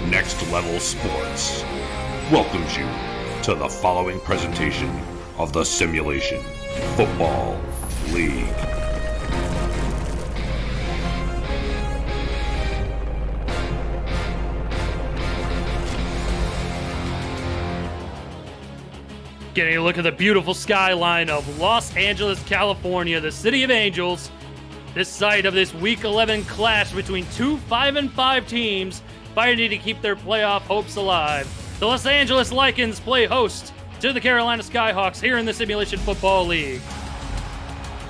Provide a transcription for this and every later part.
Next Level Sports welcomes you to the following presentation of the Simulation Football League. Getting a look at the beautiful skyline of Los Angeles, California, the City of Angels. This site of this Week 11 clash between two 5-5 teams fighting to keep their playoff hopes alive. The Los Angeles Lycans play host to the Carolina Skyhawks here in the Simulation Football League.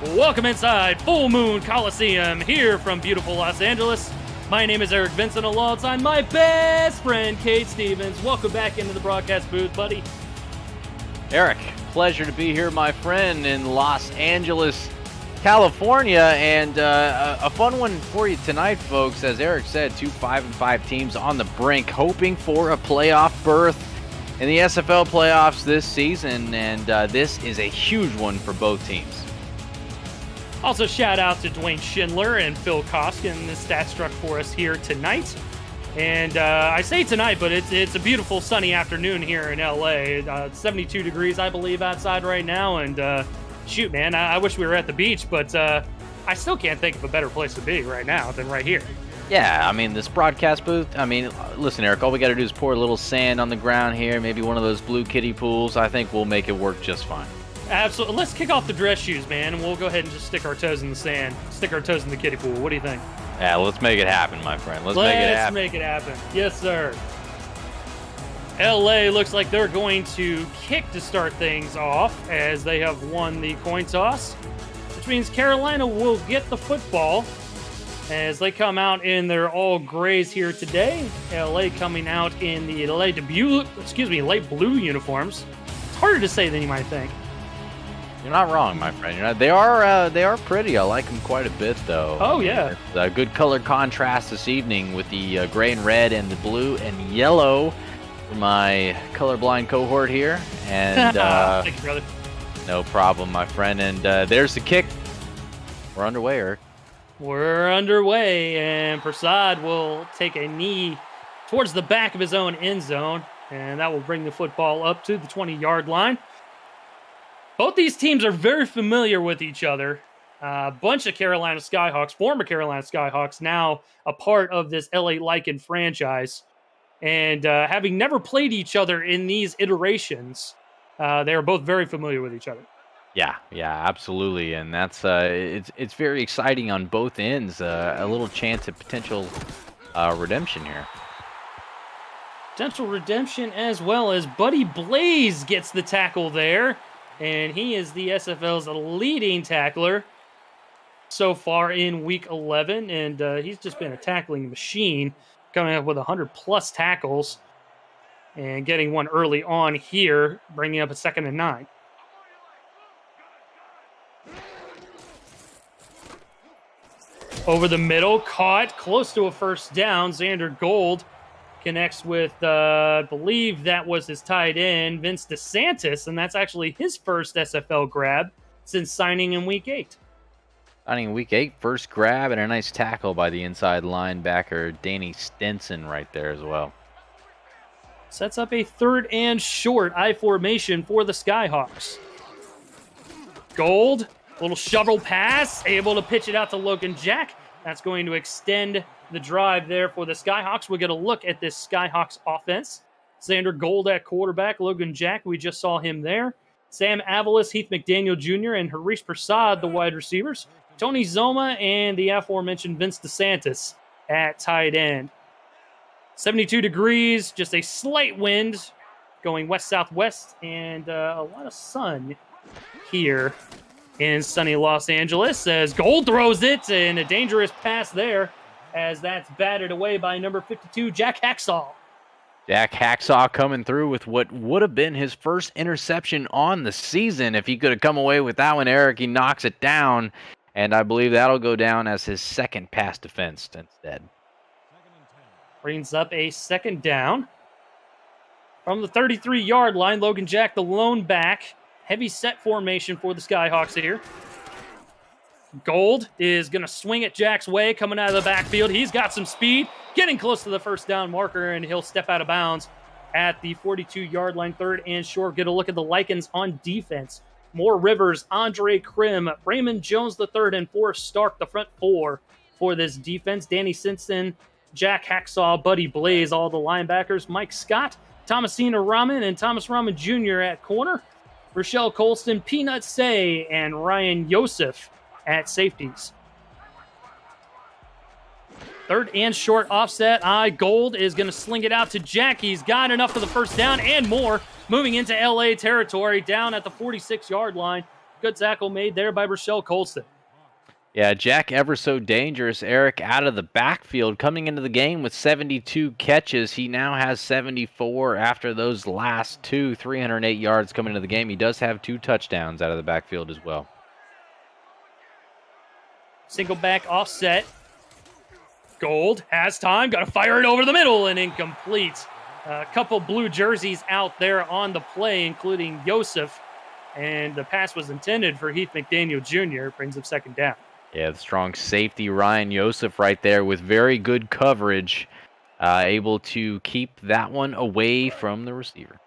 Welcome inside Full Moon Coliseum here from beautiful Los Angeles. My name is Eric Vincent alongside my best friend, Kate Stevens. Welcome back into the broadcast booth, buddy. Eric, pleasure to be here, my friend, in Los Angeles, California, and a fun one for you tonight, folks. As Eric said, two 5-5 teams on the brink, hoping for a playoff berth in the SFL playoffs this season, and this is a huge one for both teams. Also, shout out to Dwayne Schindler and Phil Koskin, the stat struck for us here tonight. And I say tonight, but it's a beautiful sunny afternoon here in LA. 72 degrees, I believe, outside right now. And shoot, man, I wish we were at the beach, but I still can't think of a better place to be right now than right here. Yeah, I mean, this broadcast booth, listen, Eric, all we got to do is pour a little sand on the ground here, maybe one of those blue kiddie pools. I think we'll make it work just fine. Absolutely. Let's kick off the dress shoes, man, and we'll go ahead and just stick our toes in the sand, stick our toes in the kiddie pool. What do you think? Yeah, let's make it happen, my friend. Let's make it happen. Yes, sir. LA looks like they're going to kick to start things off as they have won the coin toss, which means Carolina will get the football as they come out in their all grays here today. LA coming out in the light blue uniforms. It's harder to say than you might think. You're not wrong, my friend. They are pretty. I like them quite a bit, though. Oh, yeah. It's a good color contrast this evening with the gray and red and the blue and yellow for my colorblind cohort here. And thank you, brother. No problem, my friend. And there's the kick. We're underway, Eric. We're underway, and Prasad will take a knee towards the back of his own end zone, and that will bring the football up to the 20-yard line. Both these teams are very familiar with each other. A bunch of Carolina Skyhawks, former Carolina Skyhawks, now a part of this LA Lycan franchise. And having never played each other in these iterations, they are both very familiar with each other. Yeah, absolutely. And that's it's very exciting on both ends. A little chance at potential redemption here. Potential redemption as well as Buddy Blaze gets the tackle there. And he is the SFL's leading tackler so far in Week 11. And he's just been a tackling machine, coming up with 100-plus tackles and getting one early on here, bringing up a 2nd and 9. Over the middle, caught, close to a first down. Xander Gold connects with, I believe that was his tight end, Vince DeSantis, and that's actually his first SFL grab since signing in Week 8. Signing in Week 8, first grab, and a nice tackle by the inside linebacker, Danny Stenson, right there as well. Sets up a 3rd and short I formation for the Skyhawks. Gold, little shovel pass, able to pitch it out to Logan Jack. That's going to extend the drive there for the Skyhawks. We'll get a look at this Skyhawks offense. Xander Gold at quarterback, Logan Jack, we just saw him there. Sam Avalos, Heath McDaniel Jr., and Harish Prasad, the wide receivers. Tony Zoma and the aforementioned Vince DeSantis at tight end. 72 degrees, just a slight wind going west-southwest, and a lot of sun here in sunny Los Angeles as Gold throws it, and a dangerous pass there as that's batted away by number 52, Jack Hacksaw. Jack Hacksaw coming through with what would have been his first interception on the season. If he could have come away with that one, Eric, he knocks it down, and I believe that'll go down as his second pass defense instead. Brings up a 2nd down. From the 33-yard line, Logan Jack, the lone back. Heavy set formation for the Skyhawks here. Gold is going to swing it Jack's way, coming out of the backfield. He's got some speed. getting close to the first down marker, and he'll step out of bounds at the 42-yard line, 3rd and short. Get a look at the Lycans on defense. Moore Rivers, Andre Krim, Raymond Jones III, and Forrest Stark, the front 4 for this defense. Danny Simpson, Jack Hacksaw, Buddy Blaze, all the linebackers. Mike Scott, Thomasina Rahman, and Thomas Rahman Jr. at corner. Rochelle Colston, Peanut Say, and Ryan Yosef at safeties. 3rd and short offset. Gold is going to sling it out to Jack. He's got enough for the first down and more. Moving into LA territory, down at the 46-yard line. Good tackle made there by Rochelle Colston. Yeah, Jack ever so dangerous. Eric out of the backfield coming into the game with 72 catches. He now has 74 after those last 2, 308 yards coming into the game. He does have 2 touchdowns out of the backfield as well. Single back offset. Gold has time. Got to fire it over the middle and incomplete. A couple blue jerseys out there on the play, including Yosef. And the pass was intended for Heath McDaniel Jr. Brings up 2nd down. Yeah, the strong safety Ryan Yosef right there with very good coverage, able to keep that one away from the receiver.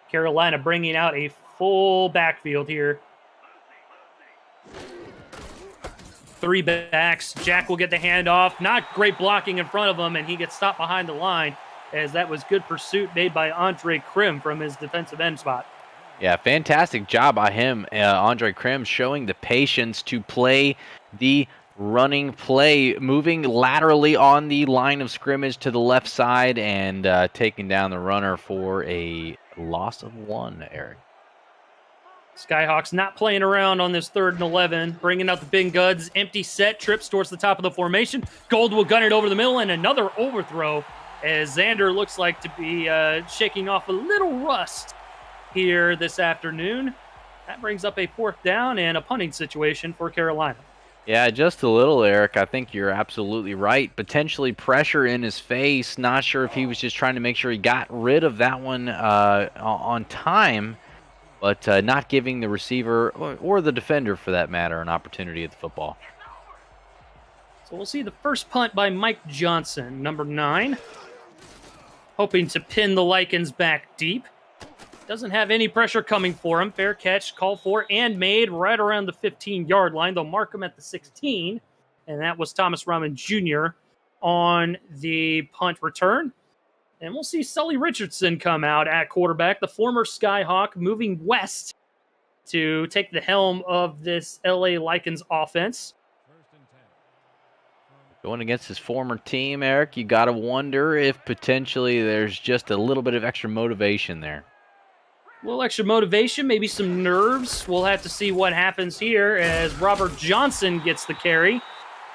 Carolina bringing out a full backfield here. 3 backs. Jack will get the handoff. Not great blocking in front of him, and he gets stopped behind the line, as that was good pursuit made by Andre Krim from his defensive end spot. Yeah, fantastic job by him, Andre Krim, showing the patience to play the running play, moving laterally on the line of scrimmage to the left side and taking down the runner for a loss of 1, Eric. Skyhawks not playing around on this 3rd and 11, bringing out the big guns. Empty set, trips towards the top of the formation. Gold will gun it over the middle, and another overthrow as Xander looks like to be shaking off a little rust here this afternoon. That brings up a 4th down and a punting situation for Carolina. Yeah, just a little, Eric. I think you're absolutely right. Potentially pressure in his face. Not sure if he was just trying to make sure he got rid of that one on time, but not giving the receiver or the defender, for that matter, an opportunity at the football. So we'll see the first punt by Mike Johnson, number 9. Hoping to pin the Lycans back deep. Doesn't have any pressure coming for him. Fair catch, called for, and made right around the 15-yard line. They'll mark him at the 16, and that was Thomas Rahman Jr. on the punt return. And we'll see Sully Richardson come out at quarterback, the former Skyhawk, moving west to take the helm of this LA Lycans offense. Going against his former team, Eric, you got to wonder if potentially there's just a little bit of extra motivation there. A little extra motivation, maybe some nerves. We'll have to see what happens here as Robert Johnson gets the carry,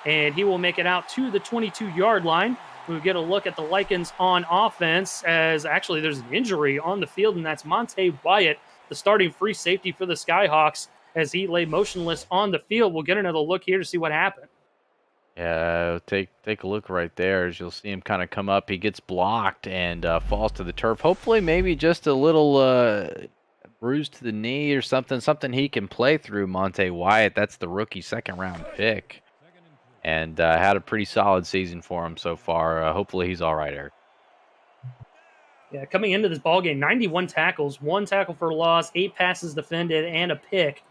and he will make it out to the 22-yard line. We'll get a look at the Lycans on offense, as actually there's an injury on the field, and that's Monte Wyatt, the starting free safety for the Skyhawks, as he lay motionless on the field. We'll get another look here to see what happened. Yeah, take a look right there as you'll see him kind of come up. He gets blocked and falls to the turf. Hopefully maybe just a little bruise to the knee or something he can play through. Monte Wyatt, that's the rookie 2nd-round pick, and had a pretty solid season for him so far. Hopefully he's all right, Eric. Yeah, coming into this ballgame, 91 tackles, 1 tackle for loss, 8 passes defended, and a pick.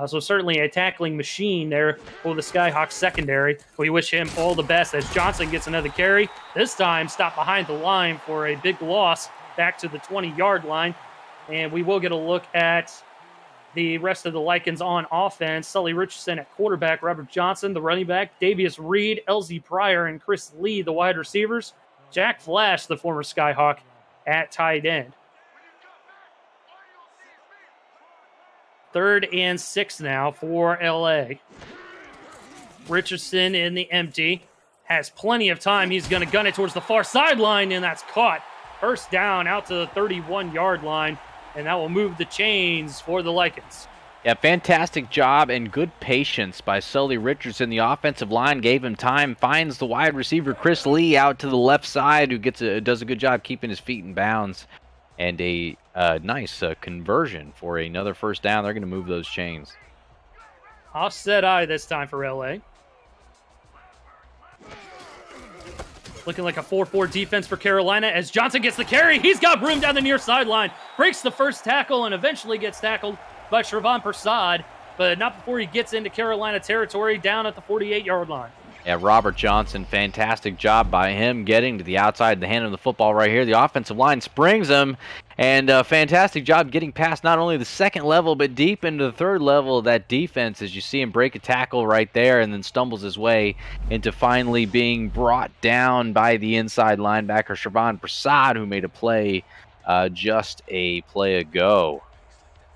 So certainly a tackling machine there for the Skyhawks secondary. We wish him all the best as Johnson gets another carry. This time stopped behind the line for a big loss back to the 20-yard line. And we will get a look at the rest of the Lycans on offense. Sully Richardson at quarterback, Robert Johnson, the running back, Davius Reed, LZ Pryor, and Chris Lee, the wide receivers. Jack Flash, the former Skyhawk, at tight end. 3rd and 6 now for LA. Richardson in the empty. Has plenty of time. He's going to gun it towards the far sideline, and that's caught. First down out to the 31-yard line, and that will move the chains for the Lycans. Yeah, fantastic job and good patience by Sully Richardson. The offensive line gave him time, finds the wide receiver Chris Lee out to the left side, who does a good job keeping his feet in bounds. And a nice conversion for another first down. They're going to move those chains. Offset eye this time for LA. Looking like a 4-4 defense for Carolina as Johnson gets the carry. He's got room down the near sideline. Breaks the first tackle and eventually gets tackled by Shervon Prasad, but not before he gets into Carolina territory down at the 48-yard line. Yeah, Robert Johnson, fantastic job by him getting to the outside of the hand of the football right here. The offensive line springs him, and a fantastic job getting past not only the second level, but deep into the third level of that defense as you see him break a tackle right there and then stumbles his way into finally being brought down by the inside linebacker, Shervon Prasad, who made a play just a play ago.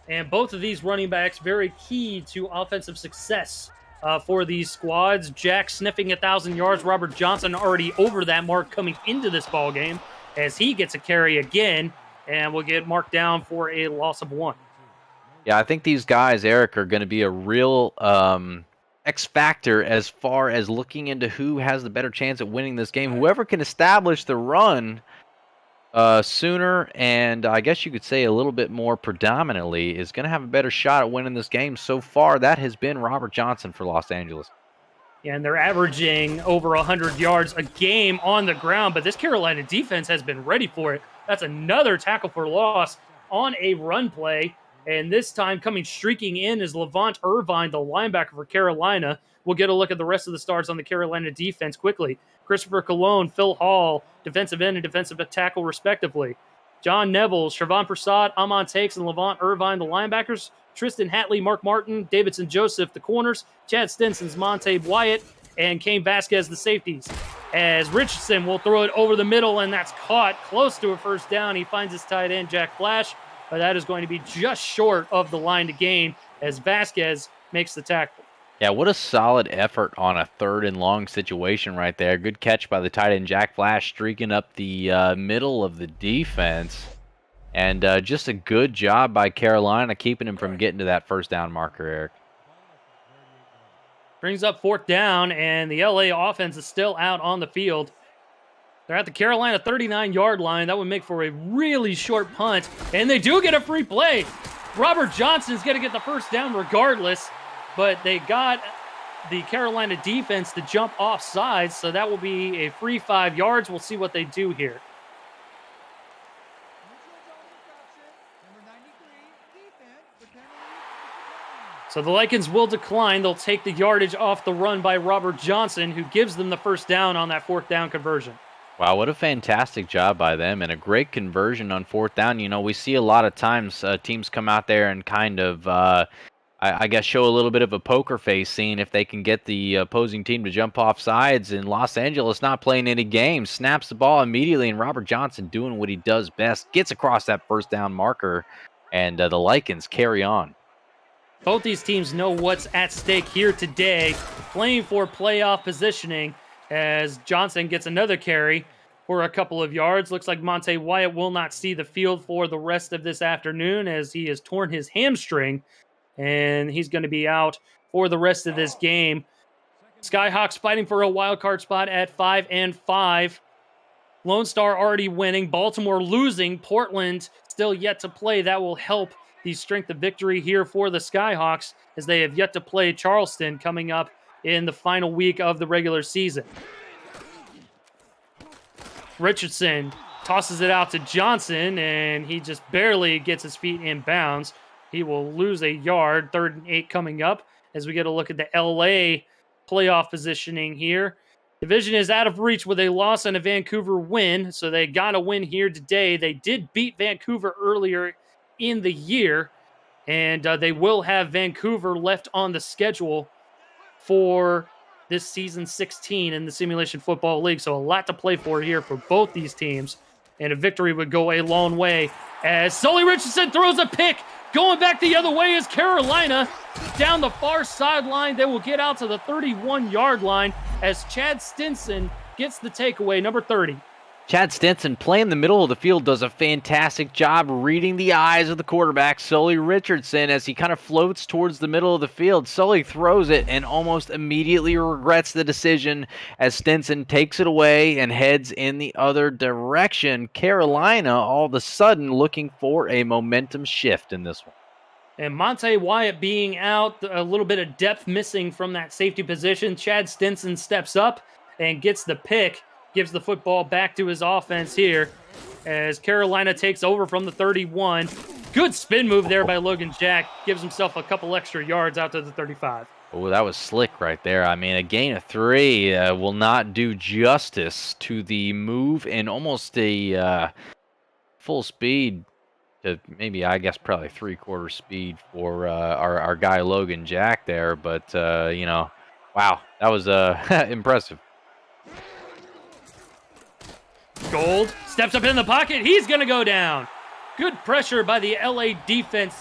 And both of these running backs very key to offensive success for these squads. Jack sniffing 1,000 yards. Robert Johnson already over that mark coming into this ball game as he gets a carry again and will get marked down for a loss of 1. Yeah, I think these guys, Eric, are going to be a real X factor as far as looking into who has the better chance at winning this game. Whoever can establish the run sooner, and I guess you could say a little bit more predominantly, is going to have a better shot at winning this game. So far, that has been Robert Johnson for Los Angeles. Yeah, and they're averaging over 100 yards a game on the ground, but this Carolina defense has been ready for it. That's another tackle for loss on a run play, and this time coming streaking in is Levant Irvine, the linebacker for Carolina. We'll get a look at the rest of the stars on the Carolina defense quickly. Christopher Colon, Phil Hall, defensive end and defensive tackle respectively. John Neville, Shervon Prasad, Amon Takes, and Levant Irvine, the linebackers. Tristan Hatley, Mark Martin, Davidson Joseph, the corners. Chad Stinson's Monte Wyatt, and Kane Vasquez, the safeties. As Richardson will throw it over the middle, and that's caught close to a first down. He finds his tight end, Jack Flash, but that is going to be just short of the line to gain as Vasquez makes the tackle. Yeah, what a solid effort on a 3rd and long situation right there. Good catch by the tight end, Jack Flash, streaking up the middle of the defense. And just a good job by Carolina keeping him from getting to that first down marker, Eric. Brings up 4th down, and the LA offense is still out on the field. They're at the Carolina 39-yard line. That would make for a really short punt, and they do get a free play. Robert Johnson's going to get the first down regardless, but they got the Carolina defense to jump off sides, so that will be a free 5 yards. We'll see what they do here. So the Lycans will decline. They'll take the yardage off the run by Robert Johnson, who gives them the first down on that 4th down conversion. Wow, what a fantastic job by them, and a great conversion on 4th down. You know, we see a lot of times teams come out there and kind of, I guess, show a little bit of a poker face, seeing if they can get the opposing team to jump off sides. And Los Angeles not playing any games, snaps the ball immediately, and Robert Johnson doing what he does best, gets across that first down marker, and the Lycans carry on. Both these teams know what's at stake here today, playing for playoff positioning as Johnson gets another carry for a couple of yards. Looks like Monte Wyatt will not see the field for the rest of this afternoon as he has torn his hamstring, and he's going to be out for the rest of this game. Skyhawks fighting for a wild card spot at 5-5. Lone Star already winning. Baltimore losing. Portland still yet to play. That will help the strength of victory here for the Skyhawks as they have yet to play Charleston coming up in the final week of the regular season. Richardson tosses it out to Johnson, and he just barely gets his feet in bounds. He will lose a yard. 3rd and 8 coming up as we get a look at the LA playoff positioning here. Division is out of reach with a loss and a Vancouver win, so they got a win here today. They did beat Vancouver earlier in the year, and they will have Vancouver left on the schedule for this season 16 in the Simulation Football League. So a lot to play for here for both these teams, and a victory would go a long way as Sully Richardson throws a pick. Going back the other way is Carolina down the far sideline. They will get out to the 31-yard line as Chad Stinson gets the takeaway, number 30. Chad Stinson playing the middle of the field does a fantastic job reading the eyes of the quarterback, Sully Richardson, as he kind of floats towards the middle of the field. Sully throws it and almost immediately regrets the decision as Stinson takes it away and heads in the other direction. Carolina all of a sudden looking for a momentum shift in this one. And Monte Wyatt being out, a little bit of depth missing from that safety position. Chad Stinson steps up and gets the pick. Gives the football back to his offense here as Carolina takes over from the 31. Good spin move there by Logan Jack. Gives himself a couple extra yards out to the 35. Oh, that was slick right there. I mean, a gain of 3 will not do justice to the move and almost a full speed to maybe, I guess, probably 3/4 speed for our guy Logan Jack there. But, you know, wow, that was impressive. Gold steps up in the pocket. He's going to go down. Good pressure by the LA defense.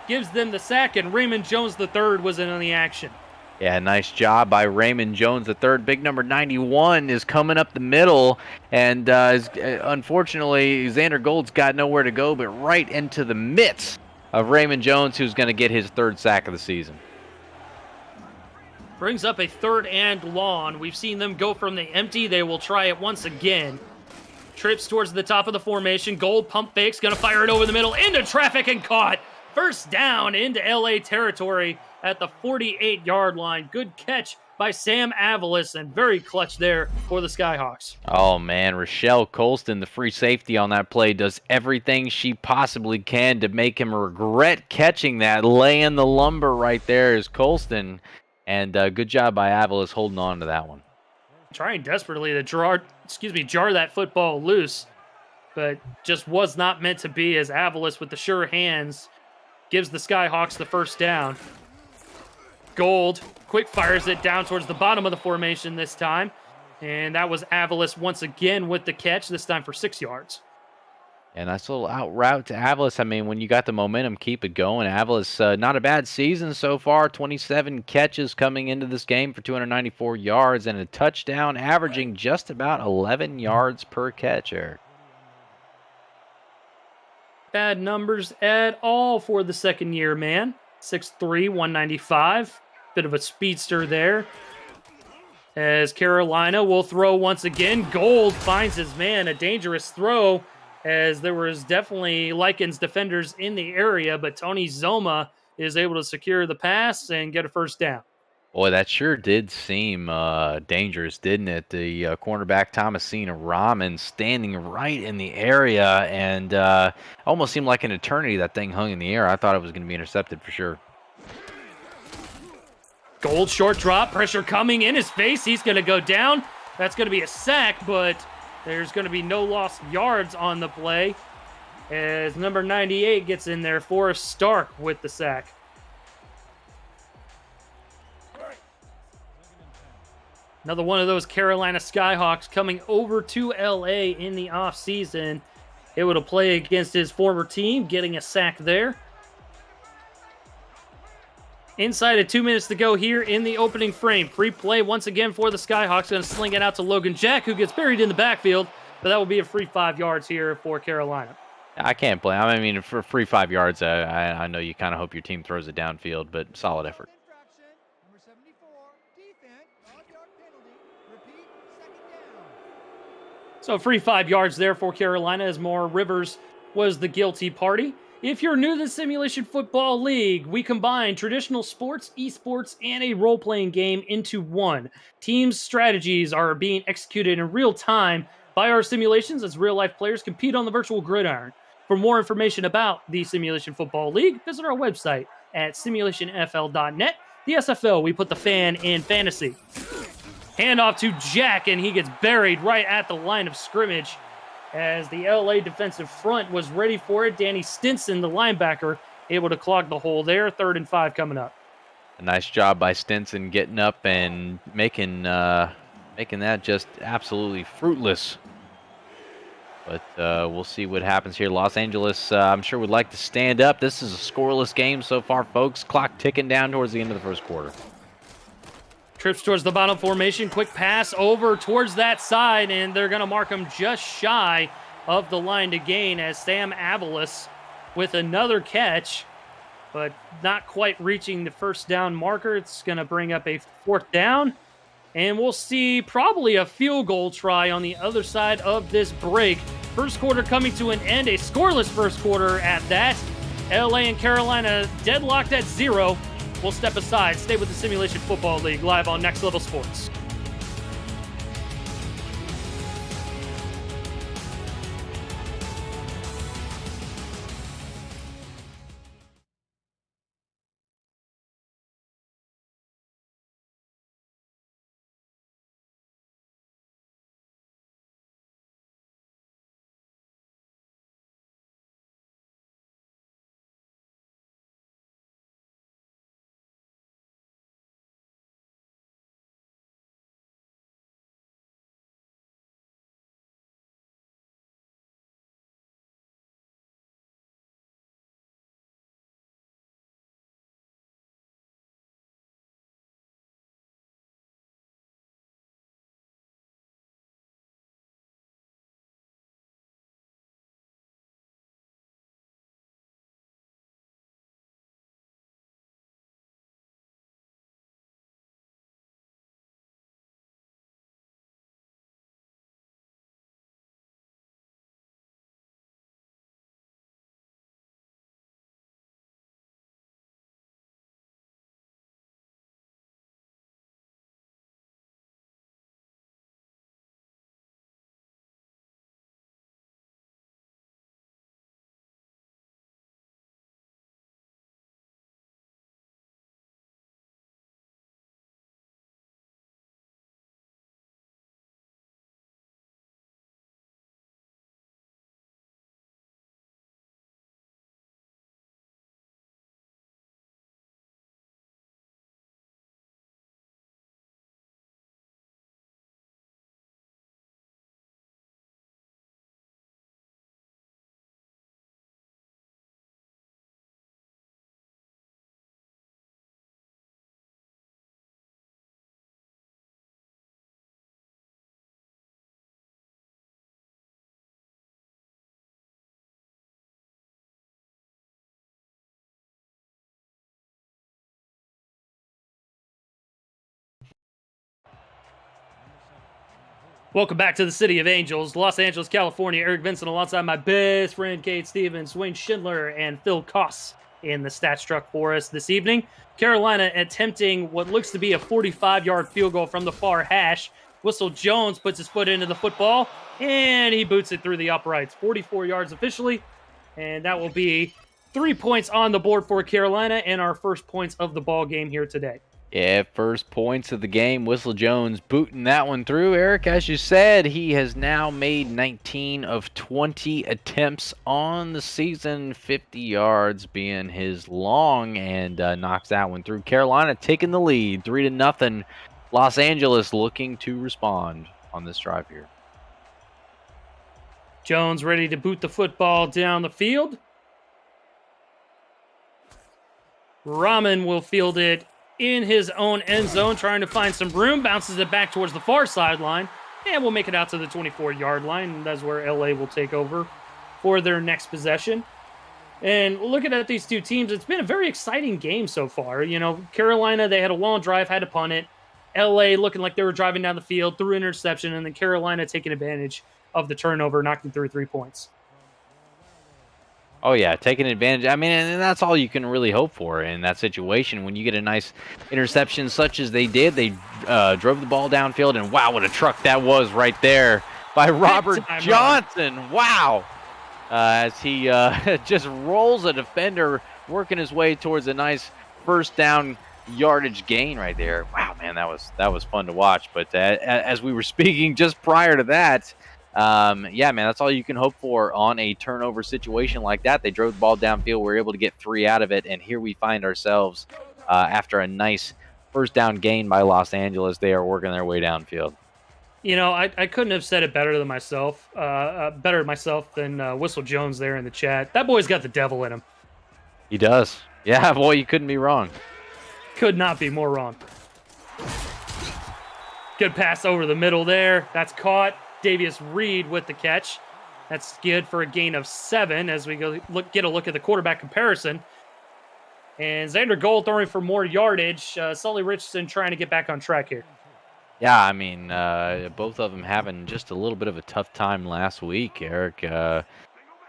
Gives them the sack, and Raymond Jones III was in on the action. Yeah, nice job by Raymond Jones III. Big number 91 is coming up the middle, and unfortunately, Xander Gold's got nowhere to go but right into the midst of Raymond Jones, who's going to get his 3rd sack of the season. Brings up a 3rd and long. We've seen them go from the empty. They will try it once again. Trips towards the top of the formation. Gold pump fakes. Going to fire it over the middle. Into traffic and caught. First down into LA territory at the 48-yard line. Good catch by Sam Avalos, and very clutch there for the Skyhawks. Oh, man. Rochelle Colston, the free safety on that play, does everything she possibly can to make him regret catching that. Laying the lumber right there is Colston. And good job by Avalos holding on to that one. Trying desperately to jar that football loose, but just was not meant to be, as Avalos with the sure hands gives the Skyhawks the first down. Gold quick fires it down towards the bottom of the formation this time, and that was Avalos once again with the catch, this time for 6 yards. And nice little out route to Avalos. I mean, when you got the momentum, keep it going. Avalos, not a bad season so far. 27 catches coming into this game for 294 yards and a touchdown, averaging just about 11 yards per catch, Eric. Bad numbers at all for the second year man. 6'3", 195. Bit of a speedster there. As Carolina will throw once again. Gold finds his man. A dangerous throw, as there was definitely Lycan's defenders in the area, but Tony Zoma is able to secure the pass and get a first down. Boy, that sure did seem dangerous, didn't it? The cornerback Thomasina Rahman standing right in the area, and almost seemed like an eternity that thing hung in the air. I thought it was going to be intercepted for sure. Gold short drop, pressure coming in his face. He's going to go down. That's going to be a sack, but there's going to be no lost yards on the play, as number 98 gets in there. Forrest Stark with the sack. Another one of those Carolina Skyhawks coming over to LA in the offseason, able to play against his former team, getting a sack there. Inside of 2 minutes to go here in the opening frame. Free play once again for the Skyhawks. Going to sling it out to Logan Jack, who gets buried in the backfield. But that will be a free 5 yards here for Carolina. I can't blame. I mean, for free 5 yards, I know you kind of hope your team throws it downfield, but solid effort. So free 5 yards there for Carolina, as Moore Rivers was the guilty party. If you're new to the Simulation Football League, we combine traditional sports, esports, and a role-playing game into one. Teams' strategies are being executed in real time by our simulations as real-life players compete on the virtual gridiron. For more information about the Simulation Football League, visit our website at simulationfl.net. The SFL, we put the fan in fantasy. Handoff to Jack, and he gets buried right at the line of scrimmage as the LA defensive front was ready for it. Danny Stinson, the linebacker, able to clog the hole there. 3rd and 5 coming up. A nice job by Stinson getting up and making that just absolutely fruitless. But we'll see what happens here. Los Angeles, I'm sure, would like to stand up. This is a scoreless game so far, folks. Clock ticking down towards the end of the first quarter. Trips towards the bottom formation. Quick pass over towards that side, and they're going to mark him just shy of the line to gain as Sam Avalos with another catch, but not quite reaching the first down marker. It's going to bring up a 4th down, and we'll see probably a field goal try on the other side of this break. First quarter coming to an end, a scoreless first quarter at that. LA and Carolina deadlocked at 0. We'll step aside. Stay with the Simulation Football League live on Next Level Sports. Welcome back to the City of Angels, Los Angeles, California. Eric Vincent alongside my best friend, Kate Stevens, Wayne Schindler, and Phil Koss in the stats truck for us this evening. Carolina attempting what looks to be a 45-yard field goal from the far hash. Whistle Jones puts his foot into the football, and he boots it through the uprights. 44 yards officially, and that will be 3 points on the board for Carolina and our first points of the ball game here today. Yeah, first points of the game. Whistle Jones booting that one through. Eric, as you said, he has now made 19 of 20 attempts on the season, 50 yards being his long, and knocks that one through. Carolina taking the lead, 3-0. Los Angeles looking to respond on this drive here. Jones ready to boot the football down the field. Rahman will field it in his own end zone, trying to find some room, bounces it back towards the far sideline, and we'll make it out to the 24-yard line, and that's where LA will take over for their next possession. And looking at these two teams, it's been a very exciting game so far. You know, Carolina, they had a long drive, had to punt it. LA looking like they were driving down the field, threw an interception, and then Carolina taking advantage of the turnover, knocking through 3 points. Oh, yeah, taking advantage. I mean, and that's all you can really hope for in that situation. When you get a nice interception such as they did, they drove the ball downfield, and wow, what a truck that was right there by Robert Johnson. Wow. As he just rolls a defender, working his way towards a nice first down yardage gain right there. Wow, man, that was fun to watch. But as we were speaking just prior to that, yeah, man, that's all you can hope for on a turnover situation like that. They drove the ball downfield. We were able to get 3 out of it, and here we find ourselves after a nice first down gain by Los Angeles. They are working their way downfield. You know, I couldn't have said it better than myself. Better myself than Whistle Jones there in the chat. That boy's got the devil in him. He does. Yeah, boy, you couldn't be wrong. Could not be more wrong. Good pass over the middle there. That's caught. Davius Reed with the catch. That's good for a gain of 7 as we get a look at the quarterback comparison. And Xander Gold throwing for more yardage. Sully Richardson trying to get back on track here. Yeah, I mean, both of them having just a little bit of a tough time last week, Eric.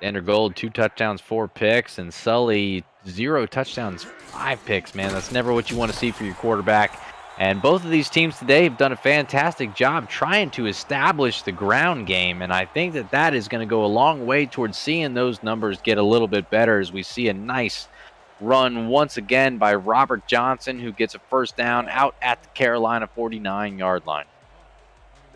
Xander Gold, 2 touchdowns, 4 picks, and Sully, 0 touchdowns, 5 picks, man. That's never what you want to see for your quarterback. And both of these teams today have done a fantastic job trying to establish the ground game, and I think that is going to go a long way towards seeing those numbers get a little bit better as we see a nice run once again by Robert Johnson, who gets a first down out at the Carolina 49-yard line.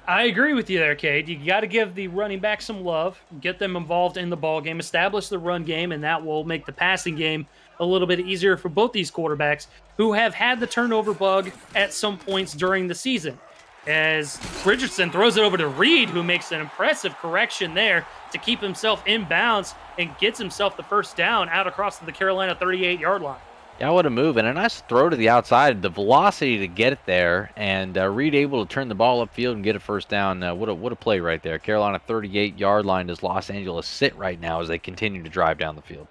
I agree with you there, Cade. You got to give the running back some love, get them involved in the ball game, establish the run game, and that will make the passing game a little bit easier for both these quarterbacks who have had the turnover bug at some points during the season. As Richardson throws it over to Reed, who makes an impressive correction there to keep himself in bounds and gets himself the first down out across the Carolina 38-yard line. Yeah, what a move, and a nice throw to the outside. The velocity to get it there, and Reed able to turn the ball upfield and get a first down. What a play right there. Carolina 38-yard line. Does Los Angeles sit right now as they continue to drive down the field?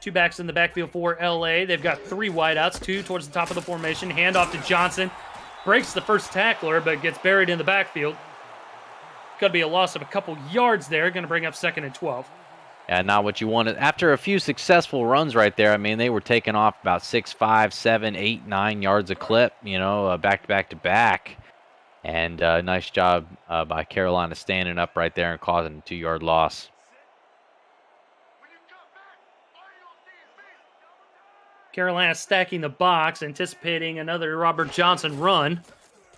2 backs in the backfield for LA. They've got 3 wideouts, 2 towards the top of the formation. Handoff to Johnson. Breaks the first tackler, but gets buried in the backfield. Could be a loss of a couple yards there. Going to bring up 2nd and 12. Yeah, not what you wanted. After a few successful runs right there, I mean, they were taking off about 6, 5, 7, 8, 9 yards a clip, back to back to back. And nice job by Carolina standing up right there and causing a 2-yard loss. Carolina stacking the box, anticipating another Robert Johnson run.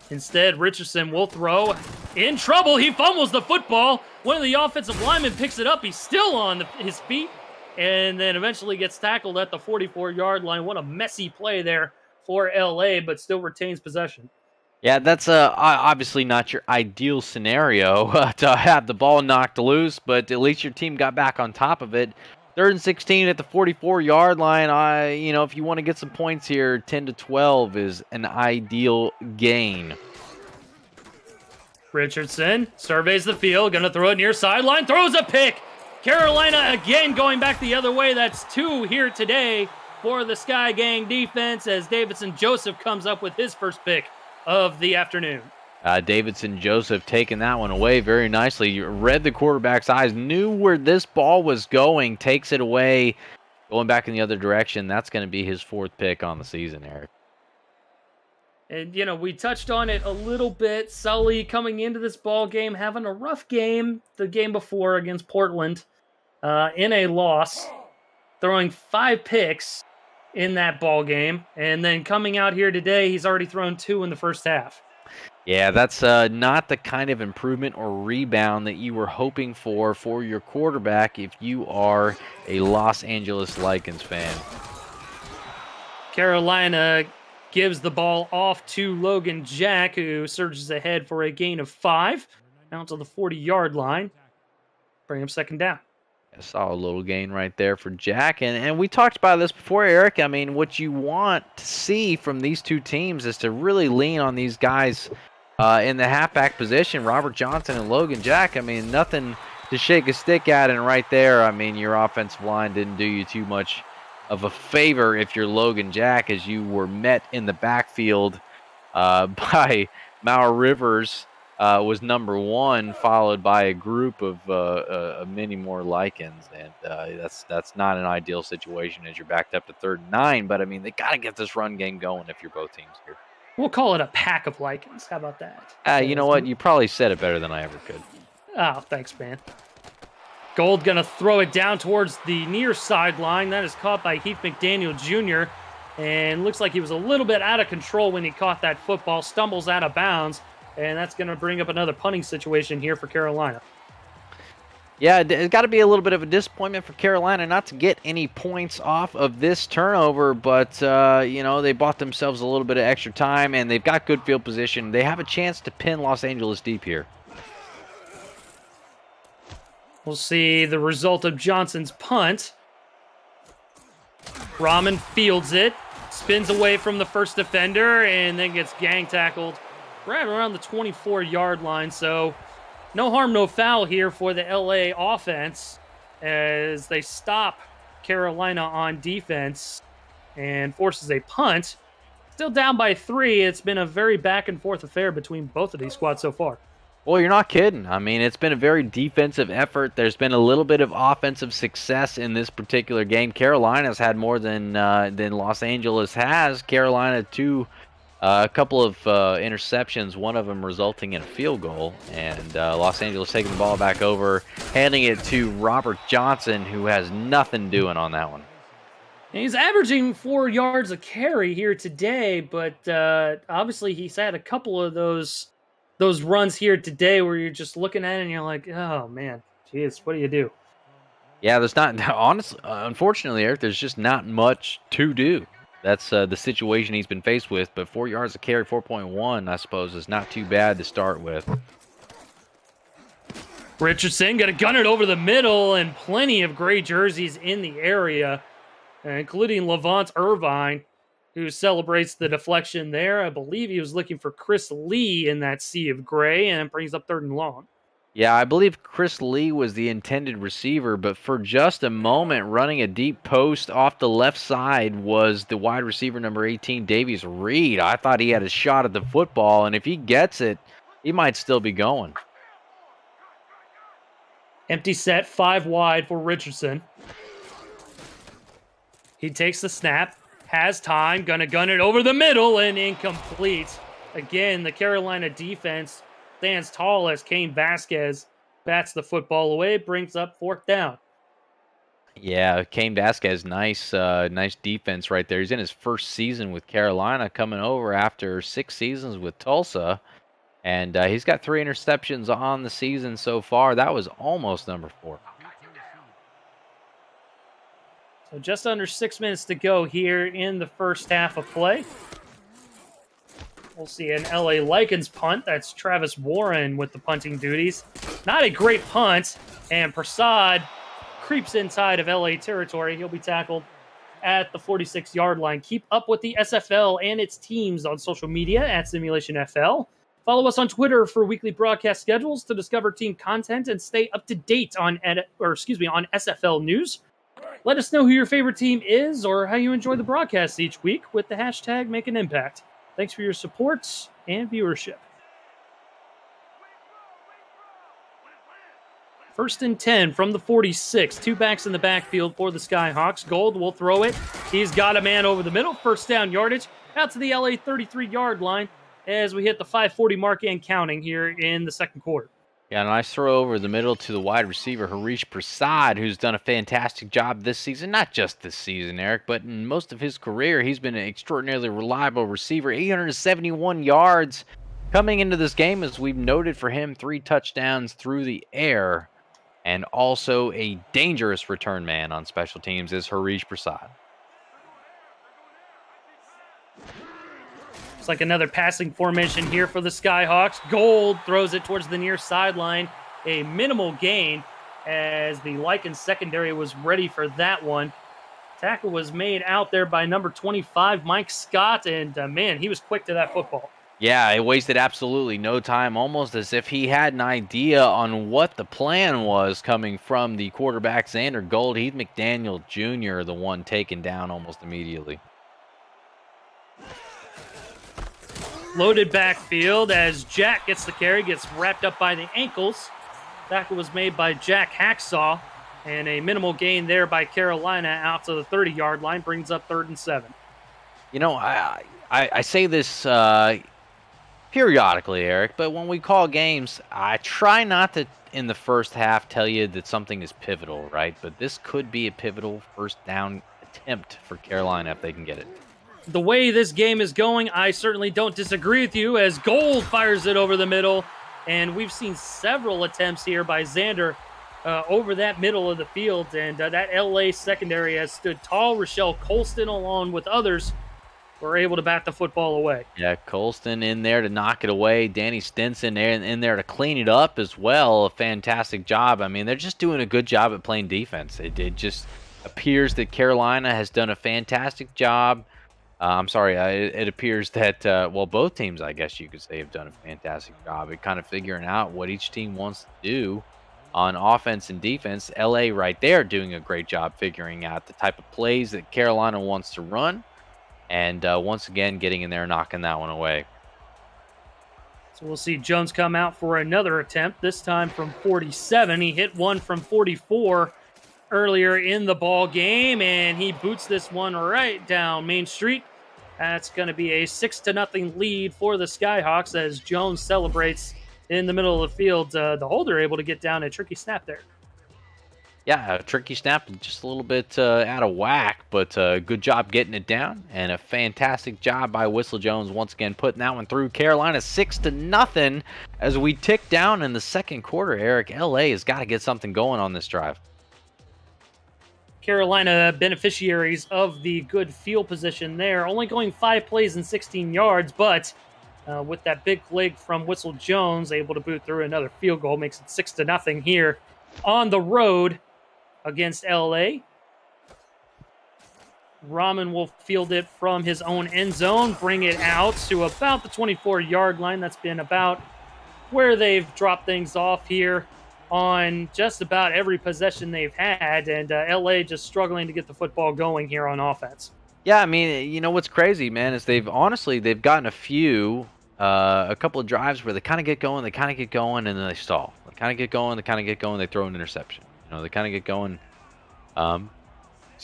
Instead, Richardson will throw. In trouble. He fumbles the football. One of the offensive linemen picks it up. He's still on his feet and then eventually gets tackled at the 44-yard line. What a messy play there for LA, but still retains possession. Yeah, that's obviously not your ideal scenario to have the ball knocked loose, but at least your team got back on top of it. 3rd and 16 at the 44-yard line. If you want to get some points here, 10-12 is an ideal gain. Richardson surveys the field, going to throw it near sideline, throws a pick. Carolina again going back the other way. That's 2 here today for the Sky Gang defense as Davidson Joseph comes up with his first pick of the afternoon. Davidson Joseph taking that one away very nicely. You read the quarterback's eyes, knew where this ball was going, takes it away, going back in the other direction. That's going to be his 4th pick on the season, Eric. And, we touched on it a little bit. Sully coming into this ball game, having a rough game the game before against Portland in a loss, throwing 5 picks in that ball game. And then coming out here today, he's already thrown 2 in the first half. Yeah, that's not the kind of improvement or rebound that you were hoping for your quarterback if you are a Los Angeles Lakers fan. Carolina gives the ball off to Logan Jack, who surges ahead for a gain of 5. Out to the 40-yard line. Bring him 2nd down. I saw a little gain right there for Jack. And we talked about this before, Eric. I mean, what you want to see from these 2 teams is to really lean on these guys in the halfback position, Robert Johnson and Logan Jack. I mean, nothing to shake a stick at. And right there, I mean, your offensive line didn't do you too much of a favor if you're Logan Jack, as you were met in the backfield by Mauer Rivers, was number 1, followed by a group of many more lichens, and that's not an ideal situation as you're backed up to 3rd and 9. But I mean, they got to get this run game going if you're both teams here. We'll call it a pack of lichens. How about that? You know what? You probably said it better than I ever could. Oh, thanks, man. Gold going to throw it down towards the near sideline. That is caught by Heath McDaniel Jr. And looks like he was a little bit out of control when he caught that football. Stumbles out of bounds. And that's going to bring up another punting situation here for Carolina. Yeah, it's got to be a little bit of a disappointment for Carolina not to get any points off of this turnover, but, they bought themselves a little bit of extra time, and they've got good field position. They have a chance to pin Los Angeles deep here. We'll see the result of Johnson's punt. Rahman fields it. Spins away from the first defender and then gets gang tackled right around the 24-yard line. So no harm, no foul here for the LA offense as they stop Carolina on defense and forces a punt. Still down by 3. It's been a very back and forth affair between both of these squads so far. Well, you're not kidding. I mean, it's been a very defensive effort. There's been a little bit of offensive success in this particular game. Carolina's had more than Los Angeles has. Carolina, a couple of interceptions, one of them resulting in a field goal. And Los Angeles taking the ball back over, handing it to Robert Johnson, who has nothing doing on that one. He's averaging 4 yards a carry here today, but obviously he's had a couple of those runs here today where you're just looking at it and you're like, oh man, geez, what do you do? Yeah, there's not, honestly, unfortunately, Eric, there's just not much to do. That's the situation he's been faced with, but 4 yards a carry, 4.1, I suppose, is not too bad to start with. Richardson got to gun it over the middle, and plenty of gray jerseys in the area, including Levant Irvine, who celebrates the deflection there. I believe he was looking for Chris Lee in that sea of gray, and brings up 3rd and long. Yeah, I believe Chris Lee was the intended receiver, but for just a moment, running a deep post off the left side was the wide receiver number 18, Davies Reed. I thought he had a shot at the football, and if he gets it, he might still be going. Empty set, 5 wide for Richardson. He takes the snap, has time, gonna gun it over the middle, and incomplete. Again, the Carolina defense stands tall as Cain Vasquez bats the football away, brings up 4th down. Yeah, Cain Vasquez, nice defense right there. He's in his first season with Carolina, coming over after 6 seasons with Tulsa. And he's got 3 interceptions on the season so far. That was almost number 4. So just under 6 minutes to go here in the first half of play. We'll see an LA Lycans punt. That's Travis Warren with the punting duties. Not a great punt, and Prasad creeps inside of LA territory. He'll be tackled at the 46-yard line. Keep up with the SFL and its teams on social media at Simulationfl. Follow us on Twitter for weekly broadcast schedules to discover team content and stay up to date on SFL news. Let us know who your favorite team is or how you enjoy the broadcasts each week with the hashtag #MakeAnImpact. Thanks for your support and viewership. 1st and 10 from the 46. 2 backs in the backfield for the Skyhawks. Gold will throw it. He's got a man over the middle. 1st down yardage out to the LA 33-yard line as we hit the 5:40 mark and counting here in the 2nd quarter. Yeah, nice throw over the middle to the wide receiver, Harish Prasad, who's done a fantastic job this season. Not just this season, Eric, but in most of his career, he's been an extraordinarily reliable receiver. 871 yards coming into this game, as we've noted for him, 3 touchdowns through the air. And also a dangerous return man on special teams is Harish Prasad. It's like another passing formation here for the Skyhawks. Gold throws it towards the near sideline. A minimal gain as the Lycans secondary was ready for that one. Tackle was made out there by number 25, Mike Scott, and man, he was quick to that football. Yeah, it wasted absolutely no time, almost as if he had an idea on what the plan was coming from the quarterback, Xander Gold. Heath McDaniel Jr., the one taken down almost immediately. Loaded backfield as Jack gets the carry, gets wrapped up by the ankles. Tackle was made by Jack Hacksaw, and a minimal gain there by Carolina out to the 30-yard line, brings up 3rd and 7. You know, I say this periodically, Eric, but when we call games, I try not to, in the first half, tell you that something is pivotal, right? But this could be a pivotal 1st down attempt for Carolina if they can get it. The way this game is going, I certainly don't disagree with you as Gold fires it over the middle. And we've seen several attempts here by Xander over that middle of the field. And that LA secondary has stood tall. Rochelle Colston, along with others, were able to bat the football away. Yeah, Colston in there to knock it away. Danny Stinson in there to clean it up as well. A fantastic job. I mean, they're just doing a good job at playing defense. It just appears that Carolina has done a fantastic job I'm sorry. It appears that well, both teams, I guess you could say, have done a fantastic job at kind of figuring out what each team wants to do on offense and defense. LA right there doing a great job figuring out the type of plays that Carolina wants to run, and once again getting in there and knocking that one away. So we'll see Jones come out for another attempt, this time from 47. He hit one from 44 earlier in the ball game, and he boots this one right down Main Street. That's going to be a 6-0 lead for the Skyhawks as Jones celebrates in the middle of the field. The holder able to get down a tricky snap there. Yeah, a tricky snap, just a little bit out of whack, but good job getting it down, and a fantastic job by Whistle Jones once again putting that one through. Carolina 6-0 as we tick down in the second quarter. Eric, LA has got to get something going on this drive. Carolina beneficiaries of the good field position there, only going 5 plays and 16 yards, but with that big leg from Whistle Jones, able to boot through another field goal, makes it 6-0 here on the road against LA. Rahman will field it from his own end zone, bring it out to about the 24-yard line. That's been about where they've dropped things off here on just about every possession they've had, and LA just struggling to get the football going here on offense. Yeah, I mean, you know what's crazy, man, is they've gotten a couple of drives where they kind of get going, and then they stall. They kind of get going, they throw an interception. You know, they kind of get going.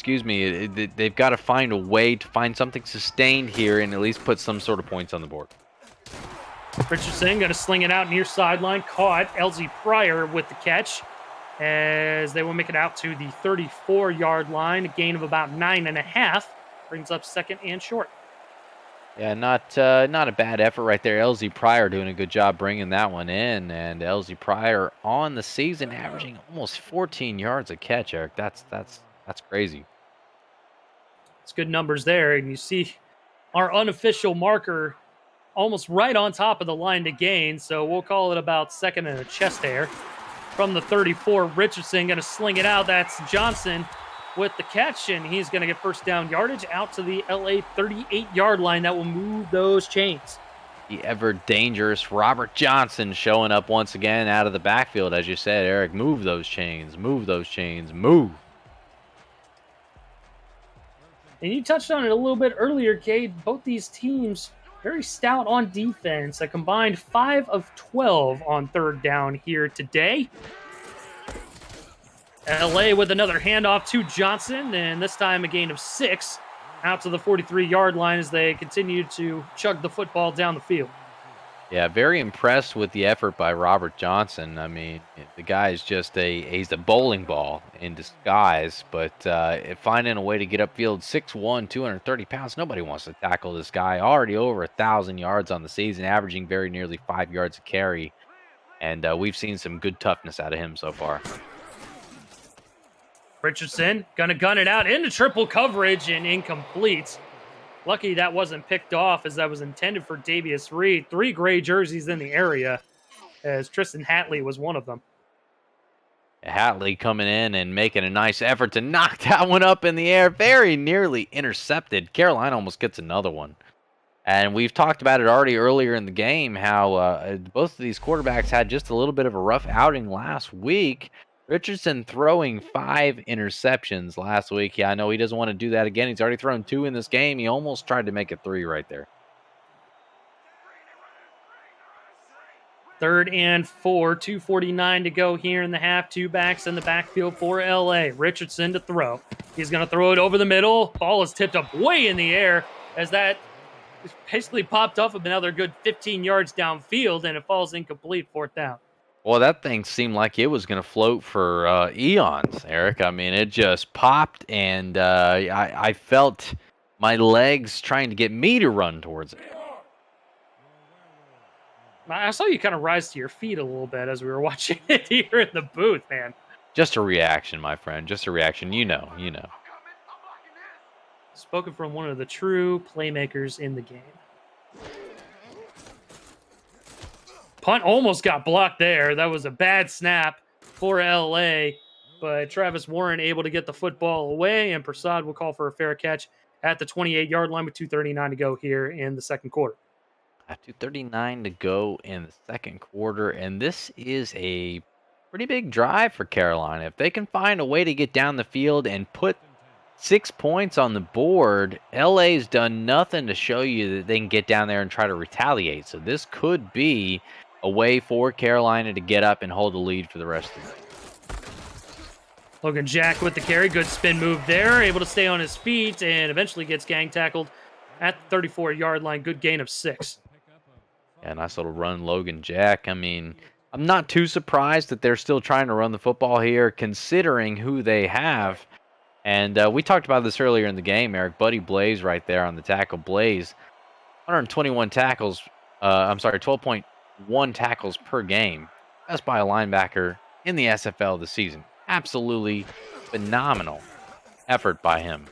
They've got to find a way to find something sustained here and at least put some sort of points on the board. Richardson going to sling it out near sideline. Caught. LZ Pryor with the catch as they will make it out to the 34-yard line. A gain of about 9.5. Brings up second and short. Yeah, not a bad effort right there. LZ Pryor doing a good job bringing that one in. And LZ Pryor on the season averaging almost 14 yards a catch, Eric. That's crazy. It's good numbers there. And you see our unofficial marker almost right on top of the line to gain. So we'll call it about second and a chest hair. From the 34, Richardson going to sling it out. That's Johnson with the catch, and he's going to get first down yardage out to the LA 38-yard line. That will move those chains. The ever-dangerous Robert Johnson showing up once again out of the backfield. As you said, Eric, move those chains, move. And you touched on it a little bit earlier, Cade. Both these teams very stout on defense. A combined 5 of 12 on third down here today. LA with another handoff to Johnson, and this time a gain of 6 out to the 43-yard line as they continue to chug the football down the field. Yeah, very impressed with the effort by Robert Johnson. I mean, the guy is just he's a bowling ball in disguise, but finding a way to get upfield, 6'1", 230 pounds, nobody wants to tackle this guy. Already over 1,000 yards on the season, averaging very nearly 5 yards a carry, and we've seen some good toughness out of him so far. Richardson gonna gun it out into triple coverage and incomplete. Lucky that wasn't picked off as that was intended for Davius Reed. 3 gray jerseys in the area as Tristan Hatley was one of them. Hatley coming in and making a nice effort to knock that one up in the air. Very nearly intercepted. Carolina almost gets another one. And we've talked about it already earlier in the game, how both of these quarterbacks had just a little bit of a rough outing last week. Richardson throwing 5 interceptions last week. Yeah, I know he doesn't want to do that again. He's already thrown 2 in this game. He almost tried to make it 3 right there. 3rd and 4, 2:49 to go here in the half. 2 backs in the backfield for LA. Richardson to throw. He's going to throw it over the middle. Ball is tipped up way in the air as that basically popped off another good 15 yards downfield, and it falls incomplete, 4th down. Well, that thing seemed like it was going to float for eons, Eric. I mean, it just popped, and I felt my legs trying to get me to run towards it. I saw you kind of rise to your feet a little bit as we were watching it here in the booth, man. Just a reaction, my friend. Just a reaction. You know. Spoken from one of the true playmakers in the game. Punt almost got blocked there. That was a bad snap for LA, but Travis Warren able to get the football away, and Prasad will call for a fair catch at the 28-yard line with 2:39 to go here in the second quarter. 2:39 to go in the second quarter, and this is a pretty big drive for Carolina. If they can find a way to get down the field and put 6 points on the board, LA's done nothing to show you that they can get down there and try to retaliate. So this could be a way for Carolina to get up and hold the lead for the rest of the game. Logan Jack with the carry. Good spin move there. Able to stay on his feet and eventually gets gang tackled at the 34-yard line. Good gain of 6. Yeah, nice little run, Logan Jack. I mean, I'm not too surprised that they're still trying to run the football here, considering who they have. And we talked about this earlier in the game, Eric. Buddy Blaze right there on the tackle. Blaze, 121 tackles. 12.1 tackles per game. That's by a linebacker in the SFL this season. Absolutely phenomenal effort by him.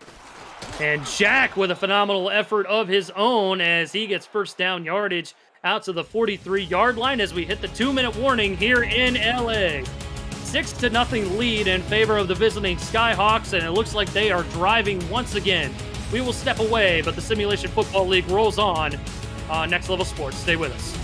And Jack with a phenomenal effort of his own as he gets first down yardage out to the 43-yard line as we hit the 2-minute warning here in LA. 6-0 lead in favor of the visiting Skyhawks, and it looks like they are driving once again. We will step away, but the Simulation Football League rolls on Next Level Sports. Stay with us.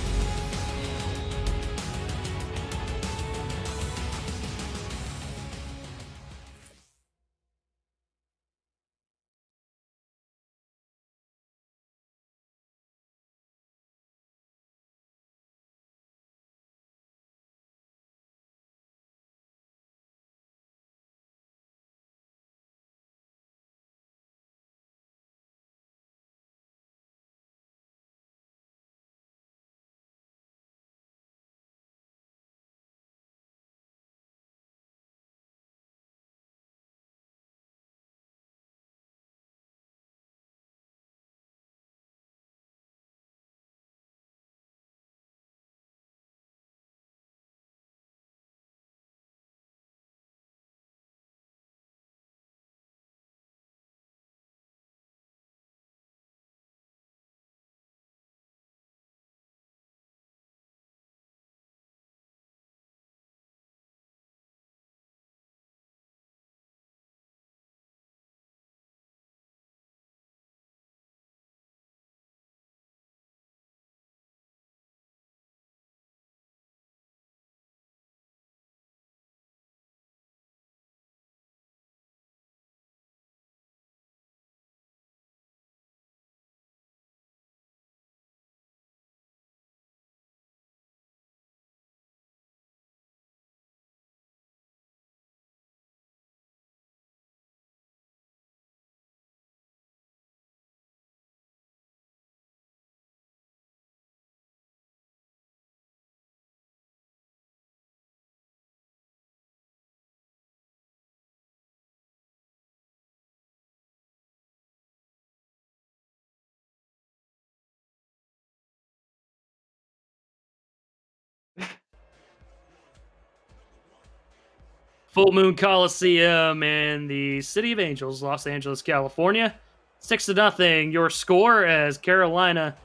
Full Moon Coliseum in the City of Angels, Los Angeles, California. 6-0 your score as Carolina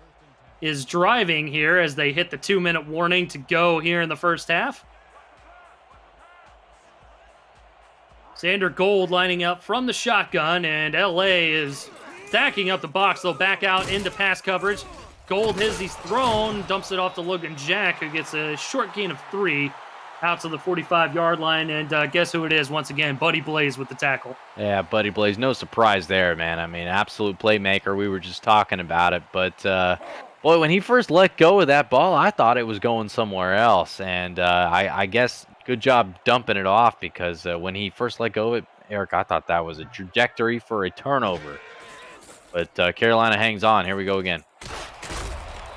is driving here as they hit the 2-minute warning to go here in the first half. Xander Gold lining up from the shotgun, and LA is stacking up the box. They'll back out into pass coverage. Gold has he's thrown, dumps it off to Logan Jack, who gets a short gain of 3 out to the 45-yard line. And guess who it is once again? Buddy Blaze with the tackle. Yeah, Buddy Blaze. No surprise there, man. I mean, absolute playmaker. We were just talking about it. But, boy, when he first let go of that ball, I thought it was going somewhere else. And I guess good job dumping it off because when he first let go of it, Eric, I thought that was a trajectory for a turnover. But Carolina hangs on. Here we go again.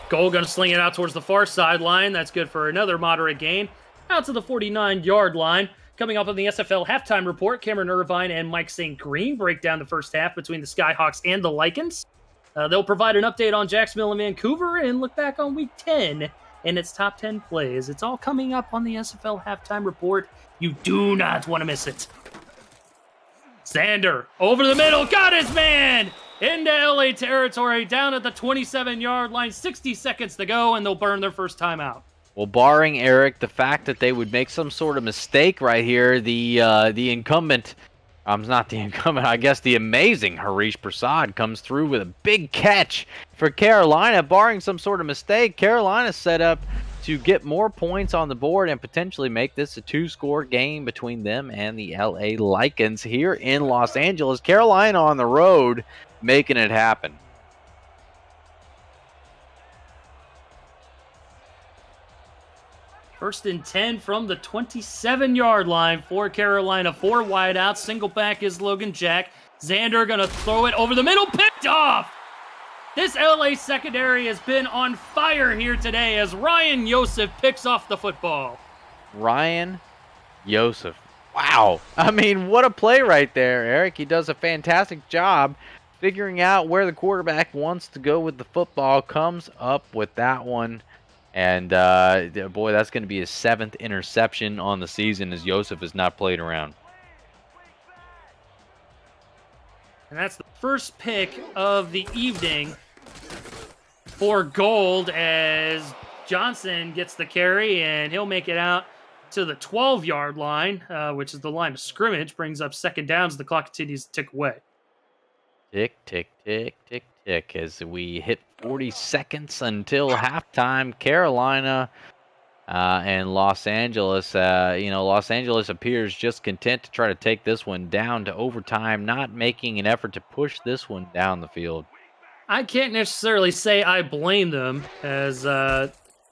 Gold going to sling it out towards the far sideline. That's good for another moderate gain. Out to the 49-yard line. Coming up on the SFL halftime report, Cameron Irvine and Mike St. Green break down the first half between the Skyhawks and the Lycans. They'll provide an update on Jacksonville and Vancouver and look back on Week 10 and its top 10 plays. It's all coming up on the SFL halftime report. You do not want to miss it. Xander over the middle, got his man! Into LA territory, down at the 27-yard line, 60 seconds to go, and they'll burn their first timeout. Well, barring, Eric, the fact that they would make some sort of mistake right here, the incumbent Not the incumbent. I guess the amazing Harish Prasad comes through with a big catch for Carolina. Barring some sort of mistake, Carolina set up to get more points on the board and potentially make this a 2-score game between them and the LA Lycans here in Los Angeles. Carolina on the road making it happen. First and 10 from the 27-yard line for Carolina. 4 wideouts. Single back is Logan Jack. Xander going to throw it over the middle. Picked off! This LA secondary has been on fire here today as Ryan Yosef picks off the football. Ryan Yosef. Wow. I mean, what a play right there, Eric. He does a fantastic job figuring out where the quarterback wants to go with the football. Comes up with that one. And, boy, that's going to be his 7th interception on the season as Yosef has not played around. And that's the first pick of the evening for Gold as Johnson gets the carry, and he'll make it out to the 12-yard line, which is the line of scrimmage. Brings up second downs. The clock continues to tick away. Tick, tick, tick, tick, tick. As we hit 40 seconds until halftime, Carolina and Los Angeles. Los Angeles appears just content to try to take this one down to overtime, not making an effort to push this one down the field. I can't necessarily say I blame them, as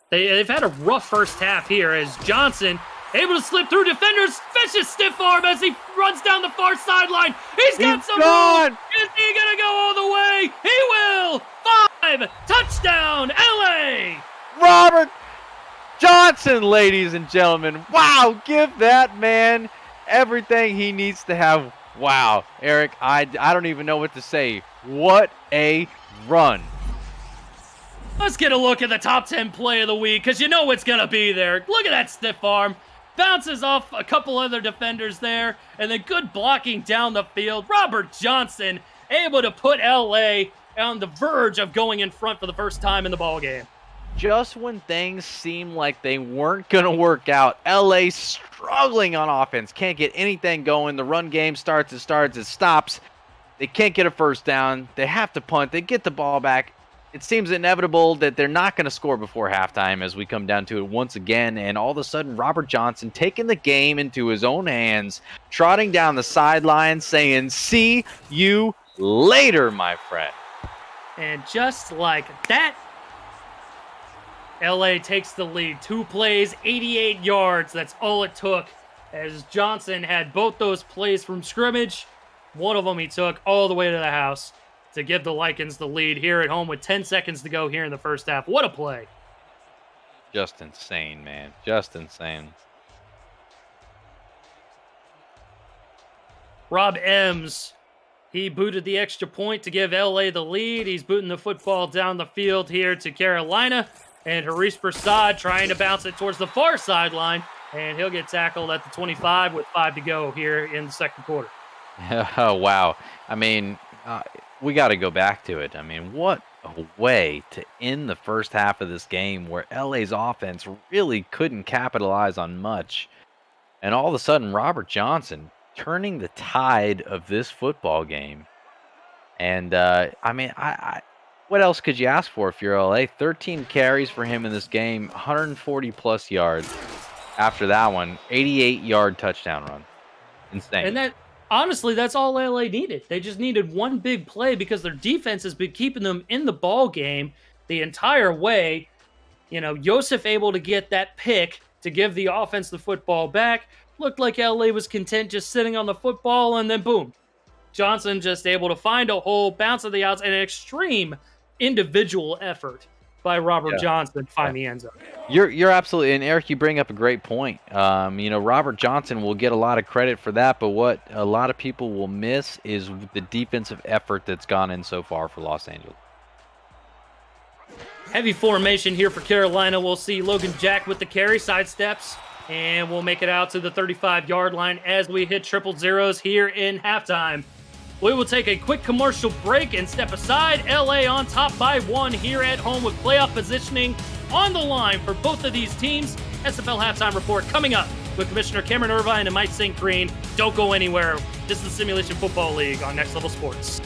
they've had a rough first half here, as Johnson able to slip through defenders, vicious stiff arm as he runs down the far sideline. He's got some room. Is he going to go all the way? He will. 5, touchdown, LA. Robert Johnson, ladies and gentlemen. Wow, give that man everything he needs to have. Wow, Eric, I don't even know what to say. What a run. Let's get a look at the top 10 play of the week, because you know it's going to be there. Look at that stiff arm. Bounces off a couple other defenders there, and then good blocking down the field. Robert Johnson able to put LA on the verge of going in front for the first time in the ballgame. Just when things seemed like they weren't going to work out, LA struggling on offense. Can't get anything going. The run game starts, it stops. They can't get a first down. They have to punt. They get the ball back. It seems inevitable that they're not going to score before halftime as we come down to it once again. And all of a sudden, Robert Johnson taking the game into his own hands, trotting down the sideline, saying, "See you later, my friend." And just like that, LA takes the lead. 2 plays, 88 yards. That's all it took, as Johnson had both those plays from scrimmage. One of them he took all the way to the house to give the Lycans the lead here at home with 10 seconds to go here in the first half. What a play. Just insane, man. Just insane. Rob Ems, he booted the extra point to give LA the lead. He's booting the football down the field here to Carolina. And Harish Prasad trying to bounce it towards the far sideline. And he'll get tackled at the 25 with 5 to go here in the second quarter. Oh, wow. I mean, we got to go back to it. I mean, what a way to end the first half of this game where LA's offense really couldn't capitalize on much. And all of a sudden, Robert Johnson turning the tide of this football game. And, I mean, what else could you ask for if you're LA? 13 carries for him in this game, 140-plus yards. After that one, 88-yard touchdown run. Insane. And that, honestly, that's all LA needed. They just needed one big play because their defense has been keeping them in the ball game the entire way. You know, Yosef able to get that pick to give the offense the football back. Looked like LA was content just sitting on the football, and then boom. Johnson just able to find a hole, bounce to the outs, and an extreme individual effort by Robert Johnson to find the end zone. You're absolutely, and Eric, you bring up a great point. Robert Johnson will get a lot of credit for that, but what a lot of people will miss is the defensive effort that's gone in so far for Los Angeles. Heavy formation here for Carolina. We'll see Logan Jack with the carry, sidesteps, and we'll make it out to the 35-yard line as we hit triple zeros here in halftime. We will take a quick commercial break and step aside. LA on top by 1 here at home with playoff positioning on the line for both of these teams. SFL halftime report coming up with Commissioner Cameron Irvine and Mike St. Green. Don't go anywhere. This is the Simulation Football League on Next Level Sports.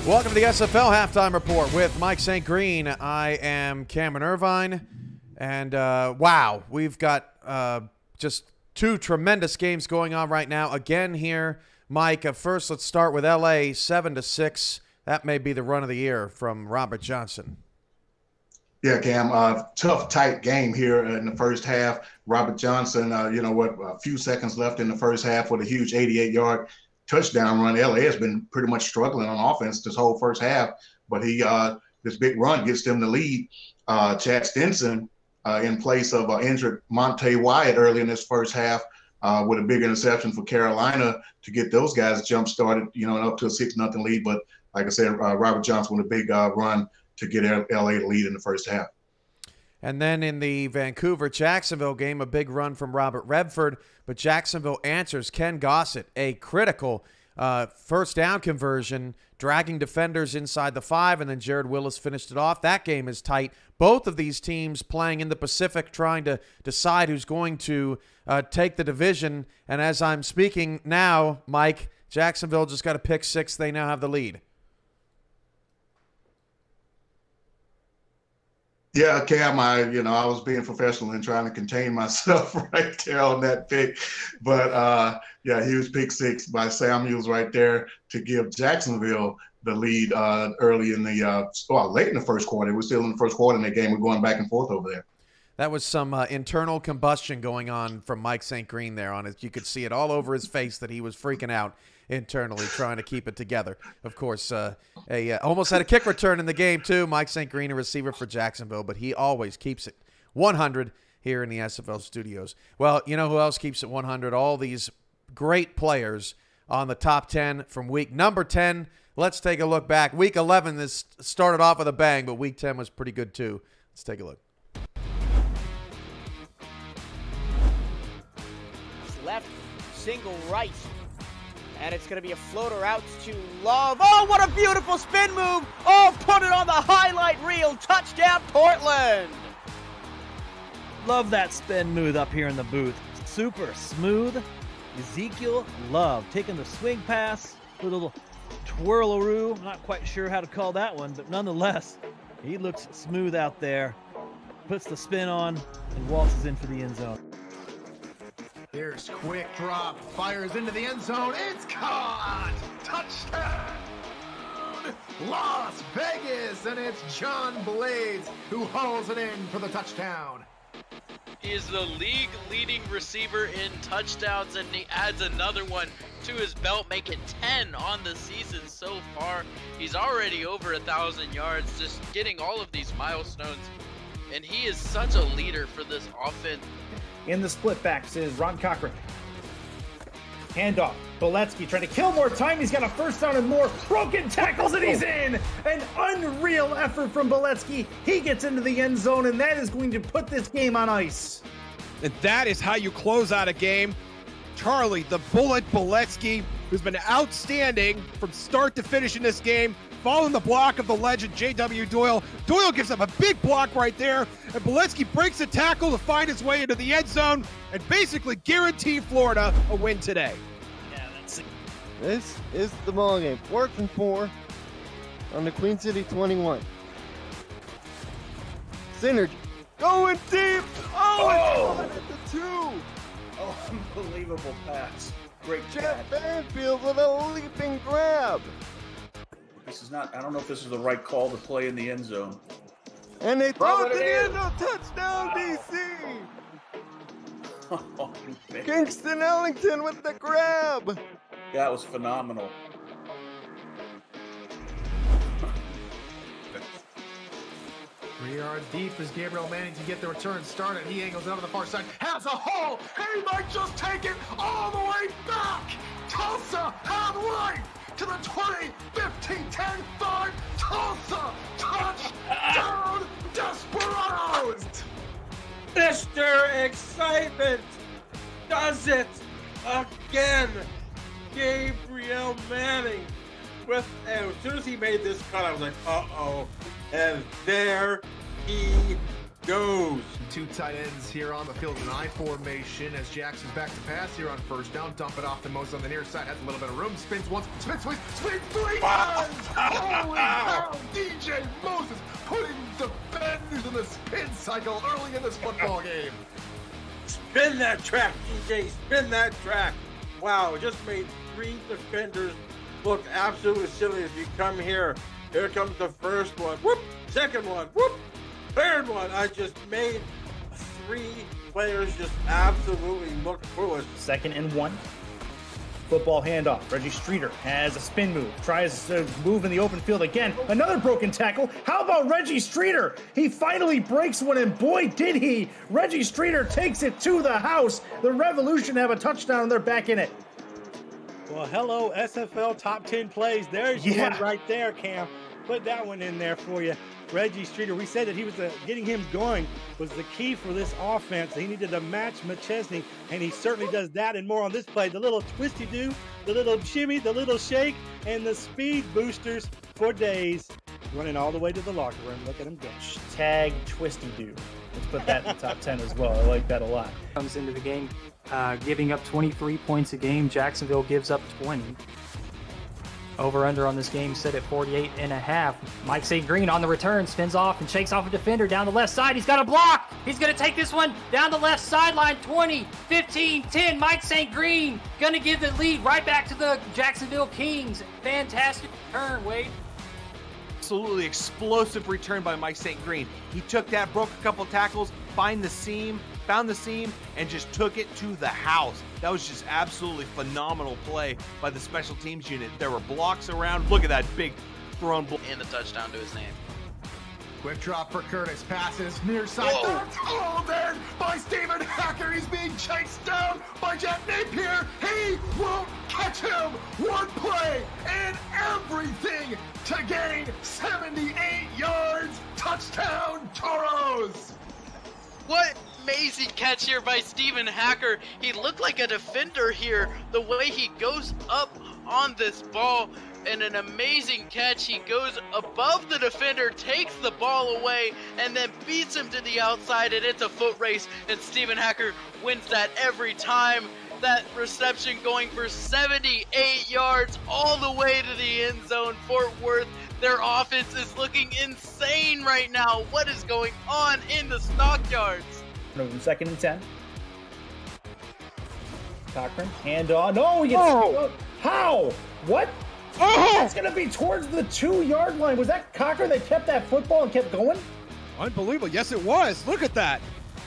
Welcome to the SFL Halftime Report with Mike St. Green. I am Cameron Irvine. And wow, we've got just two tremendous games going on right now. Again here, Mike, first let's start with LA 7-6. That may be the run of the year from Robert Johnson. Yeah, Cam, tough, tight game here in the first half. Robert Johnson, a few seconds left in the first half with a huge 88-yard touchdown run. LA has been pretty much struggling on offense this whole first half, but this big run gets them the lead. Chad Stinson, in place of injured Monte Wyatt early in this first half, with a big interception for Carolina to get those guys jump started, up to a 6-0 lead. But like I said, Robert Johnson with a big run to get LA the lead in the first half. And then in the Vancouver-Jacksonville game, a big run from Robert Redford, but Jacksonville answers. Ken Gossett, a critical first down conversion, dragging defenders inside the 5, and then Jared Willis finished it off. That game is tight. Both of these teams playing in the Pacific, trying to decide who's going to take the division. And as I'm speaking now, Mike, Jacksonville just got a pick 6. They now have the lead. Yeah, Cam, I was being professional and trying to contain myself right there on that pick. But, huge pick 6 by Samuels right there to give Jacksonville the lead early in late in the first quarter. We're still in the first quarter in that game. We're going back and forth over there. That was some internal combustion going on from Mike St. Green there on it. You could see it all over his face that he was freaking out internally, trying to keep it together. Of course, almost had a kick return in the game, too. Mike St. Green, a receiver for Jacksonville, but he always keeps it 100 here in the SFL studios. Well, you know who else keeps it 100? All these great players on the top 10 from week number 10. Let's take a look back. Week 11, this started off with a bang, but week 10 was pretty good, too. Let's take a look. Left, single right. And it's going to be a floater out to Love. Oh, what a beautiful spin move. Oh, put it on the highlight reel. Touchdown, Portland. Love that spin move up here in the booth. Super smooth. Ezekiel Love taking the swing pass. A little twirlaroo. I'm not quite sure how to call that one, but nonetheless, he looks smooth out there. Puts the spin on and waltzes in for the end zone. Here's quick drop, fires into the end zone. It's caught! Touchdown! Las Vegas, and it's John Blades who hauls it in for the touchdown. He is the league leading receiver in touchdowns, and he adds another one to his belt, making 10 on the season so far. He's already over 1,000 yards, just getting all of these milestones, and he is such a leader for this offense. In the split backs is Ron Cochran. Handoff. Boletsky trying to kill more time. He's got a first down and more. Broken tackles, and he's in. An unreal effort from Boletsky. He gets into the end zone, and that is going to put this game on ice. And that is how you close out a game. Charlie, the Bullet Boletsky, who's been outstanding from start to finish in this game, following the block of the legend J.W. Doyle. Doyle gives up a big block right there, and Boletsky breaks a tackle to find his way into the end zone and basically guarantee Florida a win today. Yeah, that's it. This is the ball game. 4th and 4 on the Queen City 21. Synergy going deep. Oh, it's at the 2. Oh, unbelievable pass. Great Jeff Banfield with a leaping grab. This is not, I don't know if this is the right call to play in the end zone. And they throw it to the end zone. Touchdown, DC. Oh, man. Kingston Ellington with the grab. That was phenomenal. 3 yards deep as Gabriel Manning to get the return started. He angles it over the far side. Has a hole. He might just take it all the way back. Tulsa had right to the 20, 15, 10, 5. Tulsa touchdown Desperados. Mr. Excitement does it again. Gabriel Manning with, and as soon as he made this cut, I was like, uh-oh. And there he goes. 2 tight ends here on the field in an I formation as Jackson's back to pass here on first down. Dump it off to Moses on the near side. Has a little bit of room. Spins once. Spins twice. Spins 3 times. Holy cow. DJ Moses putting defenders in the spin cycle early in this football game. Spin that track, DJ. Spin that track. Wow, just made 3 defenders look absolutely silly as you come here. Here comes the first one. Whoop. Second one. Whoop. Third one. I just made 3 players just absolutely look foolish. 2nd and 1. Football handoff. Reggie Streeter has a spin move. Tries to move in the open field again. Another broken tackle. How about Reggie Streeter? He finally breaks one, and boy, did he. Reggie Streeter takes it to the house. The Revolution have a touchdown, and they're back in it. Well, hello, SFL top 10 plays. There's one right there, Cam. Put that one in there for you. Reggie Streeter, we said that he was getting him going was the key for this offense. He needed to match McChesney, and he certainly does that and more on this play. The little twisty-do, the little shimmy, the little shake, and the speed boosters for days. Running all the way to the locker room. Look at him go. Tag twisty-do. Let's put that in the top 10 as well. I like that a lot. Comes into the game, giving up 23 points a game. Jacksonville gives up 20. Over-under on this game set at 48.5. Mike St. Green on the return, spins off and shakes off a defender down the left side. He's got a block. He's going to take this one down the left sideline. 20, 15, 10. Mike St. Green going to give the lead right back to the Jacksonville Kings. Fantastic turn, Wade. Absolutely explosive return by Mike St. Green. He took that, broke a couple tackles, found the seam, and just took it to the house. That was just absolutely phenomenal play by the special teams unit. There were blocks around. Look at that big thrown ball. And the touchdown to his name. Quick drop for Curtis. Passes near side. That's hauled in by Stephen Hacker. He's being chased down by Jack Napier. He won't catch him. One play and everything to gain 78 yards. Touchdown, Toros. What amazing catch here by Stephen Hacker. He looked like a defender here. The way he goes up on this ball, and an amazing catch. He goes above the defender, takes the ball away, and then beats him to the outside, and it's a foot race, and Stephen Hacker wins that every time. That reception going for 78 yards all the way to the end zone. Fort Worth, their offense is looking insane right now. What is going on in the stockyards? 2nd and 10. Cochran, hand on. No, he gets. How? What? It's going to be towards the 2-yard line. Was that Cochran that kept that football and kept going? Unbelievable. Yes, it was. Look at that.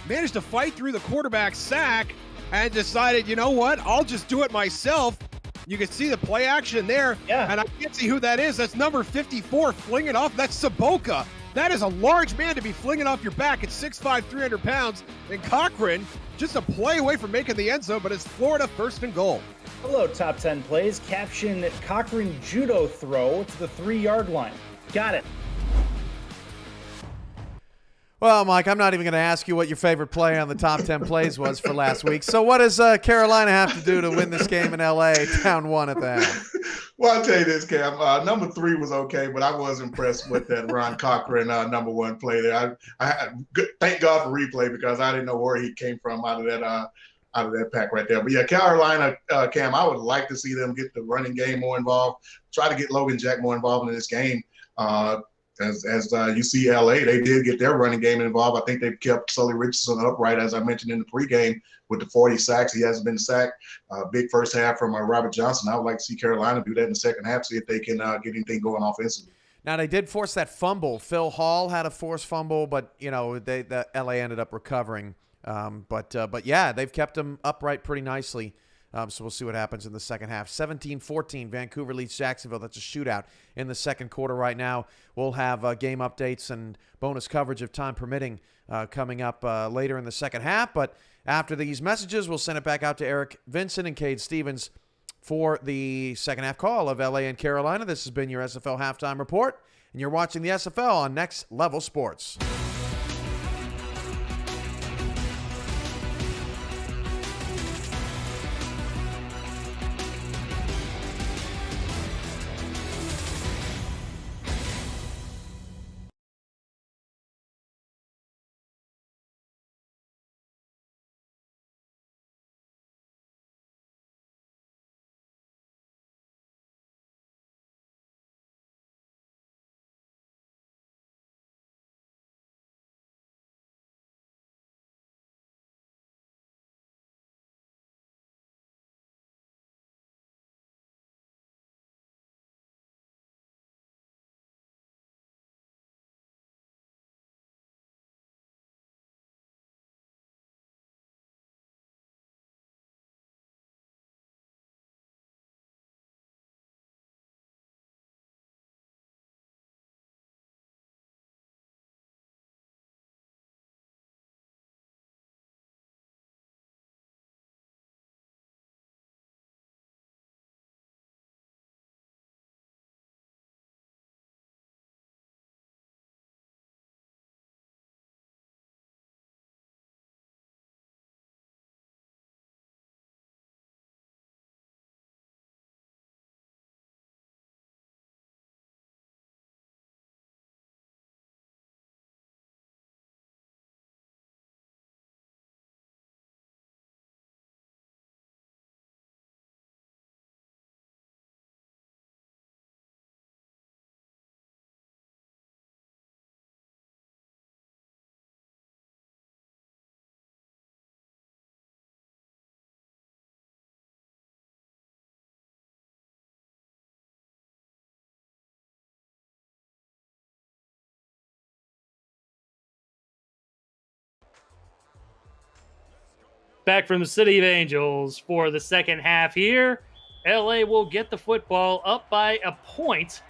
Managed to fight through the quarterback sack and decided, you know what? I'll just do it myself. You can see the play action there. Yeah. And I can't see who that is. That's number 54 flinging off. That's Saboka. That is a large man to be flinging off your back at 6'5", 300 pounds. And Cochran, just a play away from making the end zone, but it's Florida 1st and goal. Hello, Top 10 Plays. Caption Cochran judo throw to the 3-yard line. Got it. Well, Mike, I'm not even going to ask you what your favorite play on the top 10 plays was for last week. So what does Carolina have to do to win this game in L.A. down 1 at the half? Well, I'll tell you this, Cam. Number 3 was okay, but I was impressed with that Ron Cochran number 1 play there. Thank God for replay because I didn't know where he came from out of that pack right there. But yeah, Carolina, Cam, I would like to see them get the running game more involved. Try to get Logan Jack more involved in this game. As you see LA, they did get their running game involved. I think they've kept Sully Richardson upright, as I mentioned in the pregame, with the 40 sacks. He hasn't been sacked. Big first half from Robert Johnson. I would like to see Carolina do that in the second half, see if they can get anything going offensively. Now, they did force that fumble. Phil Hall had a forced fumble, but, the LA ended up recovering. But yeah, they've kept them upright pretty nicely. So we'll see what happens in the second half. 17-14, Vancouver leads Jacksonville. That's a shootout in the second quarter right now. We'll have game updates and bonus coverage of time permitting coming up later in the second half. But after these messages, we'll send it back out to Eric Vincent and Cade Stevens for the second half call of LA and Carolina. This has been your SFL Halftime Report, and you're watching the SFL on Next Level Sports. Back from the City of Angels for the second half here. LA will get the football up by a point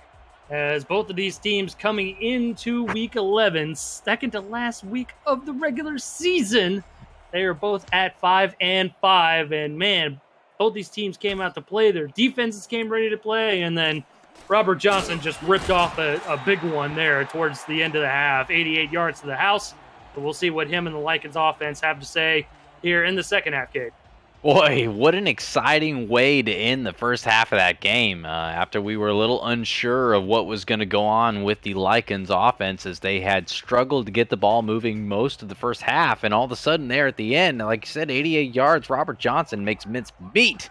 as both of these teams coming into week 11, second to last week of the regular season. They are both at 5-5, and man, both these teams came out to play. Their defenses came ready to play, and then Robert Johnson just ripped off a big one there towards the end of the half, 88 yards to the house. But we'll see what him and the Lycans offense have to say here in the second half, Kate. Boy, what an exciting way to end the first half of that game after we were a little unsure of what was going to go on with the Lycans offense as they had struggled to get the ball moving most of the first half. And all of a sudden there at the end, like you said, 88 yards, Robert Johnson makes mincemeat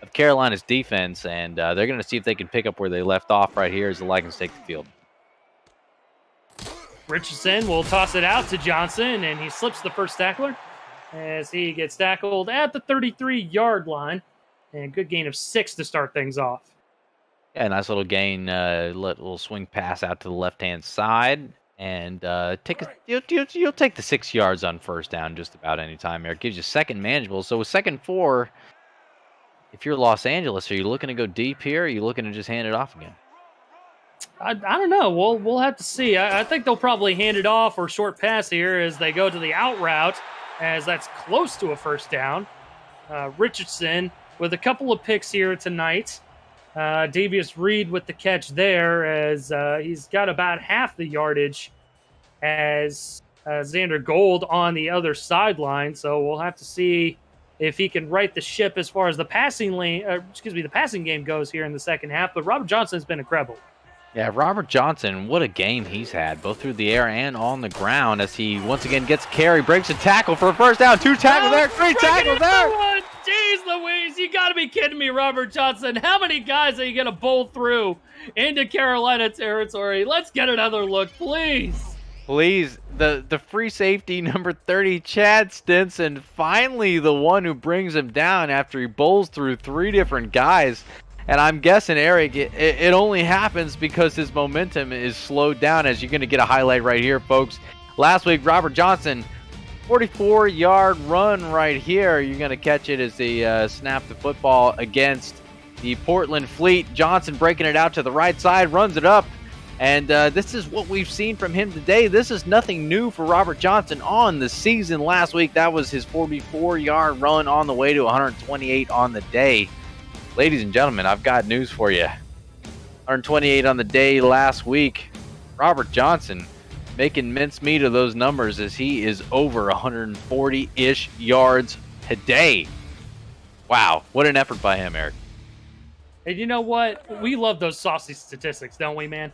of Carolina's defense. And they're going to see if they can pick up where they left off right here as the Lycans take the field. Richardson will toss it out to Johnson, and he slips the first tackler. as he gets tackled at the 33-yard line. And good gain of 6 to start things off. Yeah, nice little gain, little swing pass out to the left-hand side. And you'll take the 6 yards on first down just about any time there. It gives you second manageable. So with 2nd and 4, if you're Los Angeles, are you looking to go deep here, or are you looking to just hand it off again? I don't know. We'll have to see. I think they'll probably hand it off or short pass here as they go to the out route, as that's close to a first down. Richardson with a couple of picks here tonight. Davius Reed with the catch there, as he's got about half the yardage as Xander Gold on the other sideline. So we'll have to see if he can right the ship as far as the passing game goes here in the second half. But Robert Johnson has been incredible. Yeah, Robert Johnson, what a game he's had, both through the air and on the ground, as he once again gets a carry, breaks a tackle for a first down. 2 tackles there, 3 tackles there. Jeez Louise, you got to be kidding me, Robert Johnson. How many guys are you going to bowl through into Carolina territory? Let's get another look, please. Please, the free safety number 30, Chad Stinson, finally the one who brings him down after he bowls through 3 different guys. And I'm guessing, Eric, it only happens because his momentum is slowed down, as you're going to get a highlight right here, folks. Last week, Robert Johnson, 44-yard run right here. You're going to catch it as they snap the football against the Portland Fleet. Johnson breaking it out to the right side, runs it up. And this is what we've seen from him today. This is nothing new for Robert Johnson on the season. Last week, that was his 44-yard run on the way to 128 on the day. Ladies and gentlemen, I've got news for you. 128 on the day last week. Robert Johnson making mincemeat of those numbers as he is over 140-ish yards today. Wow, what an effort by him, Eric. And you know what? We love those saucy statistics, don't we, man?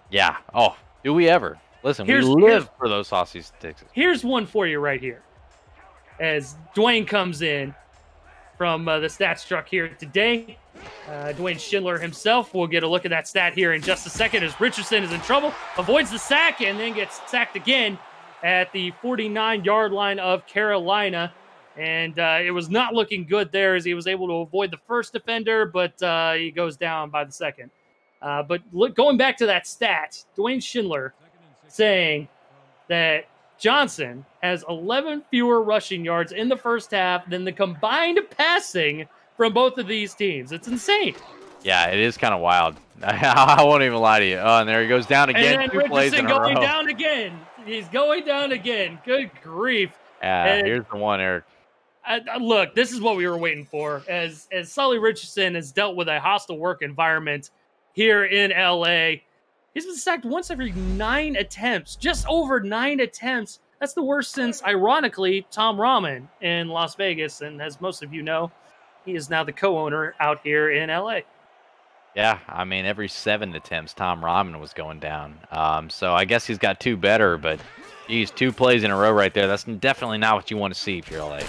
Yeah. Oh, do we ever? Listen, we live for those saucy statistics. Here's one for you right here. As Dwayne comes in from the stats truck here today. Dwayne Schindler himself. We'll get a look at that stat here in just a second as Richardson is in trouble, avoids the sack, and then gets sacked again at the 49-yard line of Carolina. And it was not looking good there as he was able to avoid the first defender, but he goes down by the second. But going back to that stat, Dwayne Schindler saying that Johnson has 11 fewer rushing yards in the first half than the combined passing from both of these teams. It's insane. Yeah, it is kind of wild. I won't even lie to you. Oh, and there he goes down again. And then 2 plays in a row. going down again. He's going down again. Good grief. Yeah, here's the one, Eric. Look, this is what we were waiting for. As Sully Richardson has dealt with a hostile work environment here in LA, he's been sacked once every 9 attempts, just over 9 attempts. That's the worst since, ironically, Tom Rahman in Las Vegas. And as most of you know, he is now the co-owner out here in LA. Yeah, I mean, every 7 attempts, Tom Rahman was going down. So I guess he's got 2 better, but geez, 2 plays in a row right there. That's definitely not what you want to see if you're LA.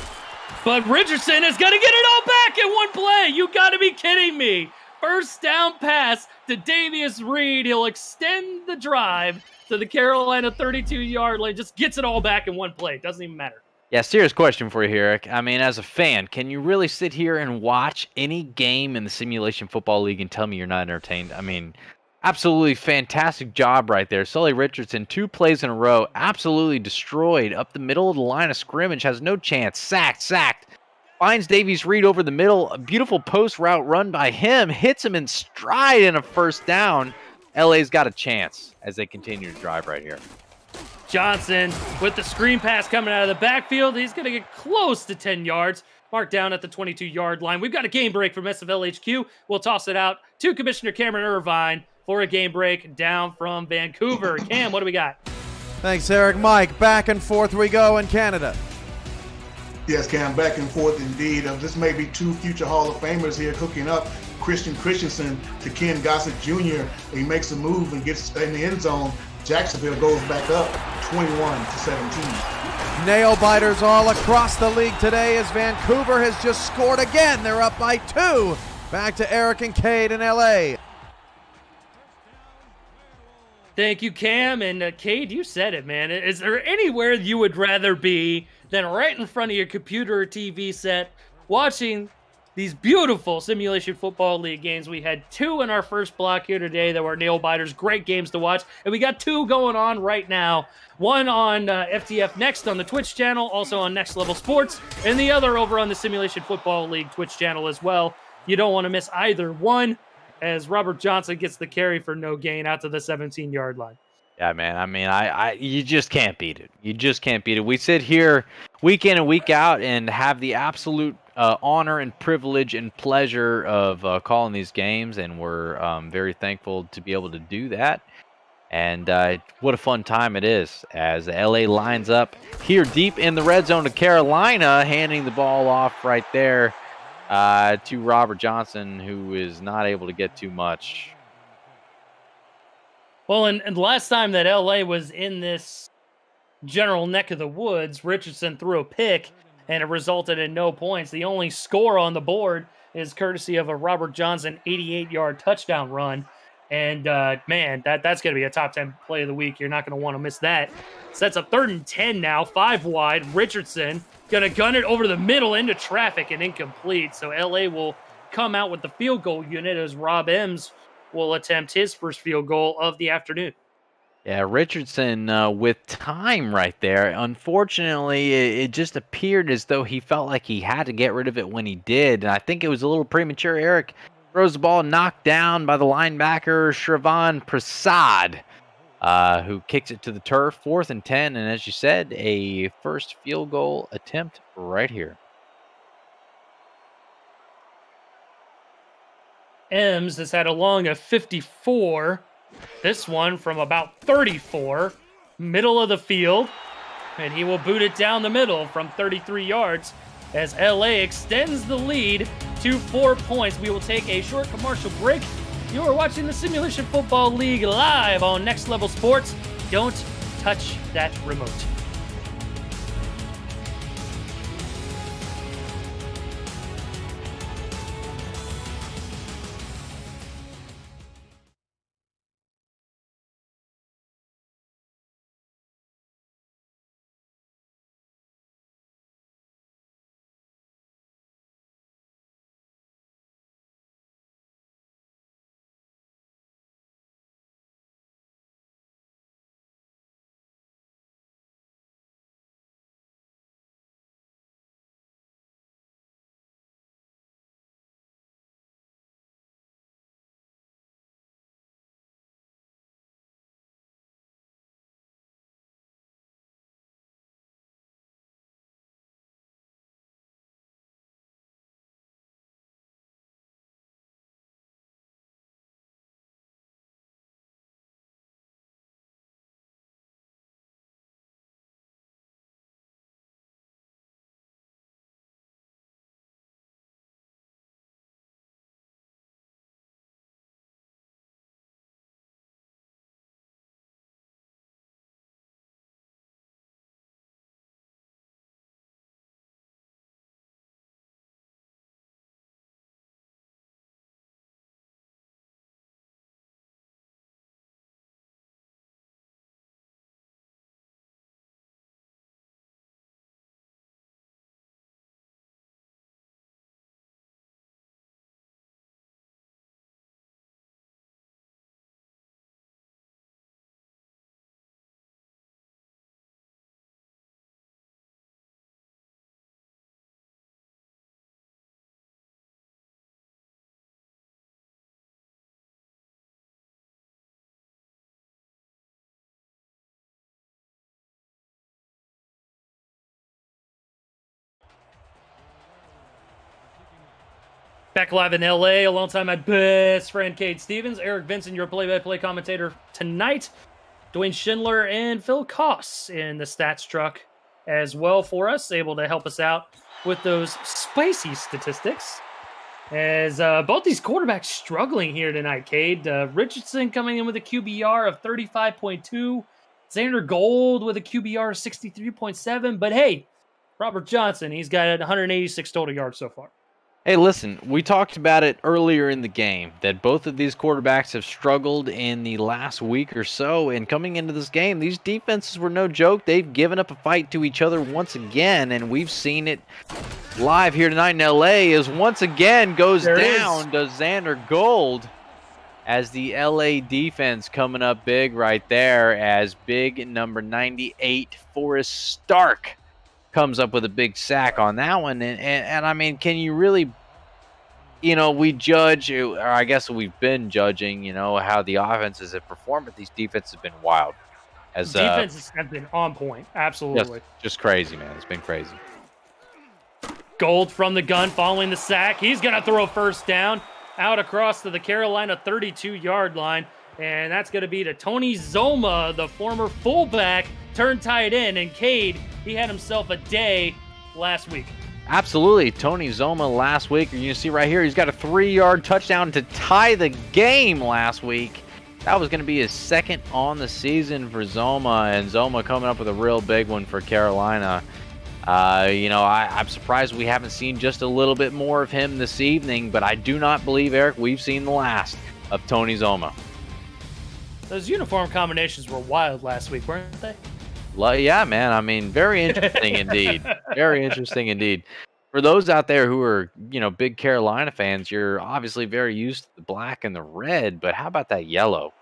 But Richardson is going to get it all back in one play. You got to be kidding me. First down pass to Davius Reed. He'll extend the drive to the Carolina 32-yard line. Just gets it all back in one play. Doesn't even matter. Yeah, serious question for you, Eric. I mean, as a fan, can you really sit here and watch any game in the Simulation Football League and tell me you're not entertained? I mean, absolutely fantastic job right there. Sully Richardson, 2 plays in a row, absolutely destroyed up the middle of the line of scrimmage, has no chance, sacked. Finds Davies Reed over the middle. A beautiful post route run by him. Hits him in stride in a first down. LA's got a chance as they continue to drive right here. Johnson with the screen pass coming out of the backfield. He's going to get close to 10 yards. Marked down at the 22-yard line. We've got a game break from SFL HQ. We'll toss it out to Commissioner Cameron Irvine for a game break down from Vancouver. Cam, what do we got? Thanks, Eric. Mike, back and forth we go in Canada. Yes, Cam, back and forth indeed. This may be 2 future Hall of Famers here hooking up. Christian Christensen to Ken Gossett Jr. He makes a move and gets in the end zone. Jacksonville goes back up 21-17. Nail biters all across the league today as Vancouver has just scored again. They're up by 2. Back to Eric and Cade in LA. Thank you, Cam. And Cade, you said it, man. Is there anywhere you would rather be then right in front of your computer or TV set, watching these beautiful Simulation Football League games. We had 2 in our first block here today that were nail-biters, great games to watch, and we got 2 going on right now. One on FTF Next on the Twitch channel, also on Next Level Sports, and the other over on the Simulation Football League Twitch channel as well. You don't want to miss either one, as Robert Johnson gets the carry for no gain out to the 17-yard line. Yeah, man. I mean, you just can't beat it. You just can't beat it. We sit here week in and week out and have the absolute honor and privilege and pleasure of calling these games, and we're very thankful to be able to do that. And what a fun time it is as LA lines up here deep in the red zone to Carolina, handing the ball off right there to Robert Johnson, who is not able to get too much. Well, and the last time that LA was in this general neck of the woods, Richardson threw a pick, and it resulted in no points. The only score on the board is courtesy of a Robert Johnson 88-yard touchdown run. And, man, that's going to be a top 10 play of the week. You're not going to want to miss that. Sets up 3rd and 10 now, 5 wide. Richardson going to gun it over the middle into traffic and incomplete. So LA will come out with the field goal unit as Rob Ems will attempt his first field goal of the afternoon. Yeah, Richardson with time right there. Unfortunately, it just appeared as though he felt like he had to get rid of it when he did. And I think it was a little premature. Eric throws the ball knocked down by the linebacker, Shravan Prasad, who kicks it to the turf. 4th and 10. And as you said, a first field goal attempt right here. Ems has had a long of 54. This one from about 34, middle of the field. And he will boot it down the middle from 33 yards as LA extends the lead to 4 points. We will take a short commercial break. You are watching the Simulation Football League live on Next Level Sports. Don't touch that remote. Back live in LA alongside my best friend, Cade Stevens. Eric Vincent, your play-by-play commentator tonight. Dwayne Schindler and Phil Koss in the stats truck as well for us, able to help us out with those spicy statistics. As both these quarterbacks struggling here tonight, Cade. Richardson coming in with a QBR of 35.2. Xander Gold with a QBR of 63.7. But hey, Robert Johnson, he's got 186 total yards so far. Hey, listen, we talked about it earlier in the game that both of these quarterbacks have struggled in the last week or so. And coming into this game, these defenses were no joke. They've given up a fight to each other once again, and we've seen it live here tonight in LA as once again goes down to Xander Gold as the LA defense coming up big right there as big number 98, Forrest Stark, comes up with a big sack on that one. And I mean, can you really, we judge, or I guess we've been judging, how the offenses have performed, but these defenses have been wild. As defenses have been on point. Absolutely. Just crazy, man. It's been crazy. Gold from the gun following the sack. He's going to throw first down out across to the Carolina 32-yard line. And that's going to be to Tony Zoma, the former fullback, turned tight end. And Cade, he had himself a day last week. Absolutely. Tony Zoma last week. You see right here, he's got a 3-yard touchdown to tie the game last week. That was going to be his second on the season for Zoma. And Zoma coming up with a real big one for Carolina. I'm surprised we haven't seen just a little bit more of him this evening. But I do not believe, Eric, we've seen the last of Tony Zoma. Those uniform combinations were wild last week, weren't they? Yeah, man. I mean, very interesting indeed. Very interesting indeed. For those out there who are, big Carolina fans, you're obviously very used to the black and the red, but how about that yellow?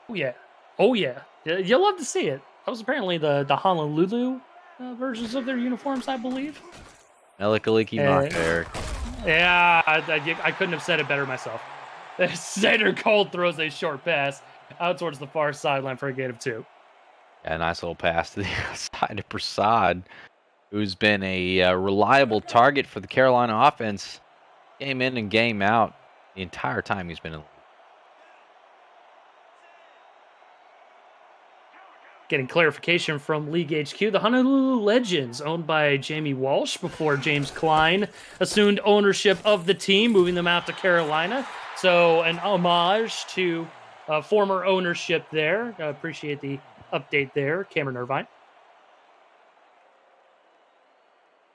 Oh, yeah. Oh, yeah. You'll love to see it. That was apparently the Honolulu versions of their uniforms, I believe. Melikaliki Eric. Yeah, I couldn't have said it better myself. Xander Gold throws a short pass out towards the far sideline for a gain of 2. Yeah, nice little pass to the outside of Prasad, who's been a reliable target for the Carolina offense game in and game out the entire time he's been in the league. Getting clarification from League HQ, the Honolulu Legends, owned by Jamie Walsh before James Klein assumed ownership of the team, moving them out to Carolina. So an homage to former ownership there. Appreciate the update there, Cameron Irvine.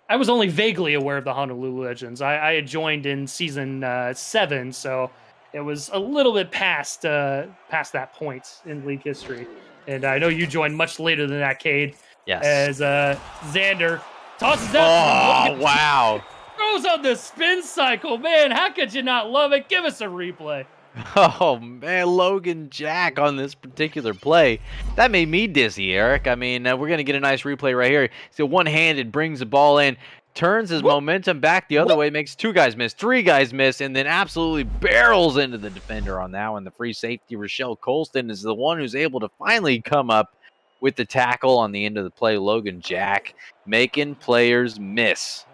I was only vaguely aware of the Honolulu Legends. I had joined in season 7, so it was a little bit past that point in league history. And I know you joined much later than that, Cade. Yes. As Xander tosses out. Oh, wow. Throws on the spin cycle. Man, how could you not love it? Give us a replay. Oh, man, Logan Jack on this particular play. That made me dizzy, Eric. I mean, we're going to get a nice replay right here. So one-handed brings the ball in, turns his momentum back the other way, makes 2 guys miss, 3 guys miss, and then absolutely barrels into the defender on that one. The free safety, Rochelle Colston, is the one who's able to finally come up with the tackle on the end of the play. Logan Jack making players miss.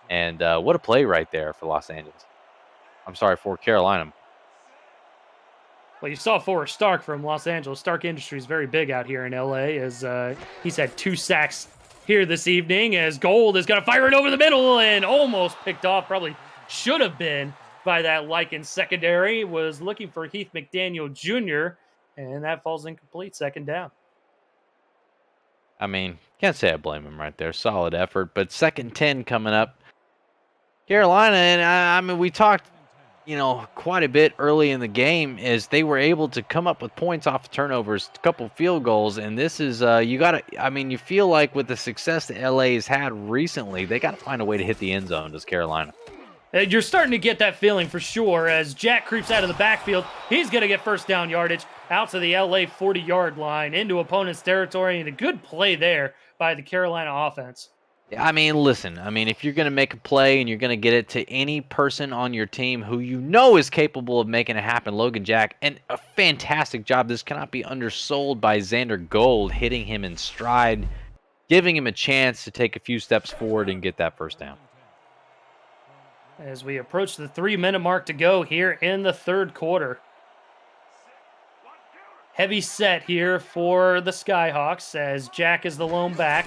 And what a play right there for Los Angeles. I'm sorry, for Carolina. Well, you saw Forrest Stark from Los Angeles. Stark Industries very big out here in LA as he's had 2 sacks here this evening as Gold is going to fire it over the middle and almost picked off. Probably should have been by that Lycan secondary. Was looking for Heath McDaniel Jr. and that falls incomplete. Second down. I mean, can't say I blame him right there. Solid effort, but 2nd and 10 coming up. Carolina, and I mean, we talked, quite a bit early in the game as they were able to come up with points off of turnovers, a couple field goals, and this is, you feel like with the success that LA has had recently, they got to find a way to hit the end zone, does Carolina. You're starting to get that feeling for sure as Jack creeps out of the backfield. He's going to get first down yardage out to the LA 40-yard line into opponent's territory, and a good play there by the Carolina offense. I mean, listen, if you're going to make a play and you're going to get it to any person on your team who is capable of making it happen, Logan Jack, and a fantastic job. This cannot be undersold by Xander Gold, hitting him in stride, giving him a chance to take a few steps forward and get that first down. As we approach the 3-minute mark to go here in the 3rd quarter. Heavy set here for the Skyhawks as Jack is the lone back.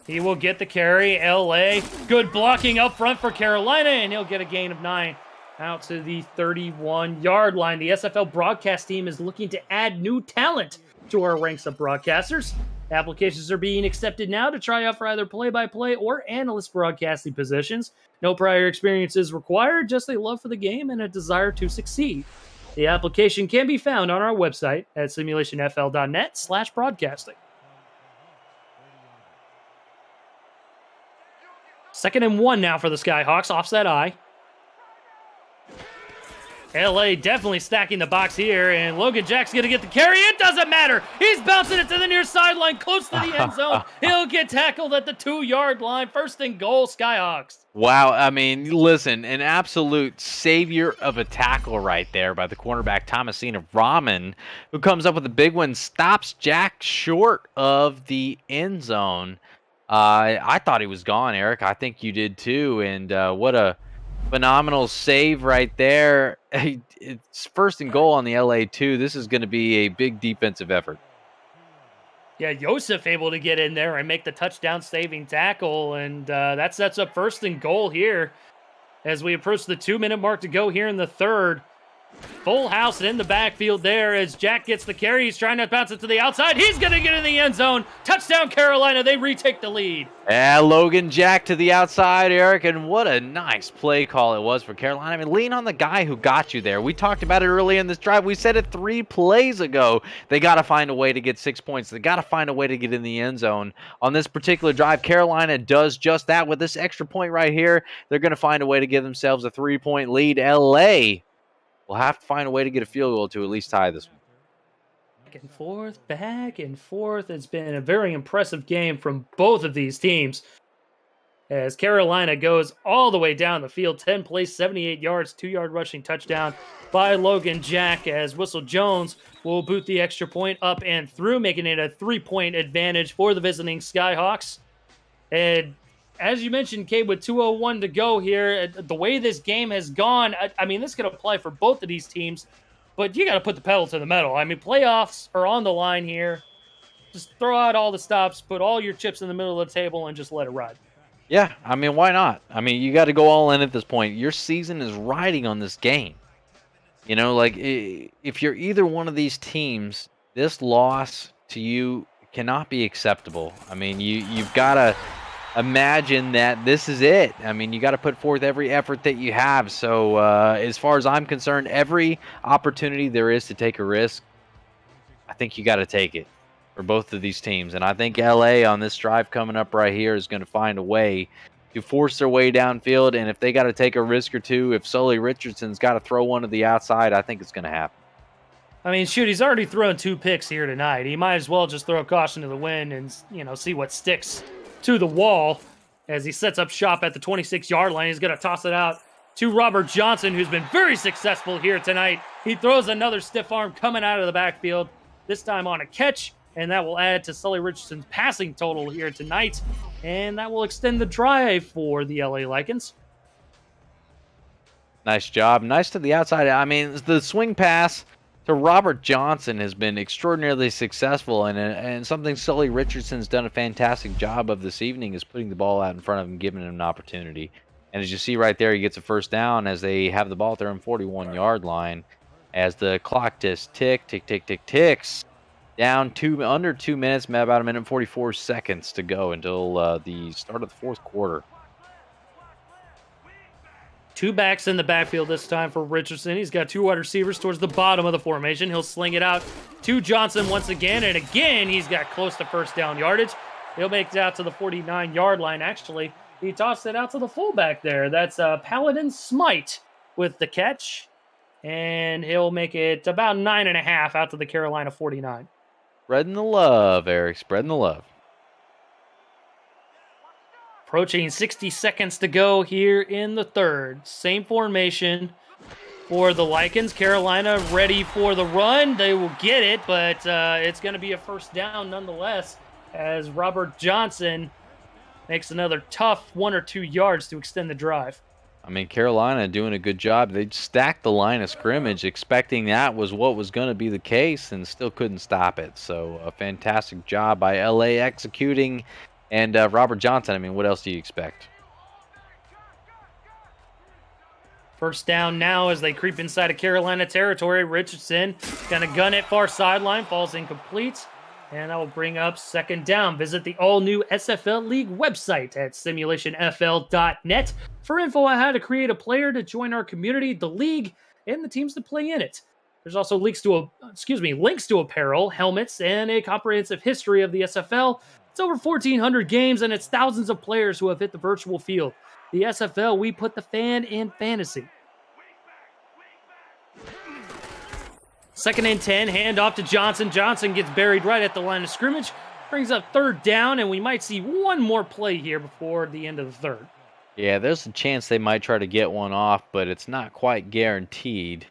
He will get the carry. LA, good blocking up front for Carolina, and he'll get a gain of 9 out to the 31-yard line. The SFL broadcast team is looking to add new talent to our ranks of broadcasters. Applications are being accepted now to try out for either play-by-play or analyst broadcasting positions. No prior experience is required, just a love for the game and a desire to succeed. The application can be found on our website at simulationfl.net/broadcasting. 2nd and 1 now for the Skyhawks, offset eye. LA definitely stacking the box here, and Logan Jack's going to get the carry. It doesn't matter. He's bouncing it to the near sideline, close to the end zone. He'll get tackled at the 2-yard line. 1st and goal, Skyhawks. Wow, I mean, listen, an absolute savior of a tackle right there by the cornerback, Thomasina Rahman, who comes up with a big one, stops Jack short of the end zone. I thought he was gone, Eric. I think you did too, and what a phenomenal save right there. It's 1st and goal on the LA2. This is going to be a big defensive effort. Yeah, Joseph able to get in there and make the touchdown saving tackle, and that sets up 1st and goal here as we approach the 2-minute mark to go here in the 3rd. Full house in the backfield there as Jack gets the carry. He's trying to bounce it to the outside. He's going to get in the end zone. Touchdown, Carolina. They retake the lead. Yeah, Logan Jack to the outside, Eric, and what a nice play call it was for Carolina. I mean, lean on the guy who got you there. We talked about it early in this drive. We said it 3 plays ago. They got to find a way to get 6 points. They got to find a way to get in the end zone. On this particular drive, Carolina does just that. With this extra point right here, they're going to find a way to give themselves a 3-point lead. LA will have to find a way to get a field goal to at least tie this one. Back and forth. It's been a very impressive game from both of these teams as Carolina goes all the way down the field. 10 plays, 78 yards, 2-yard rushing touchdown by Logan Jack as Whistle Jones will boot the extra point up and through, making it a 3-point advantage for the visiting Skyhawks. And as you mentioned, Cade, with 2:01 to go here, the way this game has gone, I mean, this could apply for both of these teams, but you got to put the pedal to the metal. I mean, playoffs are on the line here. Just throw out all the stops, put all your chips in the middle of the table, and just let it ride. Yeah, I mean, why not? I mean, you got to go all in at this point. Your season is riding on this game. You know, like, if you're either one of these teams, this loss to you cannot be acceptable. I mean, you've got to imagine that this is it. I mean, you got to put forth every effort that you have. So as far as I'm concerned, every opportunity there is to take a risk, I think you got to take it for both of these teams. And I think LA on this drive coming up right here is going to find a way to force their way downfield. And if they got to take a risk or two, if Sully Richardson's got to throw one to the outside, I think it's going to happen. I mean, shoot, he's already thrown 2 picks here tonight. He might as well just throw caution to the wind and, you know, see what sticks to the wall as he sets up shop at the 26-yard line. He's going to toss it out to Robert Johnson, who's been very successful here tonight. He throws another stiff arm coming out of the backfield, this time on a catch, and that will add to Sully Richardson's passing total here tonight, and that will extend the drive for the LA Lycans. Nice job. Nice to the outside. I mean, the swing pass to Robert Johnson has been extraordinarily successful, and something Sully Richardson's done a fantastic job of this evening is putting the ball out in front of him, giving him an opportunity. And as you see right there, he gets a 1st down as they have the ball at their own 41-yard line as the clock just ticks down under 2 minutes, about 1 minute and 44 seconds to go until the start of the 4th quarter. 2 backs in the backfield this time for Richardson. He's got 2 wide receivers towards the bottom of the formation. He'll sling it out to Johnson once again, and again, he's got close to 1st down yardage. He'll make it out to the 49-yard line, actually. He tossed it out to the fullback there. That's Paladin Smite with the catch, and he'll make it about 9.5 out to the Carolina 49. Spreading the love, Eric. Spreading the love. Approaching 60 seconds to go here in the 3rd. Same formation for the Lycans. Carolina ready for the run. They will get it, but it's going to be a 1st down nonetheless as Robert Johnson makes another tough 1 or 2 yards to extend the drive. I mean, Carolina doing a good job. They stacked the line of scrimmage, expecting that was what was going to be the case, and still couldn't stop it. So a fantastic job by LA executing. And Robert Johnson, I mean, what else do you expect? 1st down now as they creep inside of Carolina territory. Richardson going to gun it far sideline, falls incomplete. And that will bring up second down. Visit the all-new SFL League website at simulationfl.net for info on how to create a player to join our community, the league, and the teams to play in it. There's also links to apparel, helmets, and a comprehensive history of the SFL. It's over 1,400 games, and it's thousands of players who have hit the virtual field. The SFL, we put the fan in fantasy. Second and 10, hand off to Johnson. Johnson gets buried right at the line of scrimmage. Brings up third down, and we might see one more play here before the end of the third. Yeah, there's a chance they might try to get one off, but it's not quite guaranteed.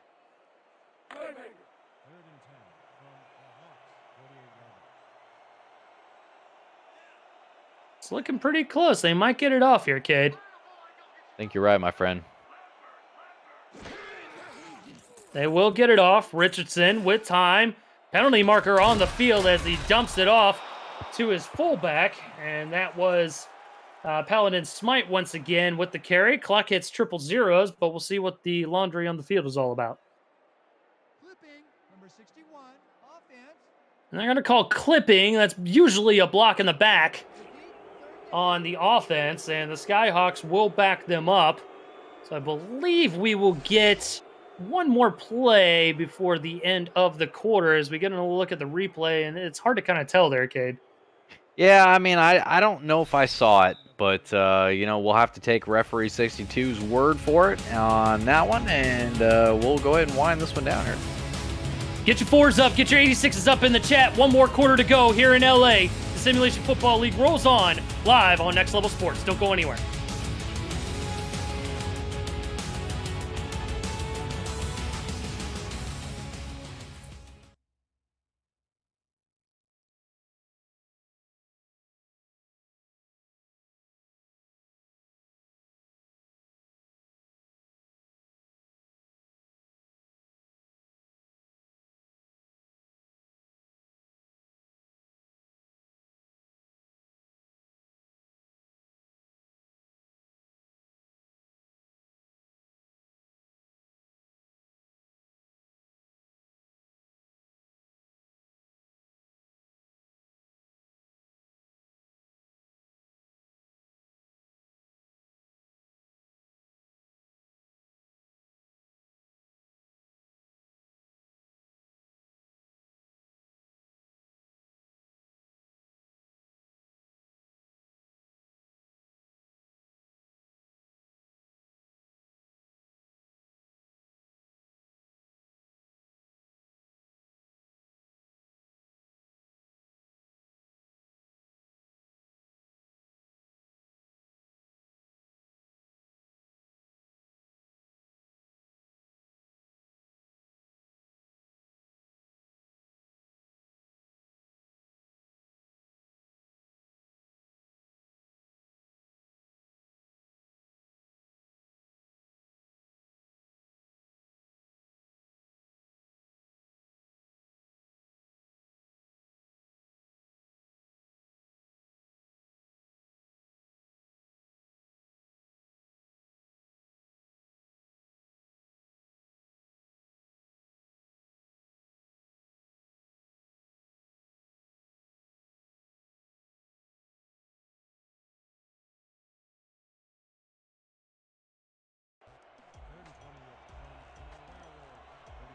It's looking pretty close. They might get it off here, Cade. I think you're right, my friend. They will get it off. Richardson with time. Penalty marker on the field as he dumps it off to his fullback. And that was Paladin Smite once again with the carry. Clock hits triple zeros, but we'll see what the laundry on the field is all about. Number 61, offense. And they're going to call clipping. That's usually a block in the back on the offense. And the Skyhawks will back them up. So I believe we will get one more play before the end of the quarter as we get a look at the replay, and it's hard to kind of tell there, Cade. Yeah, I mean, I don't know if I saw it, but, we'll have to take referee 62's word for it on that one, and we'll go ahead and wind this one down here. Get your 4s up, get your 86s up in the chat. One more quarter to go here in LA. The Simulation Football League rolls on live on Next Level Sports. Don't go anywhere.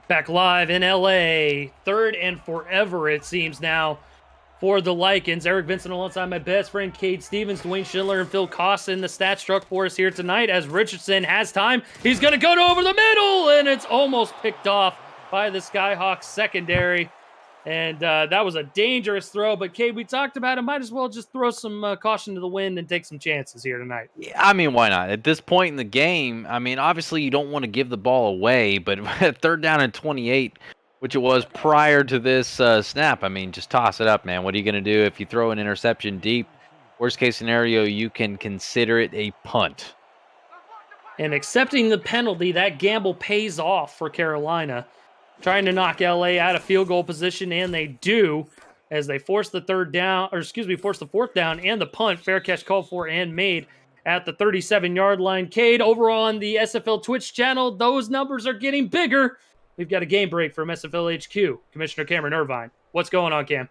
Back live in LA. Third and forever, it seems now, for the Lycans. Eric Vincent alongside my best friend, Cade Stevens, Dwayne Schindler, and Phil Costin. The stat struck for us here tonight as Richardson has time. He's going to go to over the middle, and it's almost picked off by the Skyhawks secondary. And that was a dangerous throw. But, Cade, we talked about it. Might as well just throw some caution to the wind and take some chances here tonight. Yeah, I mean, why not? At this point in the game, I mean, obviously you don't want to give the ball away, but at third down and 28, which it was prior to this snap, I mean, just toss it up, man. What are you going to do if you throw an interception deep? Worst case scenario, you can consider it a punt. And accepting the penalty, that gamble pays off for Carolina. Trying to knock LA out of field goal position, and they do as they force the force the fourth down and the punt. Fair catch called for and made at the 37-yard line. Cade, over on the SFL Twitch channel, those numbers are getting bigger. We've got a game break from SFL HQ. Commissioner Cameron Irvine. What's going on, Cam?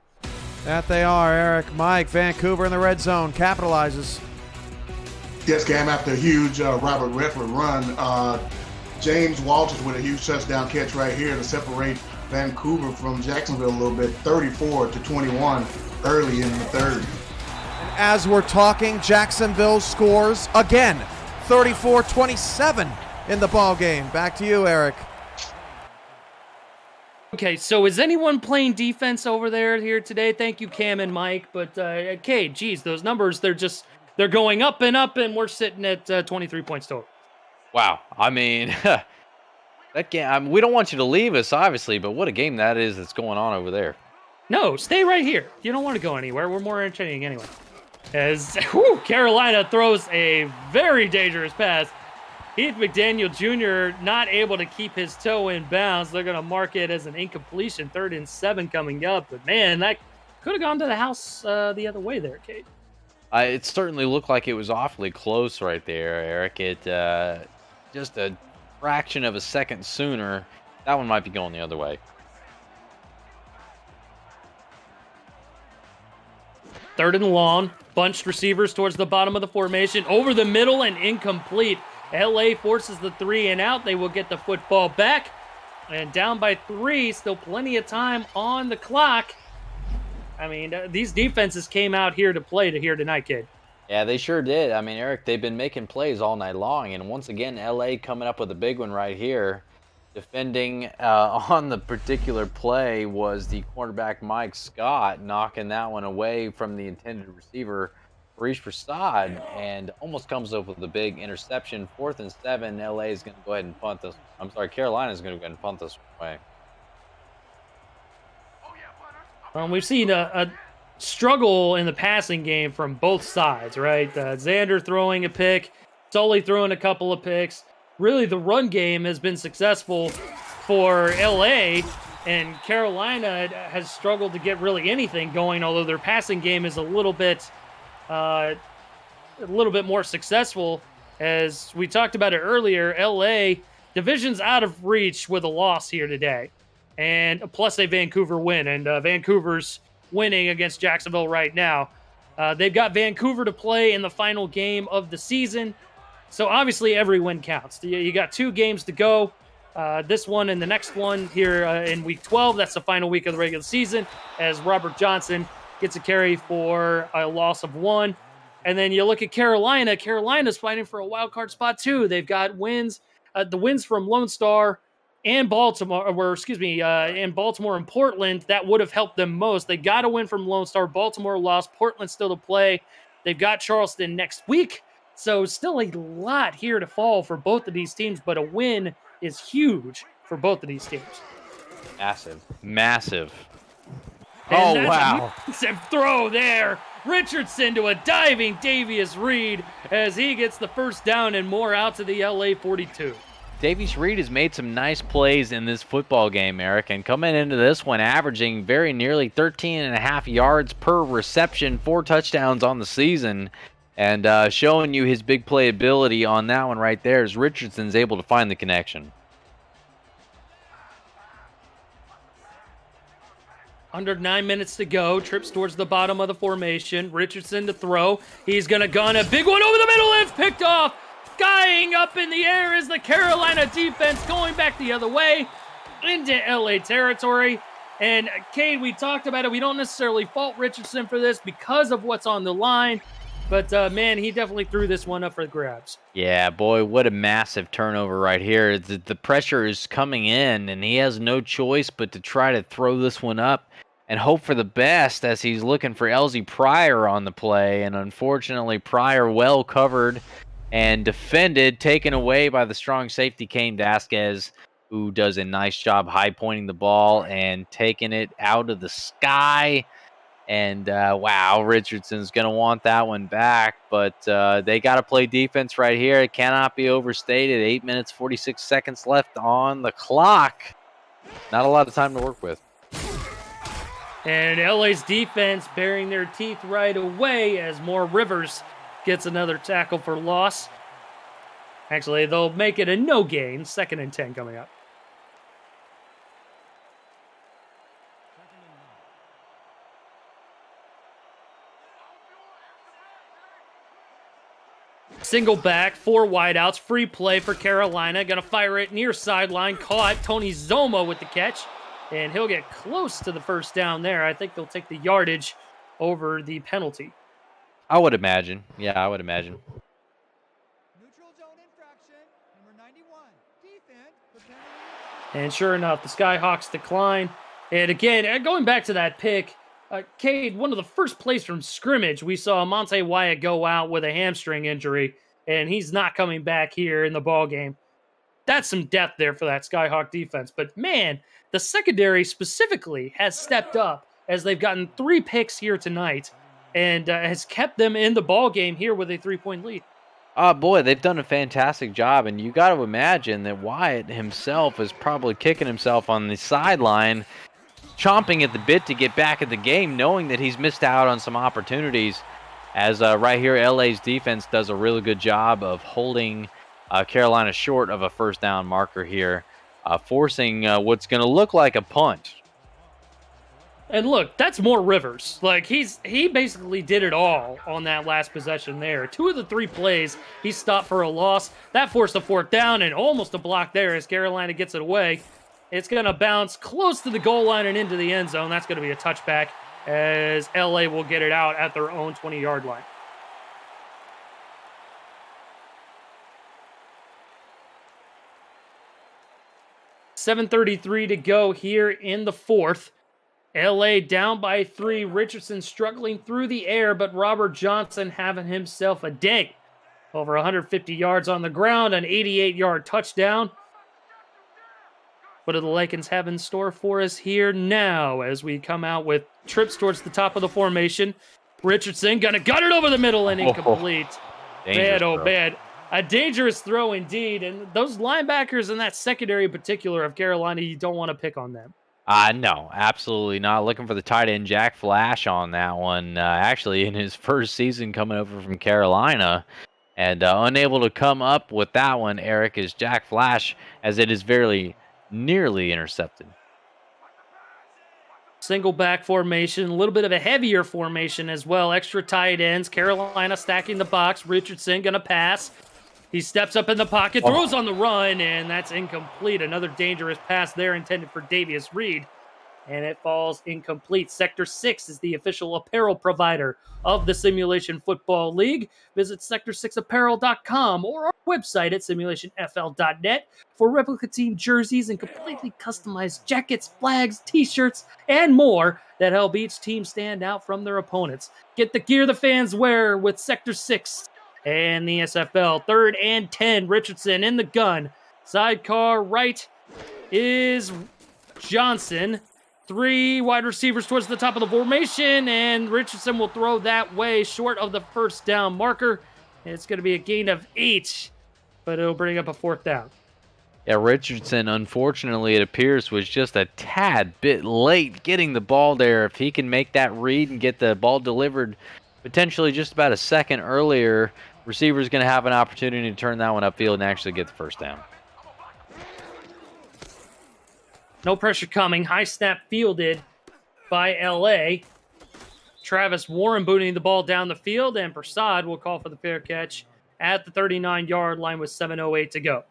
That they are, Eric. Mike, Vancouver in the red zone, capitalizes. Yes, Cam, after a huge Robert Redford run, James Walters with a huge touchdown catch right here to separate Vancouver from Jacksonville a little bit, 34-21 early in the third. And as we're talking, Jacksonville scores again, 34-27 in the ball game. Back to you, Eric. Okay, so is anyone playing defense over there here today? Thank you, Cam and Mike. But, okay, geez, those numbers, they're going up, and we're sitting at 23 points total. Wow. I mean, that game, we don't want you to leave us, obviously, but what a game that is that's going on over there. No, stay right here. You don't want to go anywhere. We're more entertaining anyway. As Carolina throws a very dangerous pass. Heath McDaniel Jr. not able to keep his toe in bounds. They're going to mark it as an incompletion, 3rd and 7 coming up. But, man, that could have gone to the house the other way there, Kate. It certainly looked like it was awfully close right there, Eric. It just a fraction of a second sooner, that one might be going the other way. Third and long, bunched receivers towards the bottom of the formation, over the middle and incomplete. LA forces the 3 and out. They will get the football back. And down by 3, still plenty of time on the clock. I mean, these defenses came out here to play here tonight, kid. Yeah, they sure did. I mean, Eric, they've been making plays all night long. And once again, LA coming up with a big one right here. Defending on the particular play was the cornerback Mike Scott, knocking that one away from the intended receiver, Harish Prasad, and almost comes up with a big interception. 4th and 7, LA is going to go ahead and punt this. I'm sorry, Carolina is going to go ahead and punt this away. We've seen a struggle in the passing game from both sides, right? Xander throwing a pick, Sully throwing a couple of picks. Really, the run game has been successful for LA, and Carolina has struggled to get really anything going, although their passing game is a little bit more successful. As we talked about it earlier, LA, division's out of reach with a loss here today. And plus a Vancouver win, and Vancouver's winning against Jacksonville right now. They've got Vancouver to play in the final game of the season. So obviously every win counts. You got 2 games to go. This one and the next one here in week 12. That's the final week of the regular season, as Robert Johnson gets a carry for a loss of 1. And then you look at Carolina. Carolina's fighting for a wild card spot too. They've got wins, the wins from Lone Star and Baltimore, and Baltimore and Portland. That would have helped them most. They got a win from Lone Star. Baltimore lost. Portland still to play. They've got Charleston next week. So still a lot here to fall for both of these teams, but a win is huge for both of these teams. Massive. And oh, wow. Massive throw there. Richardson to a diving Davius Reed as he gets the first down and more out to the LA 42. Davius Reed has made some nice plays in this football game, Eric, and coming into this one averaging very nearly 13.5 yards per reception, 4 touchdowns on the season. And showing you his big play ability on that one right there as Richardson's able to find the connection. Under 9 minutes to go. Trips towards the bottom of the formation. Richardson to throw. He's going to gun a big one over the middle. It's picked off. Skying up in the air is the Carolina defense going back the other way into LA territory. And Cade, we talked about it. We don't necessarily fault Richardson for this because of what's on the line. But, man, he definitely threw this one up for the grabs. Yeah, boy, what a massive turnover right here. The pressure is coming in, and he has no choice but to try to throw this one up and hope for the best as he's looking for Elsie Pryor on the play. And unfortunately, Pryor well covered and defended, taken away by the strong safety Kane Vasquez, who does a nice job high-pointing the ball and taking it out of the sky. And, wow, Richardson's going to want that one back. But they got to play defense right here. It cannot be overstated. 8 minutes, 46 seconds left on the clock. Not a lot of time to work with. And LA's defense bearing their teeth right away as Moore Rivers gets another tackle for loss. Actually, they'll make it a no gain. 2nd and 10 coming up. Single back, 4 wideouts, free play for Carolina. Gonna fire it near sideline, caught. Tony Zoma with the catch, and he'll get close to the first down there. I think they'll take the yardage over the penalty. I would imagine. Yeah, I would imagine. Neutral zone infraction, number 91. Defense, the penalty. And sure enough, the Skyhawks decline. And again, going back to that pick, Cade, one of the first plays from scrimmage, we saw Monte Wyatt go out with a hamstring injury, and he's not coming back here in the ball game. That's some depth there for that Skyhawk defense. But man, the secondary specifically has stepped up as they've gotten 3 picks here tonight and has kept them in the ball game here with a 3-point lead. Oh, boy, they've done a fantastic job, and you got to imagine that Wyatt himself is probably kicking himself on the sideline, chomping at the bit to get back at the game, knowing that he's missed out on some opportunities. As right here, LA's defense does a really good job of holding Carolina short of a first down marker here, forcing what's going to look like a punt. And look, that's more Rivers. Like, he basically did it all on that last possession there. 2 of the 3 plays, he stopped for a loss. That forced a 4th down and almost a block there as Carolina gets it away. It's going to bounce close to the goal line and into the end zone. That's going to be a touchback as LA will get it out at their own 20-yard line. $7:33 to go here in the 4th. LA down by 3. Richardson struggling through the air, but Robert Johnson having himself a day. Over 150 yards on the ground, an 88-yard touchdown. What do the Lakins have in store for us here now as we come out with trips towards the top of the formation? Richardson gonna gut it over the middle and incomplete. Bad, oh bad. A dangerous throw indeed. And those linebackers and that secondary in particular of Carolina, you don't want to pick on them. No, absolutely not. Looking for the tight end, Jack Flash, on that one. Actually, in his first season coming over from Carolina. And unable to come up with that one, Eric, is Jack Flash, as it is very nearly intercepted. Single back formation, a little bit of a heavier formation as well. Extra tight ends. Carolina stacking the box. Richardson going to pass. He steps up in the pocket, throws on the run, and that's incomplete. Another dangerous pass there intended for Davius Reed, and it falls incomplete. Sector 6 is the official apparel provider of the Simulation Football League. Visit sector6apparel.com or our website at simulationfl.net for replica team jerseys and completely customized jackets, flags, t-shirts, and more that help each team stand out from their opponents. Get the gear the fans wear with Sector 6 and the SFL. 3rd and 10. Richardson in the gun. Sidecar right is Johnson. 3 wide receivers towards the top of the formation, and Richardson will throw that way short of the first down marker. It's going to be a gain of 8, but it'll bring up a 4th down. Yeah, Richardson, unfortunately, it appears, was just a tad bit late getting the ball there. If he can make that read and get the ball delivered potentially just about a second earlier, receiver's going to have an opportunity to turn that one upfield and actually get the first down. No pressure coming. High snap fielded by LA. Travis Warren booting the ball down the field, and Prasad will call for the fair catch at the 39-yard line with 7:08 to go.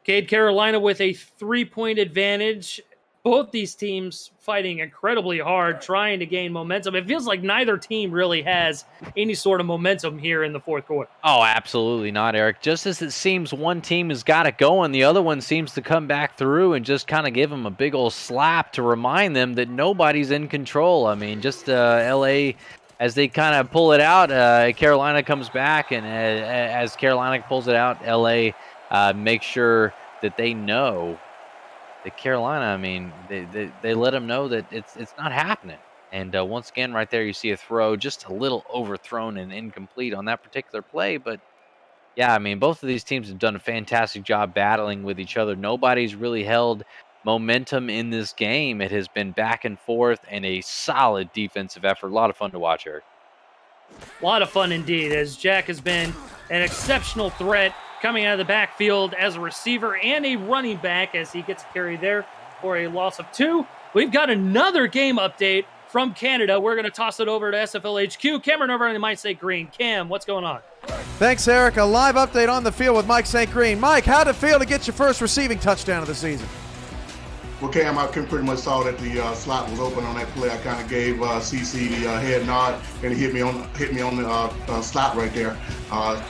Cade, Carolina with a 3-point advantage. Both these teams fighting incredibly hard, trying to gain momentum. It feels like neither team really has any sort of momentum here in the 4th quarter. Oh, absolutely not, Eric. Just as it seems one team has got it going, the other one seems to come back through and just kind of give them a big old slap to remind them that nobody's in control. I mean, just LA, as they kind of pull it out, Carolina comes back, and as Carolina pulls it out, LA makes sure that they know that Carolina, I mean, they let them know that it's not happening. And once again, right there, you see a throw just a little overthrown and incomplete on that particular play. But, yeah, I mean, both of these teams have done a fantastic job battling with each other. Nobody's really held momentum in this game. It has been back and forth and a solid defensive effort. A lot of fun to watch, Eric. A lot of fun indeed, as Jack has been an exceptional threat coming out of the backfield as a receiver and a running back as he gets a carry there for a loss of 2. We've got another game update from Canada, we're going to toss it over to SFL HQ. Cameron over on the Mike St. Green. Cam, what's going on? Thanks, Eric. A live update on the field with Mike St. Green. Mike, how'd it feel to get your first receiving touchdown of the season? Well, Cam, I pretty much saw that the slot was open on that play. I kind of gave CC the head nod, and he hit me on the slot right there.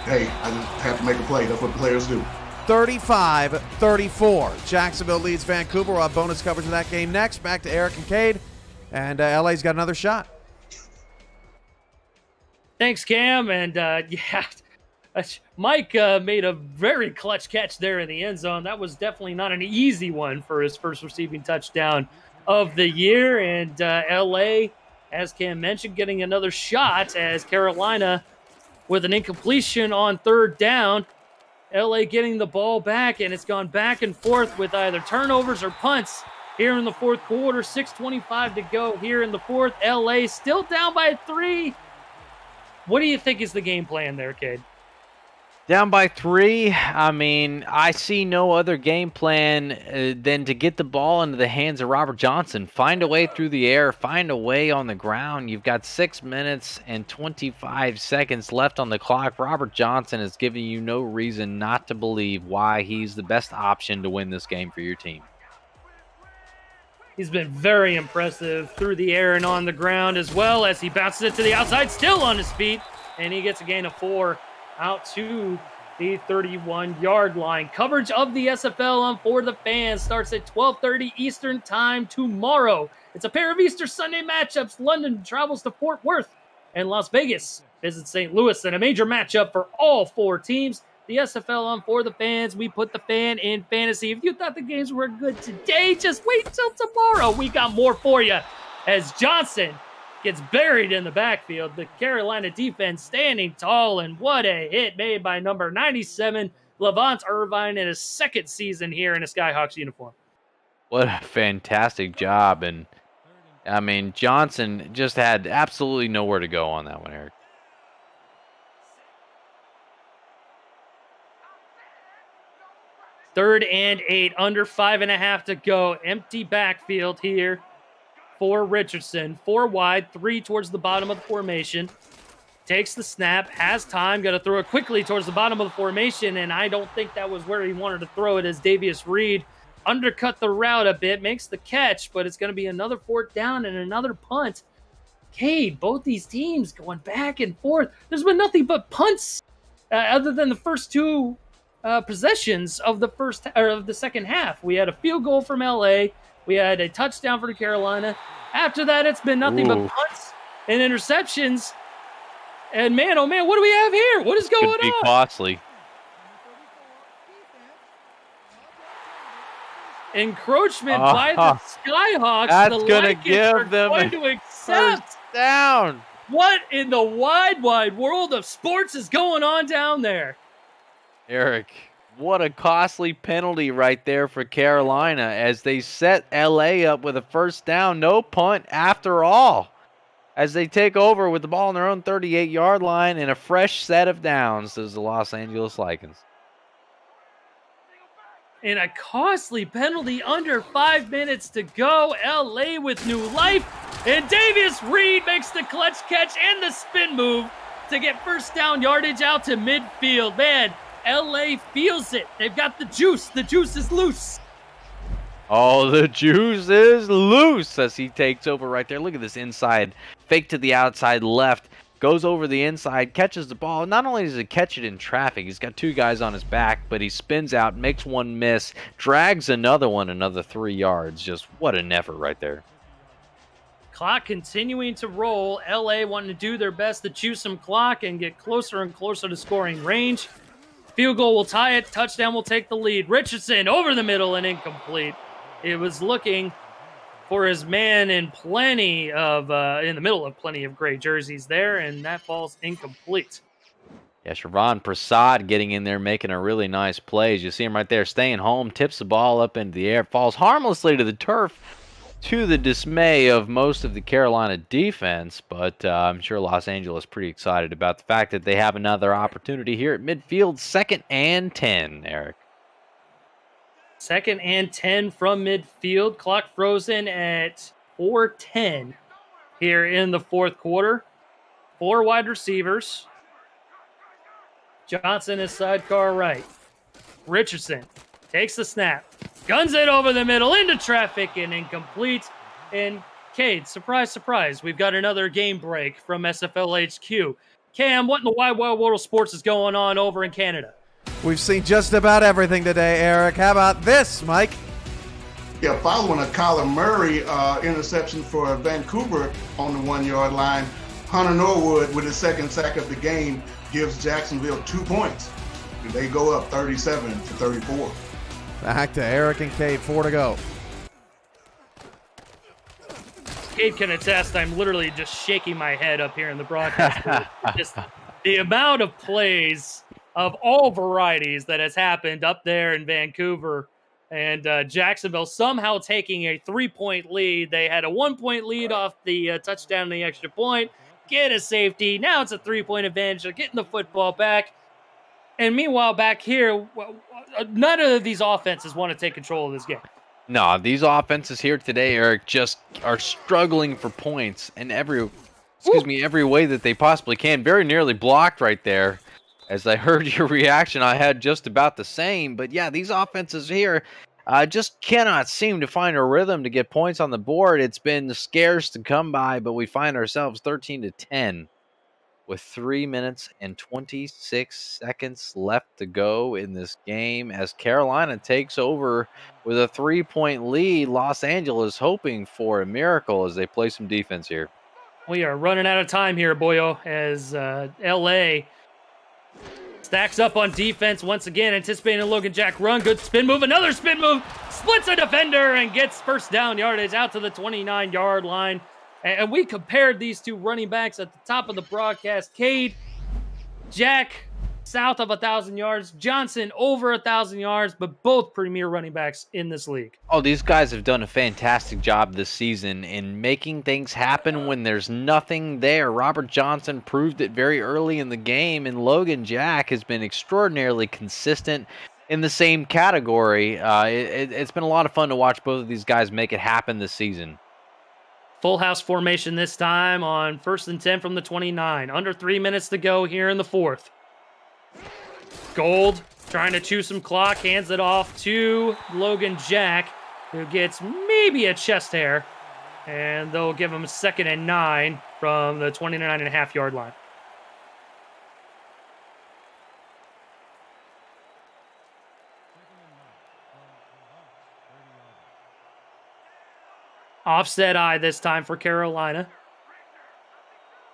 Hey, I just have to make a play. That's what players do. 35-34. Jacksonville leads Vancouver. We'll have bonus coverage of that game next. Back to Eric and Cade, and LA's got another shot. Thanks, Cam. And Mike made a very clutch catch there in the end zone. That was definitely not an easy one for his first receiving touchdown of the year. And LA, as Cam mentioned, getting another shot as Carolina with an incompletion on third down. LA getting the ball back, and it's gone back and forth with either turnovers or punts here in the fourth quarter. 6:25 to go here in the fourth. LA still down by 3. What do you think is the game plan there, Cade? Down by 3. I mean, I see no other game plan than to get the ball into the hands of Robert Johnson. Find a way through the air. Find a way on the ground. You've got 6 minutes and 25 seconds left on the clock. Robert Johnson is giving you no reason not to believe why he's the best option to win this game for your team. He's been very impressive through the air and on the ground, as well as he bounces it to the outside, still on his feet, and he gets a gain of 4 out to the 31-yard line. Coverage of the SFL on For the Fans starts at 12:30 Eastern Time tomorrow. It's a pair of Easter Sunday matchups. London travels to Fort Worth, and Las Vegas visits St. Louis, and a major matchup for all 4 teams. The SFL on For the Fans. We put the fan in fantasy. If you thought the games were good today, just wait till tomorrow. We got more for you as Johnson gets buried in the backfield. The Carolina defense standing tall, and what a hit made by number 97, Levant Irvine, in his second season here in a Skyhawks uniform. What a fantastic job. And, I mean, Johnson just had absolutely nowhere to go on that one, Eric. Third and 8, under 5.5 to go. Empty backfield here for Richardson. 4 wide, 3 towards the bottom of the formation. Takes the snap, has time, got to throw it quickly towards the bottom of the formation, and I don't think that was where he wanted to throw it as Davius Reed undercut the route a bit, makes the catch, but it's going to be another 4th down and another punt. Cade, both these teams going back and forth. There's been nothing but punts other than the first 2 possessions of the second half. We had a field goal from LA. We had a touchdown for Carolina. After that, it's been nothing but punts and interceptions. And man, oh man, what do we have here? What is going Could be on? costly. Encroachment by the Skyhawks. That's the going to Lakers give are them going to accept. first down. What in the wide world of sports is going on down there? Eric, what a costly penalty right there for Carolina as they set LA up with a first down. No punt after all, as they take over with the ball on their own 38-yard line and a fresh set of downs as the Los Angeles Lakers. And a costly penalty under 5 minutes to go. LA with new life. And Davius Reed makes the clutch catch and the spin move to get first down yardage out to midfield. Man, LA feels it. They've got the juice. The juice is loose. Oh, the juice is loose as he takes over right there. Look at this inside fake to the outside left. Goes over the inside, catches the ball. Not only does he catch it in traffic, he's got 2 guys on his back, but he spins out, makes one miss, drags another one another 3 yards. Just what an effort right there. Clock continuing to roll. LA wanting to do their best to chew some clock and get closer and closer to scoring range. Field goal will tie it. Touchdown will take the lead. Richardson over the middle and incomplete. It was looking for his man in the middle of plenty of gray jerseys there, and that falls incomplete. Yeah, Shervon Prasad getting in there, making a really nice play. As you see him right there, staying home, tips the ball up into the air, falls harmlessly to the turf, to the dismay of most of the Carolina defense. But I'm sure Los Angeles is pretty excited about the fact that they have another opportunity here at midfield. 2nd and 10, Eric. 2nd and 10 from midfield. Clock frozen at 4:10 here in the fourth quarter. 4 wide receivers. Johnson is sidecar right. Richardson takes the snap, guns it over the middle into traffic and incomplete. And Cade, surprise, surprise, we've got another game break from SFL HQ. Cam, what in the wide world of sports is going on over in Canada? We've seen just about everything today, Eric. How about this, Mike? Yeah, following a Kyler Murray interception for Vancouver on the 1-yard line, Hunter Norwood, with his second sack of the game, gives Jacksonville 2 points. They go up 37-34. Back to Eric and Cade, 4 to go. Cade can attest, I'm literally just shaking my head up here in the broadcast. Just the amount of plays of all varieties that has happened up there in Vancouver and Jacksonville somehow taking a 3-point lead. They had a 1-point lead off the touchdown and the extra point, get a safety. Now it's a 3-point advantage. They're getting the football back. And meanwhile, back here, none of these offenses want to take control of this game. No, these offenses here today, Eric, just are struggling for points in every way that they possibly can. Very nearly blocked right there. As I heard your reaction, I had just about the same. But yeah, these offenses here just cannot seem to find a rhythm to get points on the board. It's been scarce to come by, but we find ourselves 13-10 with 3 minutes and 26 seconds left to go in this game as Carolina takes over with a 3-point lead. Los Angeles hoping for a miracle as they play some defense here. We are running out of time here, boyo, as LA stacks up on defense once again, anticipating a Logan Jack run. Good spin move, another spin move, splits a defender and gets first down yardage out to the 29-yard line. And we compared these two running backs at the top of the broadcast. Cade, Jack, south of 1,000 yards. Johnson, over 1,000 yards, but both premier running backs in this league. Oh, these guys have done a fantastic job this season in making things happen when there's nothing there. Robert Johnson proved it very early in the game, and Logan Jack has been extraordinarily consistent in the same category. It's been a lot of fun to watch both of these guys make it happen this season. Full house formation this time on 1st and 10 from the 29. Under 3 minutes to go here in the fourth. Gold trying to chew some clock, hands it off to Logan Jack, who gets maybe a chest hair, and they'll give him 2nd and 9 from the 29.5-yard line. Offset eye this time for Carolina.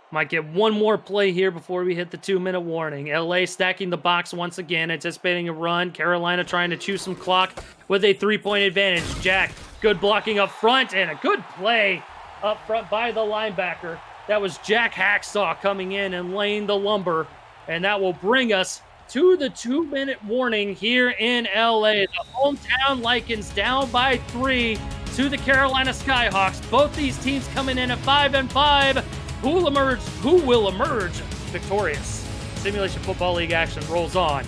Might get one more play here before we hit the 2-minute warning. LA stacking the box once again, anticipating a run. Carolina trying to chew some clock with a 3-point advantage. Jack, good blocking up front and a good play up front by the linebacker. That was Jack Hacksaw coming in and laying the lumber. And that will bring us to the 2-minute warning here in LA. The hometown Lycans down by 3 to the Carolina Skyhawks. Both these teams coming in at 5-5. Who will emerge victorious? Simulation Football League action rolls on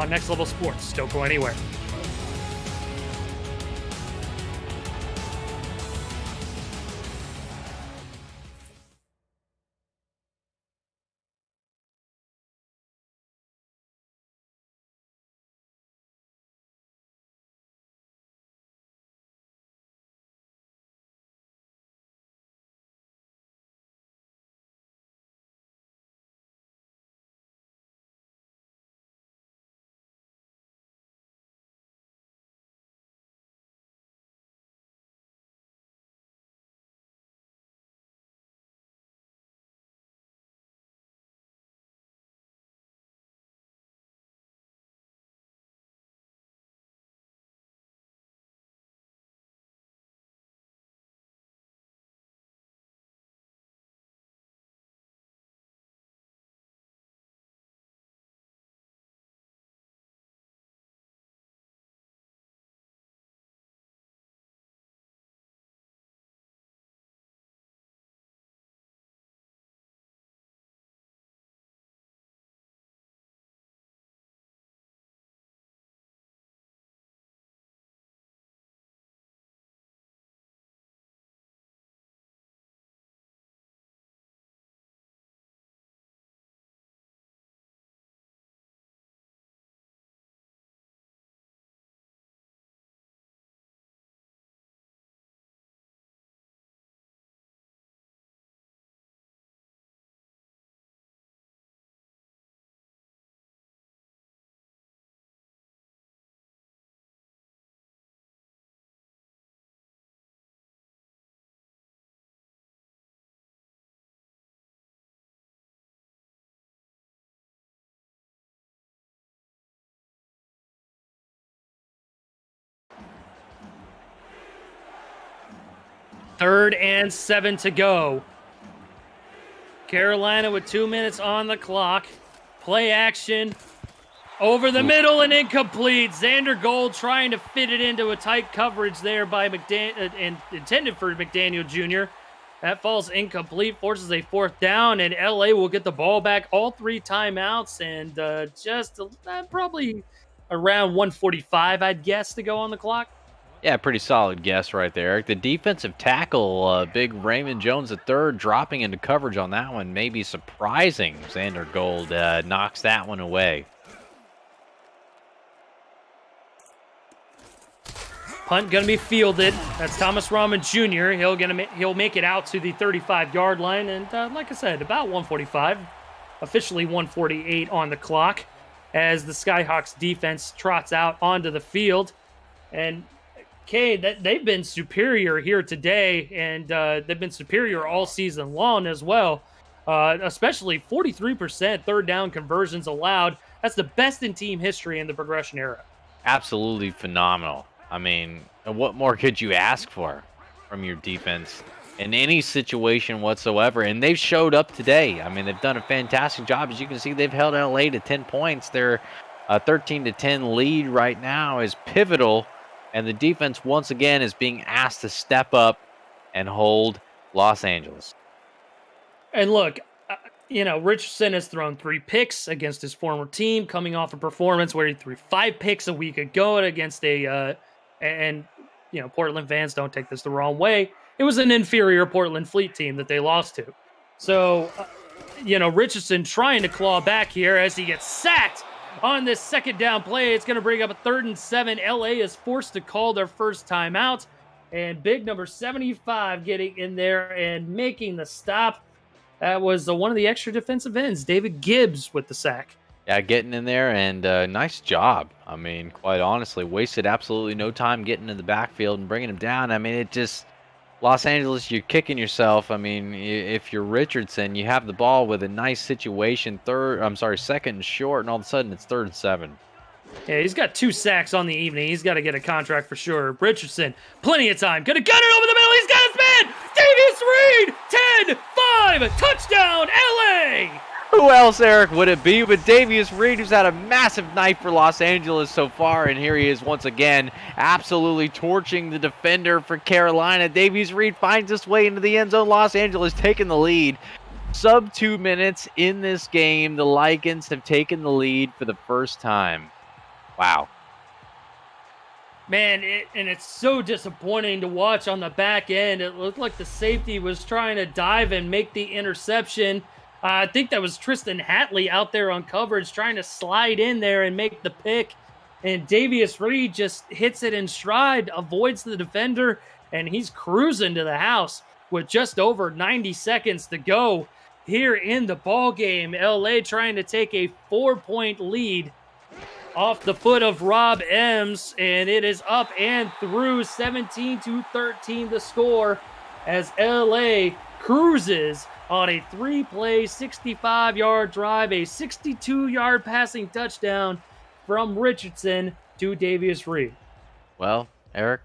Next Level Sports. Don't go anywhere. 3rd and 7 to go. Carolina with 2 minutes on the clock. Play action. Over the middle and incomplete. Xander Gold trying to fit it into a tight coverage there by and intended for McDaniel Jr. That falls incomplete, forces a 4th down, and LA will get the ball back all 3 timeouts and just probably around 1:45, I'd guess, to go on the clock. Yeah, pretty solid guess right there, Eric. The defensive tackle, big Raymond Jones III, dropping into coverage on that one, maybe surprising. Xander Gold knocks that one away. Punt going to be fielded. That's Thomas Rahman Jr. He'll make it out to the 35-yard line, and like I said, about 1:45, officially 1:48 on the clock, as the Skyhawks defense trots out onto the field. And Kay, they've been superior here today, and they've been superior all season long as well. Especially 43% 3rd down conversions allowed. That's the best in team history in the progression era. Absolutely phenomenal. I mean, what more could you ask for from your defense in any situation whatsoever? And they've showed up today. I mean, they've done a fantastic job. As you can see, they've held LA to 10 points. Their 13-10 lead right now is pivotal. And the defense, once again, is being asked to step up and hold Los Angeles. And look, Richardson has thrown 3 picks against his former team, coming off a performance where he threw 5 picks a week ago against Portland fans, don't take this the wrong way. It was an inferior Portland Fleet team that they lost to. So, Richardson trying to claw back here as he gets sacked on this 2nd down play. It's going to bring up a 3rd and 7. LA is forced to call their first timeout. And big number 75 getting in there and making the stop. That was one of the extra defensive ends, David Gibbs, with the sack. Yeah, getting in there, and nice job. I mean, quite honestly, wasted absolutely no time getting in the backfield and bringing him down. I mean, Los Angeles, you're kicking yourself. I mean, if you're Richardson, you have the ball with a nice situation, 2nd and short, and all of a sudden it's 3rd and 7. Yeah, he's got 2 sacks on the evening. He's got to get a contract for sure. Richardson, plenty of time. Gonna gun it over the middle. He's got his man. Davius Reed, 10-5, touchdown, LA. Who else, Eric, would it be but Davius Reed, who's had a massive night for Los Angeles so far, and here he is once again, absolutely torching the defender for Carolina. Davius Reed finds his way into the end zone. Los Angeles taking the lead. Sub 2 minutes in this game. The Lycans have taken the lead for the first time. Wow. Man, it's so disappointing to watch on the back end. It looked like the safety was trying to dive and make the interception. I think that was Tristan Hatley out there on coverage trying to slide in there and make the pick. And Davius Reed just hits it in stride, avoids the defender, and he's cruising to the house with just over 90 seconds to go here in the ball game. LA trying to take a 4-point lead off the foot of Rob Ems, and it is up and through 17-13 the score as LA cruises on a 3-play, 65-yard drive, a 62-yard passing touchdown from Richardson to Davius Reed. Well, Eric,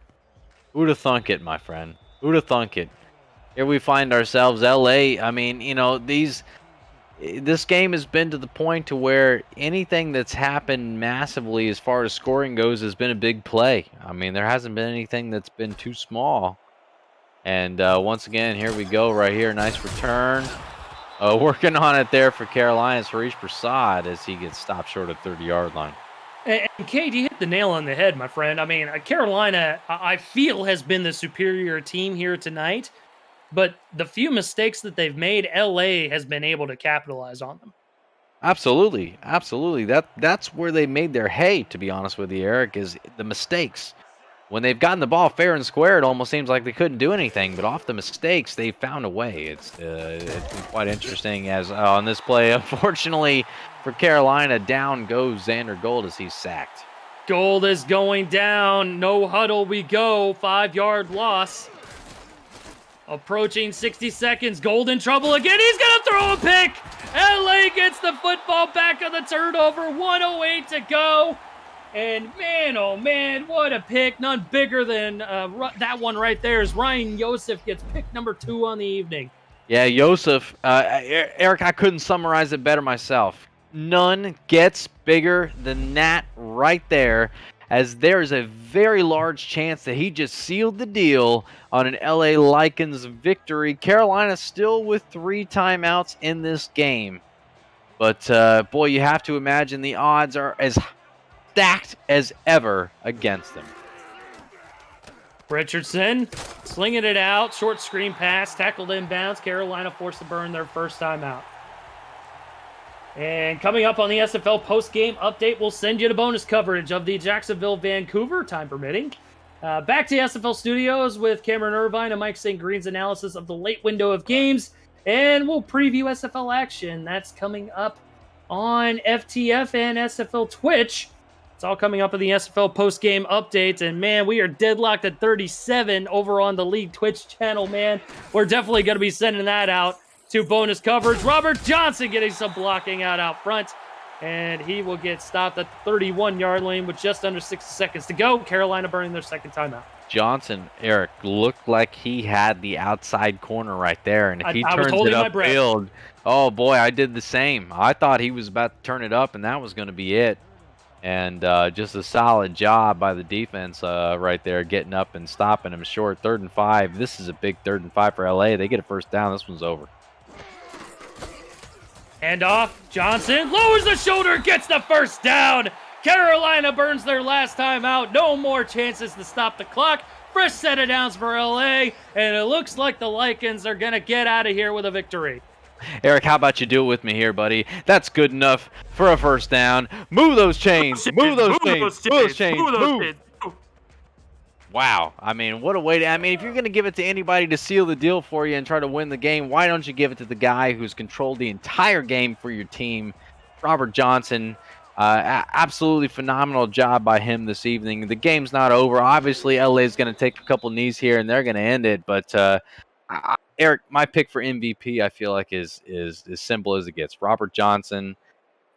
who'd have thunk it, my friend? Who'd have thunk it? Here we find ourselves, LA. I mean, this game has been to the point to where anything that's happened massively as far as scoring goes has been a big play. I mean, there hasn't been anything that's been too small. And once again, here we go right here. Nice return. Working on it there for Carolina's Harish Prasad as he gets stopped short of 30-yard line. And Kate, you hit the nail on the head, my friend. I mean, Carolina, I feel, has been the superior team here tonight. But the few mistakes that they've made, LA has been able to capitalize on them. Absolutely. Absolutely. That's where they made their hay, to be honest with you, Eric, is the mistakes. When they've gotten the ball fair and square, it almost seems like they couldn't do anything. But off the mistakes, they found a way. It's been quite interesting as on this play. Unfortunately for Carolina, down goes Xander Gold as he's sacked. Gold is going down. No huddle we go. 5-yard loss. Approaching 60 seconds. Gold in trouble again. He's going to throw a pick. LA gets the football back on the turnover. 1:08 to go. And man, oh man, what a pick. None bigger than that one right there as Ryan Yosef gets pick number 2 on the evening. Yeah, Yosef, Eric, I couldn't summarize it better myself. None gets bigger than that right there, as there's a very large chance that he just sealed the deal on an LA Lycans victory. Carolina still with 3 timeouts in this game. But, boy, you have to imagine the odds are as stacked as ever against them. Richardson slinging it out. Short screen pass. Tackled inbounds. Carolina forced to burn their first time out. And coming up on the SFL post-game update, we'll send you the bonus coverage of the Jacksonville-Vancouver, time permitting. Back to the SFL studios with Cameron Irvine and Mike St. Green's analysis of the late window of games. And we'll preview SFL action. That's coming up on FTF and SFL Twitch. It's all coming up in the SFL post-game updates. And, man, we are deadlocked at 37 over on the League Twitch channel, man. We're definitely going to be sending that out to bonus coverage. Robert Johnson getting some blocking out front. And he will get stopped at the 31-yard lane with just under 60 seconds to go. Carolina burning their second timeout. Johnson, Eric, looked like he had the outside corner right there. And if he turns it upfield, oh, boy, I did the same. I thought he was about to turn it up, and that was going to be it. And just a solid job by the defense right there, getting up and stopping him short. 3rd and 5. This is a big 3rd and 5 for LA. They get a first down. This one's over. And off. Johnson lowers the shoulder, gets the first down. Carolina burns their last time out. No more chances to stop the clock. Fresh set of downs for LA. And it looks like the Lycans are going to get out of here with a victory. Eric, how about you do it with me here, buddy? That's good enough for a first down. Move those chains. Move those chains. Move. Wow. I mean, what a way to... I mean, if you're going to give it to anybody to seal the deal for you and try to win the game, why don't you give it to the guy who's controlled the entire game for your team, Robert Johnson? Absolutely phenomenal job by him this evening. The game's not over. Obviously, LA is going to take a couple knees here, and they're going to end it. But, Eric, my pick for MVP, I feel like, is as simple as it gets. Robert Johnson,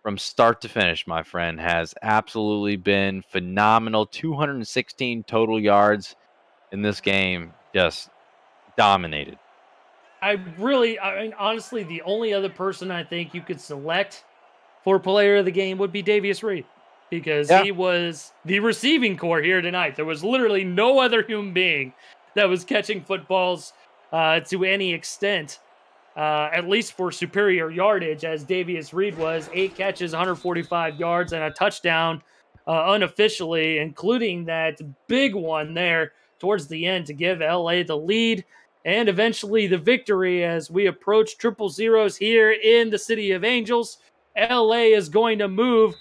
from start to finish, my friend, has absolutely been phenomenal. 216 total yards in this game, just dominated. I mean, honestly, the only other person I think you could select for player of the game would be Davius Reed, because he was the receiving core here tonight. There was literally no other human being that was catching footballs to any extent, at least for superior yardage, as Davius Reed was. 8 catches, 145 yards, and a touchdown unofficially, including that big one there towards the end to give LA the lead and eventually the victory as we approach 000 here in the City of Angels. LA is going to move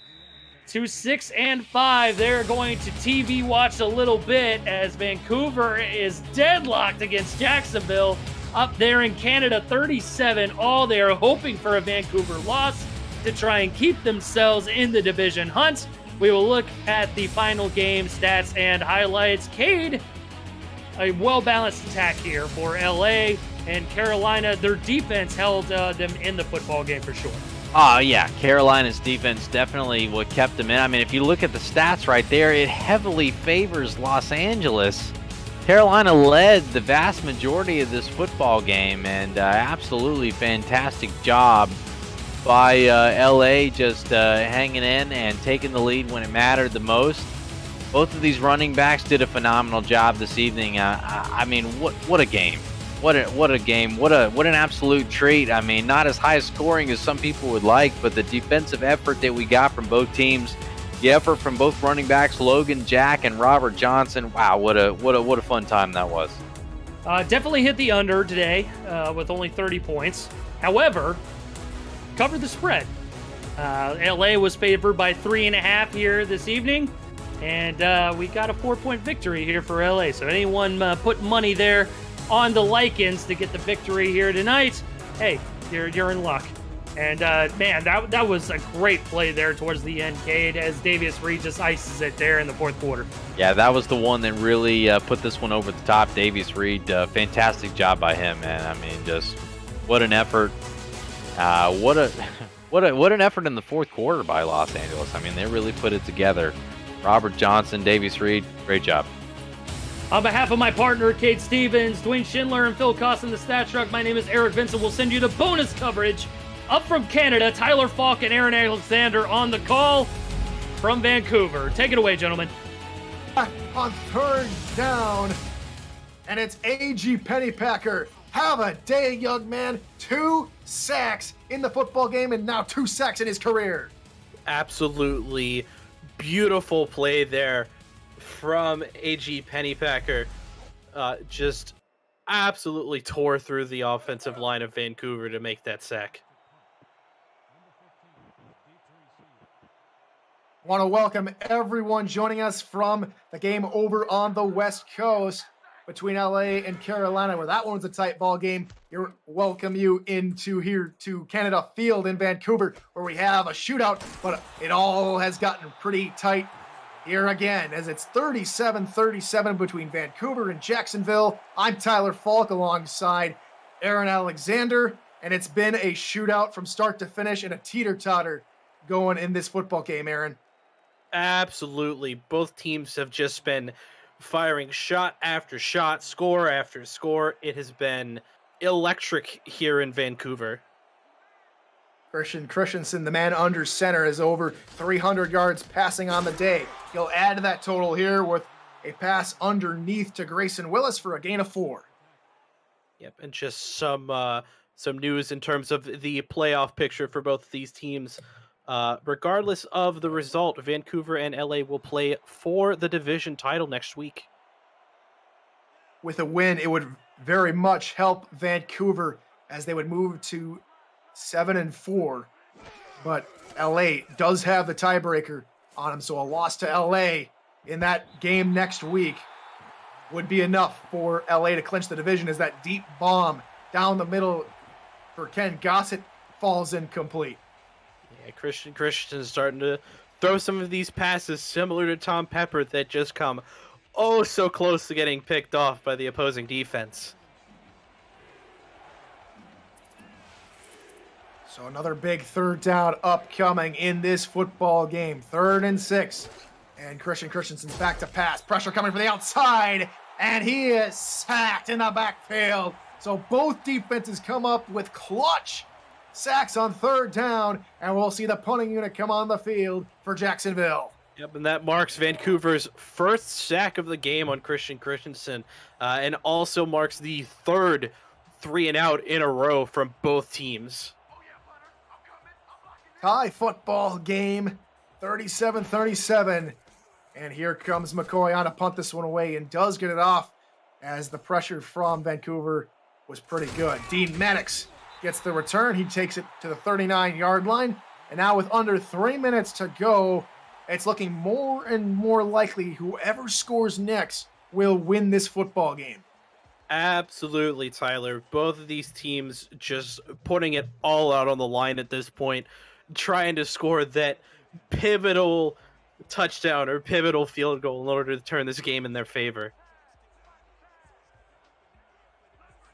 to 6-5. They're going to TV watch a little bit as Vancouver is deadlocked against Jacksonville up there in Canada, 37 all. They are hoping for a Vancouver loss to try and keep themselves in the division hunt. We will look at the final game stats and highlights. Cade, a well-balanced attack here for LA, and Carolina, their defense held them in the football game for sure. Yeah, Carolina's defense definitely what kept them in. I mean, if you look at the stats right there, it heavily favors Los Angeles. Carolina led the vast majority of this football game, and absolutely fantastic job by LA just hanging in and taking the lead when it mattered the most. Both of these running backs did a phenomenal job this evening. I mean, what a game. What a game. What an absolute treat. I mean, not as high scoring as some people would like, but the defensive effort that we got from both teams, the effort from both running backs, Logan Jack and Robert Johnson. Wow, what a fun time that was. Definitely hit the under today with only 30 points. However, covered the spread. LA was favored by 3.5 here this evening, and we got a 4-point victory here for LA. So anyone put money there on the Lycans to get the victory here tonight, hey, you're in luck. And man, that was a great play there towards the end, Cade, as Davius Reed just ices it there in the fourth quarter. Yeah, that was the one that really put this one over the top. Davius Reed, fantastic job by him, man. I mean, just what an effort. What an effort in the fourth quarter by Los Angeles. I mean, they really put it together. Robert Johnson, Davies Reed, great job. On behalf of my partner, Kate Stevens, Dwayne Schindler, and Phil Costin, the Stat Truck, my name is Eric Vincent. We'll send you the bonus coverage. Up from Canada, Tyler Falk and Aaron Alexander on the call from Vancouver. Take it away, gentlemen. On third down, and it's A.G. Pennypacker. Have a day, young man. 2 sacks in the football game, and now 2 sacks in his career. Absolutely beautiful play there from A.G. Pennypacker. Just absolutely tore through the offensive line of Vancouver to make that sack. Want to welcome everyone joining us from the game over on the West Coast between LA and Carolina, where that one's a tight ball game. Welcome you into here to Canada Field in Vancouver, where we have a shootout, but it all has gotten pretty tight here again, as it's 37-37 between Vancouver and Jacksonville. I'm Tyler Falk alongside Aaron Alexander, and it's been a shootout from start to finish and a teeter-totter going in this football game, Aaron. Absolutely. Both teams have just been firing shot after shot, score after score. It has been electric here in Vancouver. Christian Christensen, the man under center, is over 300 yards passing on the day. He'll add to that total here with a pass underneath to Grayson Willis for a gain of 4. Yep, and just some news in terms of the playoff picture for both of these teams. Regardless of the result, Vancouver and LA will play for the division title next week. With a win, it would very much help Vancouver as they would move to 7-4. But LA does have the tiebreaker on them, so a loss to LA in that game next week would be enough for LA to clinch the division, as that deep bomb down the middle for Ken Gossett falls incomplete. Yeah, Christian is starting to throw some of these passes similar to Tom Pepper that just come oh so close to getting picked off by the opposing defense. So another big third down upcoming in this football game. 3rd and 6. And Christian Christensen's back to pass. Pressure coming from the outside. And he is sacked in the backfield. So both defenses come up with clutch sacks on 3rd down, and we'll see the punting unit come on the field for Jacksonville. Yep, and that marks Vancouver's first sack of the game on Christian Christensen, and also marks the 3rd 3-and-out in a row from both teams. Tie football game, 37-37. And here comes McCoy on to punt this one away, and does get it off, as the pressure from Vancouver was pretty good. Dean Maddox gets the return. He takes it to the 39-yard line. And now with under 3 minutes to go, it's looking more and more likely whoever scores next will win this football game. Absolutely, Tyler. Both of these teams just putting it all out on the line at this point, trying to score that pivotal touchdown or pivotal field goal in order to turn this game in their favor.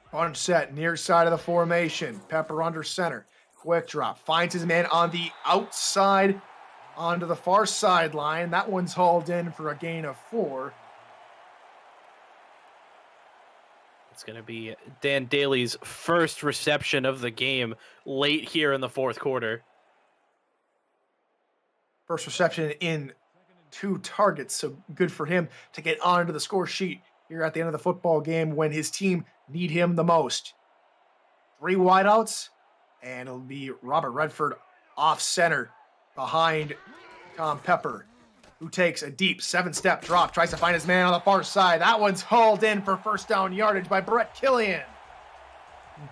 Punch set, near side of the formation. Pepper under center. Quick drop. Finds his man on the outside onto the far sideline. That one's hauled in for a gain of 4. It's going to be Dan Daly's first reception of the game late here in the 4th quarter. First reception in 2 targets, so good for him to get onto the score sheet here at the end of the football game when his team need him the most. 3 wideouts, and it'll be Robert Redford off center behind Tom Pepper, who takes a deep 7-step drop, tries to find his man on the far side. That one's hauled in for first down yardage by Brett Killian.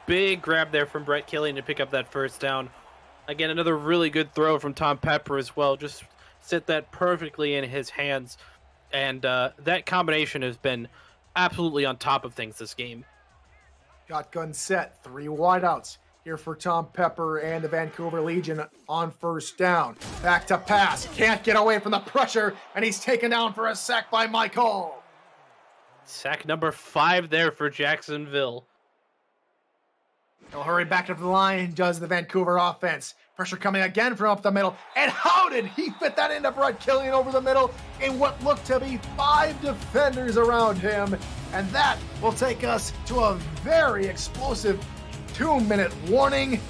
Big grab there from Brett Killian to pick up that first down. Again, another really good throw from Tom Pepper as well. Just set that perfectly in his hands. And that combination has been absolutely on top of things this game. Shotgun set, 3 wideouts here for Tom Pepper and the Vancouver Legion on first down. Back to pass, can't get away from the pressure, and he's taken down for a sack by Michael. Sack number 5 there for Jacksonville. He'll hurry back to the line, does the Vancouver offense. Pressure coming again from up the middle. And how did he fit that into Brett Killian over the middle in what looked to be 5 defenders around him? And that will take us to a very explosive 2-minute warning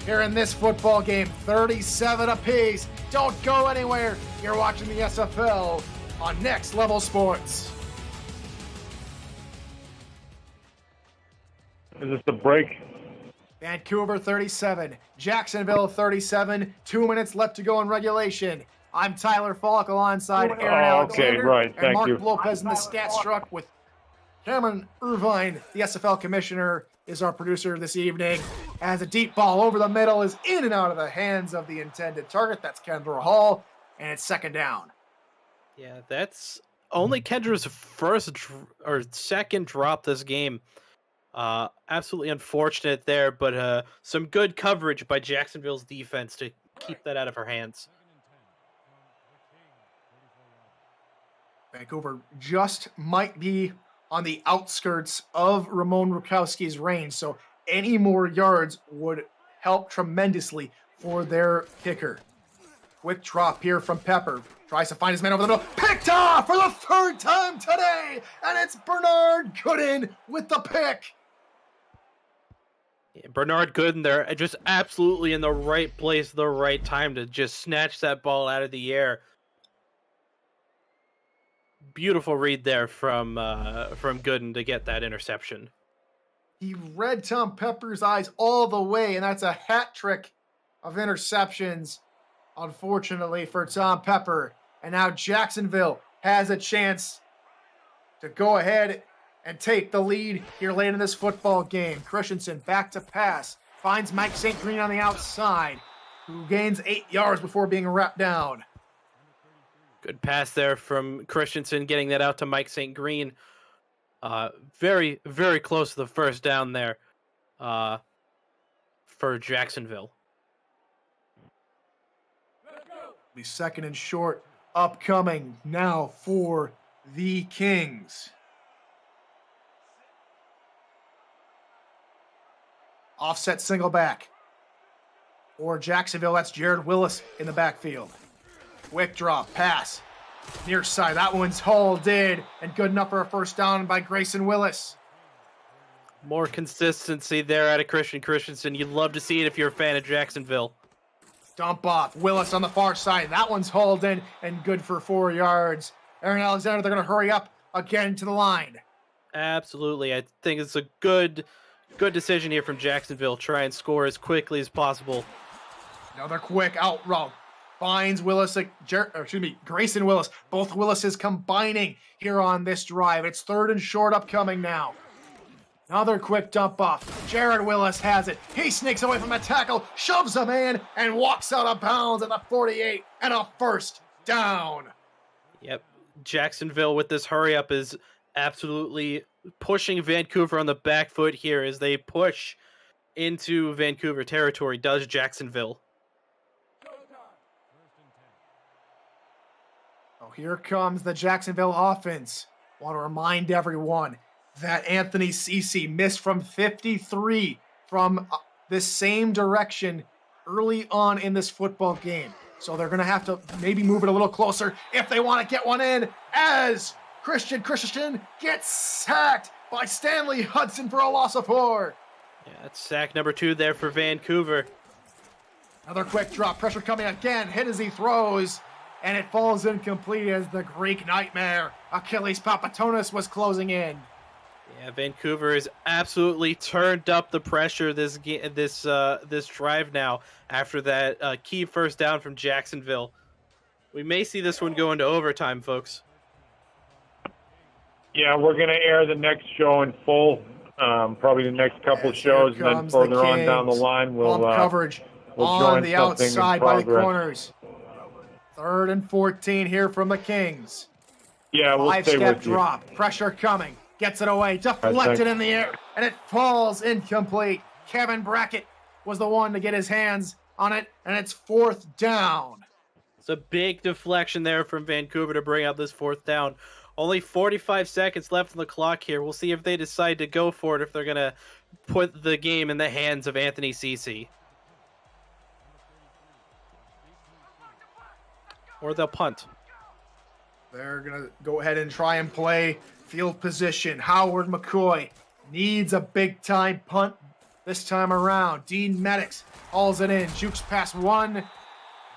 here in this football game. 37 apiece. Don't go anywhere. You're watching the SFL on Next Level Sports. Is this the break? Vancouver 37, Jacksonville 37, 2 minutes left to go in regulation. I'm Tyler Falk alongside Aaron Alexander right. and Mark you. Lopez in the stats truck with Cameron Irvine, the SFL commissioner, is our producer this evening. As a deep ball over the middle is in and out of the hands of the intended target. That's Kendra Hall, and it's second down. Yeah, that's only Kendra's second drop this game. Absolutely unfortunate there, but some good coverage by Jacksonville's defense to keep that out of her hands. Vancouver just might be on the outskirts of Ramon Rukowski's range, so any more yards would help tremendously for their kicker. Quick drop here from Pepper. Tries to find his man over the middle. Picked off for the third time today, and it's Bernard Gooden with the pick. Bernard Gooden there, just absolutely in the right place, the right time to just snatch that ball out of the air. Beautiful read there from Gooden to get that interception. He read Tom Pepper's eyes all the way, and that's a hat trick of interceptions, unfortunately, for Tom Pepper. And now Jacksonville has a chance to go ahead and take the lead here late in this football game. Christensen back to pass. Finds Mike St. Green on the outside, who gains 8 yards before being wrapped down. Good pass there from Christensen, getting that out to Mike St. Green. Very, very close to the first down there for Jacksonville. The second and short upcoming now for the Kings. Offset single back. For Jacksonville, that's Jared Willis in the backfield. Quick drop, pass. Near side, that one's hauled in, and good enough for a first down by Grayson Willis. More consistency there out of Christian Christensen. You'd love to see it if you're a fan of Jacksonville. Dump off, Willis on the far side. That one's hauled in and good for 4 yards. Aaron Alexander, they're going to hurry up again to the line. Absolutely. I think it's a good decision here from Jacksonville. Try and score as quickly as possible. Another quick out route. Finds Willis, Grayson Willis. Both Willises combining here on this drive. It's third and short upcoming now. Another quick dump off. Jared Willis has it. He sneaks away from a tackle, shoves a man, and walks out of bounds at the 48, and a first down. Yep. Jacksonville with this hurry up is absolutely pushing Vancouver on the back foot here as they push into Vancouver territory, does Jacksonville. Oh, here comes the Jacksonville offense. Want to remind everyone that Anthony Cece missed from 53 from this same direction early on in this football game. So they're going to have to maybe move it a little closer if they want to get one in, as Christian gets sacked by Stanley Hudson for a loss of 4. Yeah, that's sack number 2 there for Vancouver. Another quick drop, pressure coming again, hit as he throws, and it falls incomplete as the Greek nightmare, Achilles Papatonis, was closing in. Yeah, Vancouver has absolutely turned up the pressure this drive now after that key first down from Jacksonville. We may see this one go into overtime, folks. Yeah, we're going to air the next show in full, probably the next couple shows, and then further on down the line, we'll coverage on join the something outside in by the progress. corners. 3rd and 14 here from the Kings. Yeah, we'll stay 5-step with you. drop, pressure coming, gets it away, deflected in the air, and it falls incomplete. Kevin Brackett was the one to get his hands on it, and it's 4th down. It's a big deflection there from Vancouver to bring out this 4th down. Only 45 seconds left on the clock here. We'll see if they decide to go for it, if they're going to put the game in the hands of Anthony Cece. or they'll punt. They're going to go ahead and try and play field position. Howard McCoy needs a big-time punt this time around. Dean Maddox hauls it in, jukes past one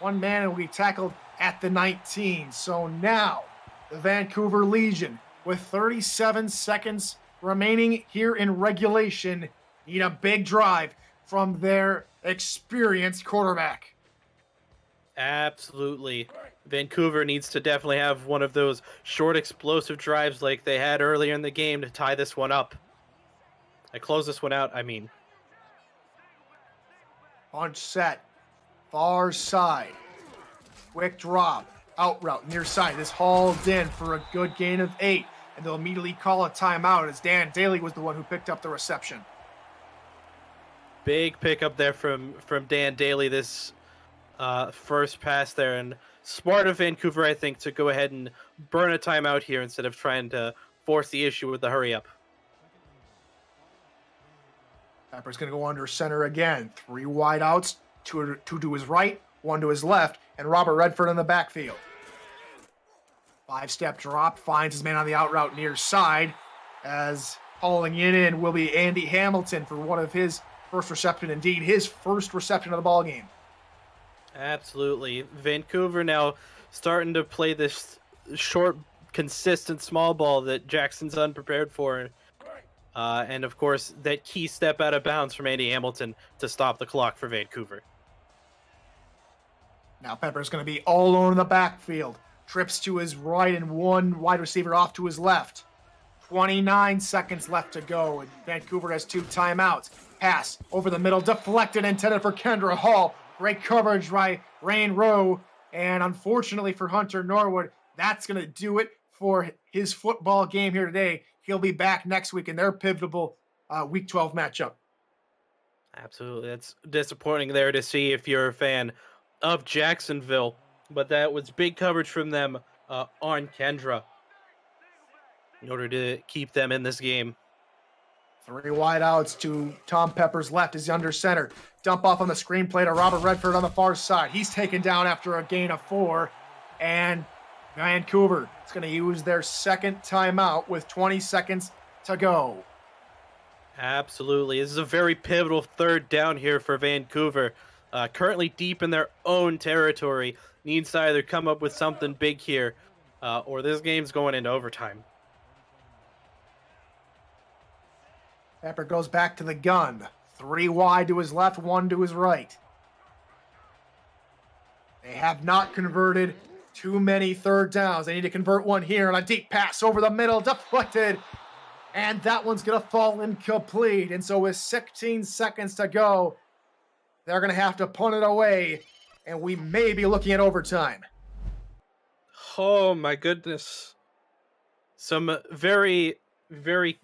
man, and will be tackled at the 19. So now the Vancouver Legion, with 37 seconds remaining here in regulation, need a big drive from their experienced quarterback. Absolutely. Vancouver needs to definitely have one of those short explosive drives like they had earlier in the game to tie this one up. Close this one out, I mean. Punch set. Far side. Quick drop. Out route. Near side. This hauled in for a good gain of 8. And they'll immediately call a timeout as Dan Daly was the one who picked up the reception. Big pickup there from Dan Daly this first pass there. And smart of Vancouver, I think, to go ahead and burn a timeout here instead of trying to force the issue with the hurry up. Pepper's going to go under center again. 3 wide outs, two to his right, 1 to his left, and Robert Redford in the backfield. 5-step drop, finds his man on the out route near side, as hauling it in will be Andy Hamilton for one of his first reception, indeed his first reception of the ball game. Absolutely. Vancouver now starting to play this short, consistent small ball that Jackson's unprepared for. And, of course, that key step out of bounds from Andy Hamilton to stop the clock for Vancouver. Now Pepper's going to be all alone in the backfield. Trips to his right and 1 wide receiver off to his left. 29 seconds left to go, and Vancouver has 2 timeouts. Pass over the middle, deflected, intended for Kendra Hall. Great coverage by Rain Rowe. And unfortunately for Hunter Norwood, that's going to do it for his football game here today. He'll be back next week in their pivotal Week 12 matchup. Absolutely. That's disappointing there to see if you're a fan of Jacksonville. But that was big coverage from them on Kendra in order to keep them in this game. 3 wide outs to Tom Pepper's left as under center. Dump off on the screenplay to Robert Redford on the far side. He's taken down after a gain of 4. And Vancouver is going to use their second timeout with 20 seconds to go. Absolutely. This is a very pivotal third down here for Vancouver. Currently deep in their own territory. Needs to either come up with something big here or this game's going into overtime. Pepper goes back to the gun. 3 wide to his left, 1 to his right. They have not converted too many third downs. They need to convert one here on a deep pass over the middle, deflected. And that one's going to fall incomplete. And so with 16 seconds to go, they're going to have to punt it away. And we may be looking at overtime. Oh, my goodness. Some very, very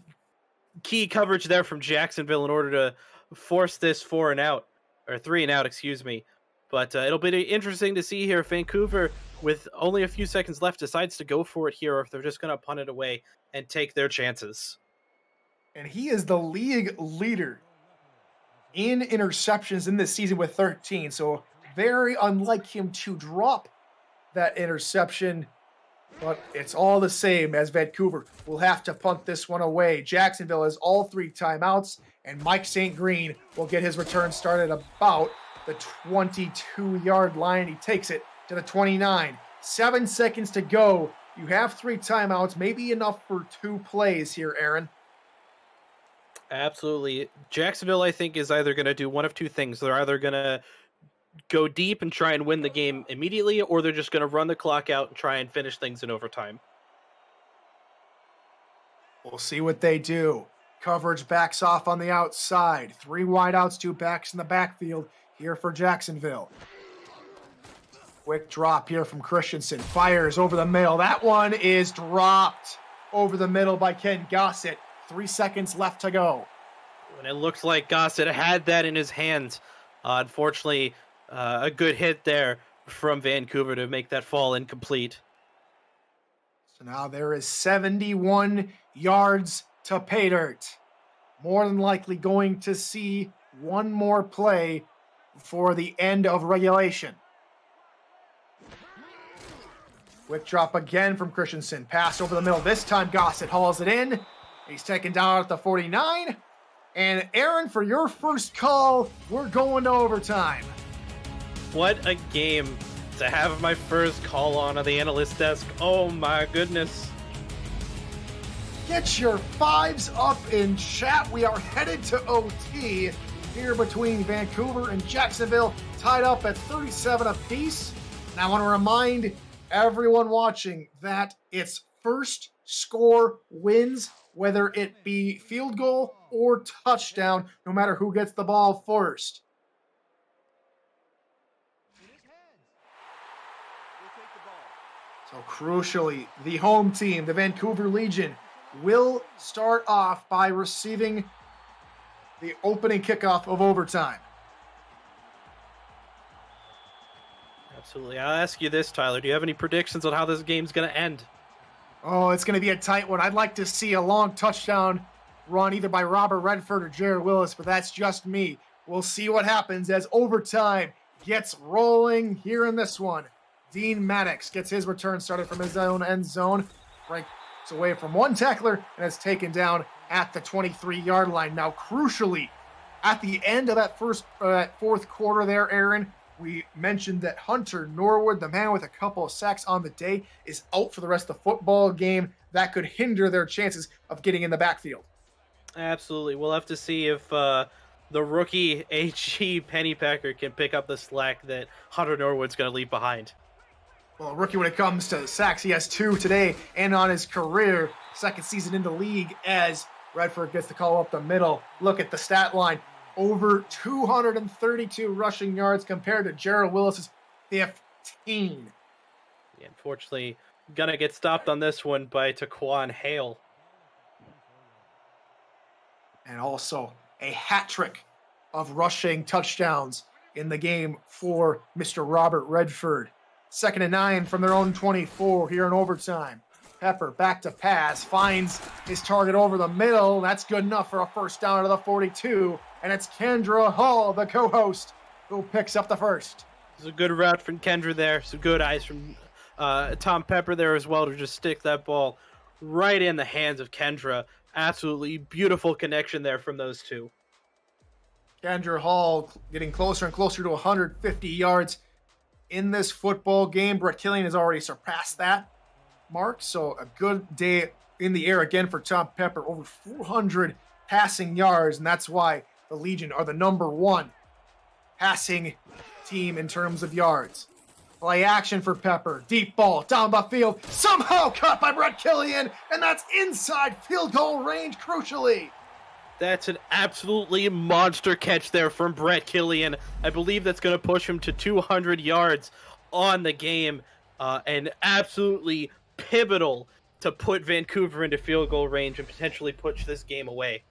key coverage there from Jacksonville in order to force this 4 and out, or 3 and out, excuse me. But it'll be interesting to see here if Vancouver, with only a few seconds left, decides to go for it here, or if they're just going to punt it away and take their chances. And he is the league leader in interceptions in this season with 13. So very unlike him to drop that interception. But it's all the same as Vancouver will have to punt this one away. Jacksonville has all 3 timeouts, and Mike St. Green will get his return started about the 22-yard line. He takes it to the 29. 7 seconds to go. You have 3 timeouts, maybe enough for 2 plays here, Aaron. Absolutely. Jacksonville, I think, is either going to do one of 2 things. They're either going to go deep and try and win the game immediately, or they're just going to run the clock out and try and finish things in overtime. We'll see what they do. Coverage backs off on the outside. 3 wide outs, 2 backs in the backfield here for Jacksonville. Quick drop here from Christensen. Fires over the middle. That one is dropped over the middle by Ken Gossett. 3 seconds left to go. And it looks like Gossett had that in his hands. Unfortunately, a good hit there from Vancouver to make that fall incomplete. So now there is 71 yards to pay dirt. More than likely going to see one more play for the end of regulation. Quick drop again from Christensen. Pass over the middle. This time Gossett hauls it in. He's taken down at the 49. And Aaron, for your first call, we're going to overtime. What a game to have my first call on at the analyst desk. Oh my goodness. Get your fives up in chat. We are headed to OT here between Vancouver and Jacksonville, tied up at 37 apiece. And I want to remind everyone watching that it's first score wins, whether it be field goal or touchdown, no matter who gets the ball first. So crucially, the home team, the Vancouver Legion, will start off by receiving the opening kickoff of overtime. Absolutely. I'll ask you this, Tyler. Do you have any predictions on how this game's going to end? Oh, it's going to be a tight one. I'd like to see a long touchdown run either by Robert Redford or Jared Willis, but that's just me. We'll see what happens as overtime gets rolling here in this one. Dean Maddox gets his return started from his own end zone. Breaks away from one tackler and is taken down at the 23-yard line. Now, crucially, at the end of that fourth quarter there, Aaron, we mentioned that Hunter Norwood, the man with a couple of sacks on the day, is out for the rest of the football game. That could hinder their chances of getting in the backfield. Absolutely. We'll have to see if the rookie H.G. Pennypacker can pick up the slack that Hunter Norwood's going to leave behind. Well, rookie when it comes to sacks, he has 2 today and on his career, second season in the league as Redford gets the call up the middle. Look at the stat line. Over 232 rushing yards compared to Gerald Willis's 15. Yeah, unfortunately, gonna get stopped on this one by Taquan Hale. And also a hat trick of rushing touchdowns in the game for Mr. Robert Redford. 2nd and 9 from their own 24 here in overtime. Pepper back to pass, finds his target over the middle. That's good enough for a first down to the 42. And it's Kendra Hall, the co-host, who picks up the first. It's a good route from Kendra there. Some good eyes from Tom Pepper there as well to just stick that ball right in the hands of Kendra. Absolutely beautiful connection there from those two. Kendra Hall getting closer and closer to 150 yards in this football game. Brett Killian has already surpassed that mark, so a good day in the air again for Tom Pepper. Over 400 passing yards, and that's why the Legion are the number 1 passing team in terms of yards. Play action for Pepper. Deep ball down the field. Somehow caught by Brett Killian, and that's inside field goal range, crucially. That's an absolutely monster catch there from Brett Killian. I believe that's going to push him to 200 yards on the game, and absolutely pivotal to put Vancouver into field goal range and potentially push this game away.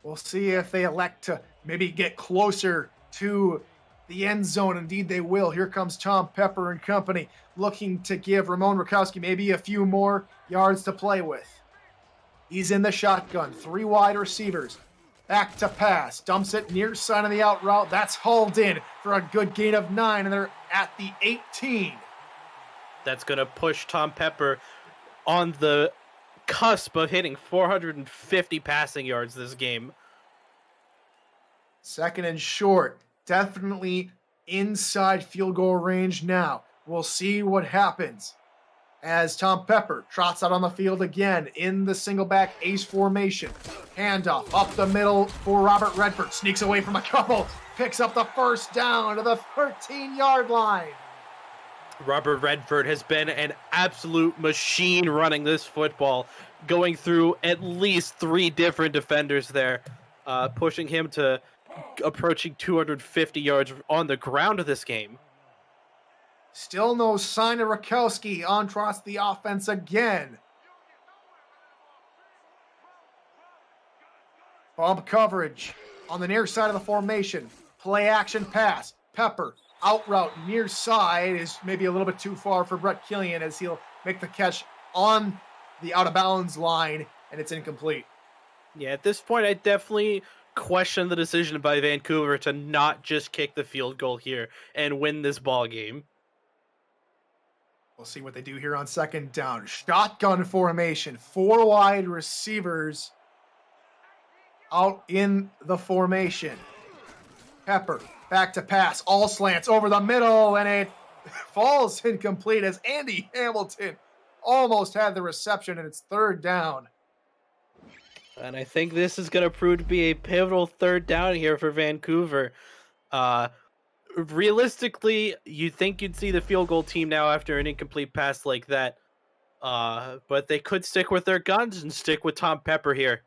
We'll see if they elect to maybe get closer to the end zone. Indeed, they will. Here comes Tom Pepper and company, looking to give Ramon Rakowski maybe a few more yards to play with. He's in the shotgun. 3 wide receivers. Back to pass. Dumps it near side of the out route. That's hauled in for a good gain of 9, and they're at the 18. That's going to push Tom Pepper on the cusp of hitting 450 passing yards this game. 2nd and short. Definitely inside field goal range now. We'll see what happens as Tom Pepper trots out on the field again in the single back ace formation. Handoff up the middle for Robert Redford. Sneaks away from a couple. Picks up the first down to the 13-yard line. Robert Redford has been an absolute machine running this football, going through at least 3 different defenders there, pushing him to approaching 250 yards on the ground of this game. Still no sign of Rakowski on trots the offense again. Bump coverage on the near side of the formation. Play action pass. Pepper out route near side is maybe a little bit too far for Brett Killian as he'll make the catch on the out of bounds line, and it's incomplete. Yeah, at this point, I definitely question the decision by Vancouver to not just kick the field goal here and win this ball game. We'll see what they do here on second down. Shotgun formation. 4 wide receivers out in the formation. Pepper back to pass. All slants over the middle, and it falls incomplete as Andy Hamilton almost had the reception, and it's third down. And I think this is going to prove to be a pivotal third down here for Vancouver. Realistically, you'd think you'd see the field goal team now after an incomplete pass like that. But they could stick with their guns and stick with Tom Pepper here.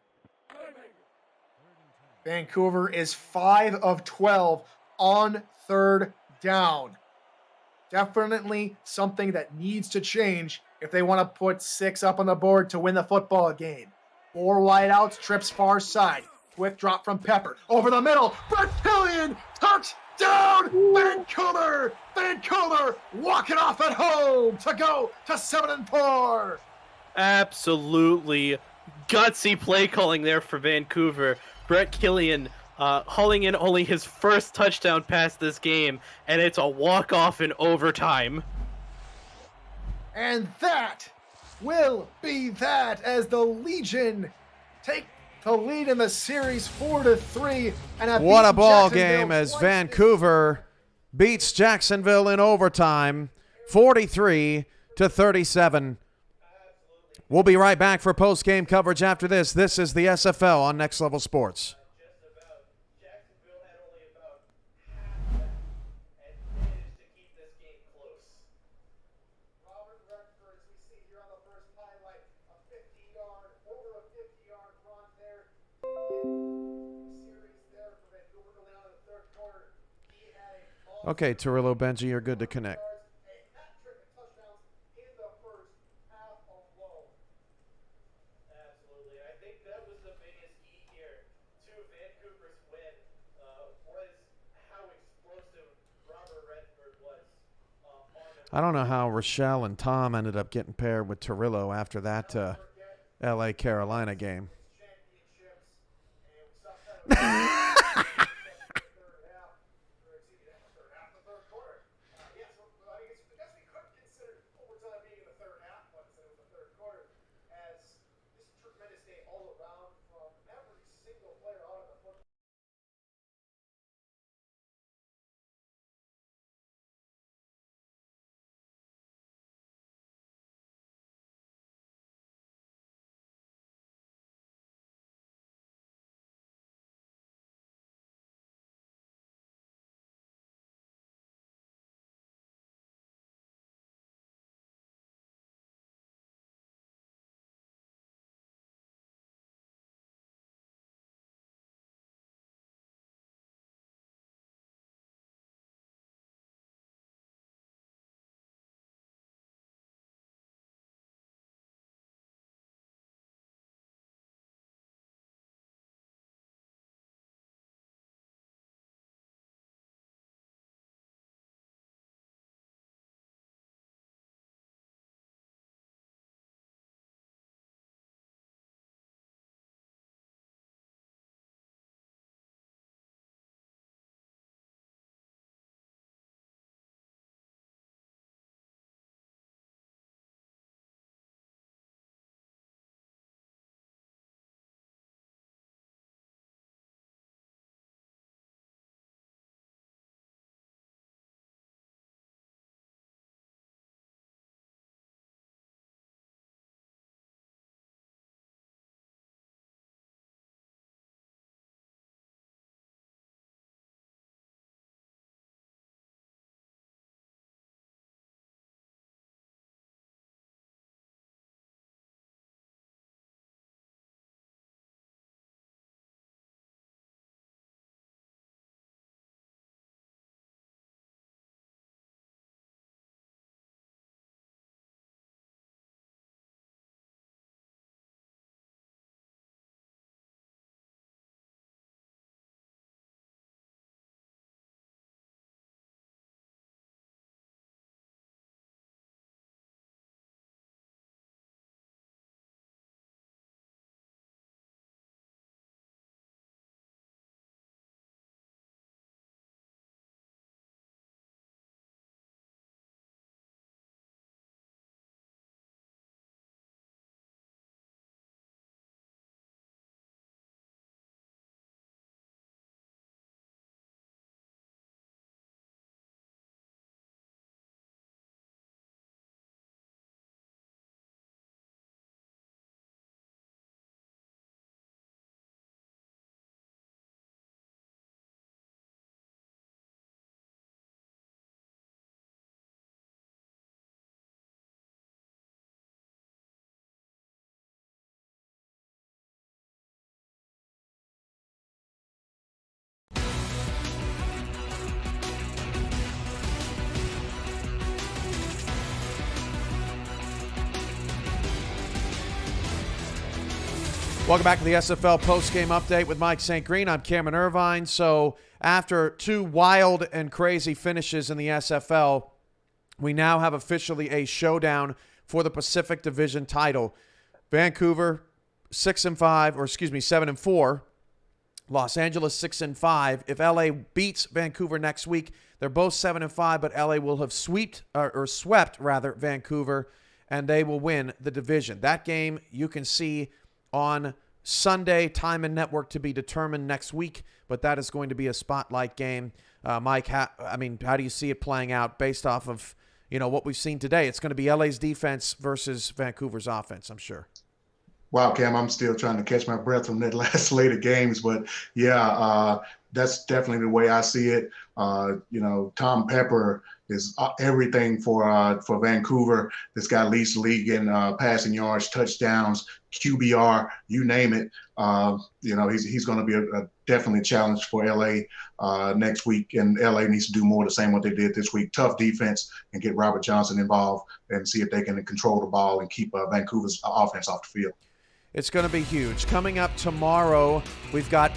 Vancouver is 5 of 12 on third down. Definitely something that needs to change if they want to put 6 up on the board to win the football game. 4 wideouts, trips far side. Quick drop from Pepper. Over the middle. Brett Killian, touchdown! Vancouver! Vancouver walking off at home to go to 7-4. Absolutely gutsy play calling there for Vancouver. Brett Killian hauling in only his first touchdown pass this game, and it's a walk-off in overtime. And that will be that as the Legion take the lead in the series 4-3. And what a ball game as Vancouver beats Jacksonville in overtime, 43-37. We'll be right back for post-game coverage after this. This is the SFL on Next Level Sports. Okay, Torillo, Benji, you're good to connect. Absolutely. I think that was the biggest key here to Vancouver's win was how explosive Robert Redford was. I don't know how Rochelle and Tom ended up getting paired with Torillo after that LA-Carolina game. Welcome back to the SFL post-game update with Mike St. Green. I'm Cameron Irvine. So after 2 wild and crazy finishes in the SFL, we now have officially a showdown for the Pacific Division title. Vancouver 7-4. Los Angeles 6-5. If LA beats Vancouver next week, they're both 7-5, but LA will have swept Vancouver, and they will win the division. That game you can see on Sunday, time and network to be determined next week, but that is going to be a spotlight game. Mike, how do you see it playing out based off of what we've seen today? It's going to be LA's defense versus Vancouver's offense, I'm sure. Wow, Cam, I'm still trying to catch my breath from that last slate of games, but yeah, that's definitely the way I see it. Tom Pepper is everything for Vancouver. This guy leads the league in passing yards, touchdowns, QBR, you name it. He's going to be definitely a challenge for LA next week, and LA needs to do more of the same what they did this week. Tough defense and get Robert Johnson involved and see if they can control the ball and keep Vancouver's offense off the field. It's going to be huge. Coming up tomorrow, we've got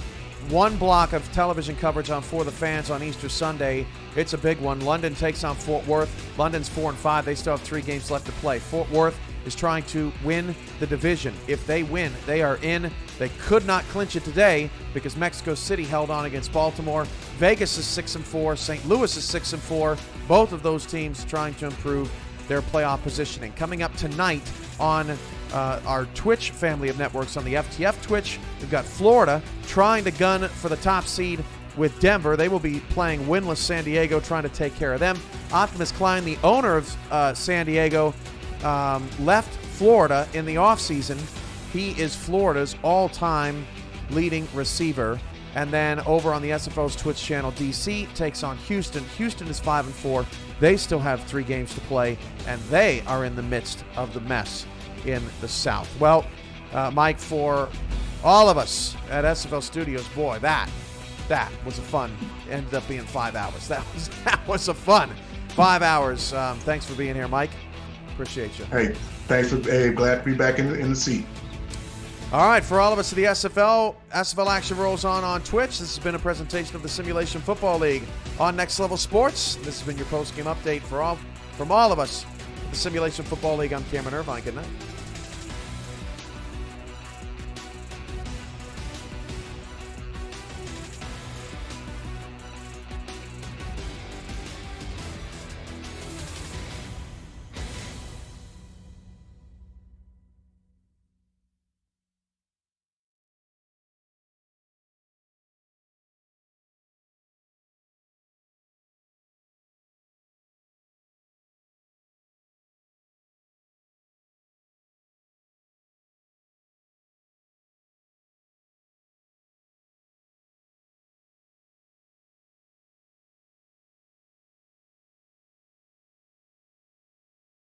one block of television coverage on For the Fans on Easter Sunday. It's a big one. London takes on Fort Worth. London's 4-5. They still have 3 games left to play. Fort Worth is trying to win the division. If they win, they are in. They could not clinch it today because Mexico City held on against Baltimore. Vegas is 6-4. St. Louis is 6-4. Both of those teams trying to improve their playoff positioning. Coming up tonight on our Twitch family of networks on the FTF Twitch, we've got Florida trying to gun for the top seed with Denver. They will be playing winless San Diego, trying to take care of them. Optimus Klein, the owner of San Diego, left Florida in the offseason. He is Florida's all-time leading receiver. And then over on the SFL's Twitch channel, DC takes on Houston. Houston is 5-4. They still have 3 games to play, and they are in the midst of the mess in the South. Well, Mike, for all of us at SFL Studios, boy, that was a fun. Ended up being 5 hours. That was a fun 5 hours. Thanks for being here, Mike. Appreciate you. Hey, thanks for. Hey, glad to be back in the seat. All right, for all of us at the SFL action rolls on Twitch. This has been a presentation of the Simulation Football League on Next Level Sports. This has been your post-game update from all of us at the Simulation Football League. I'm Cameron Irvine. Good night.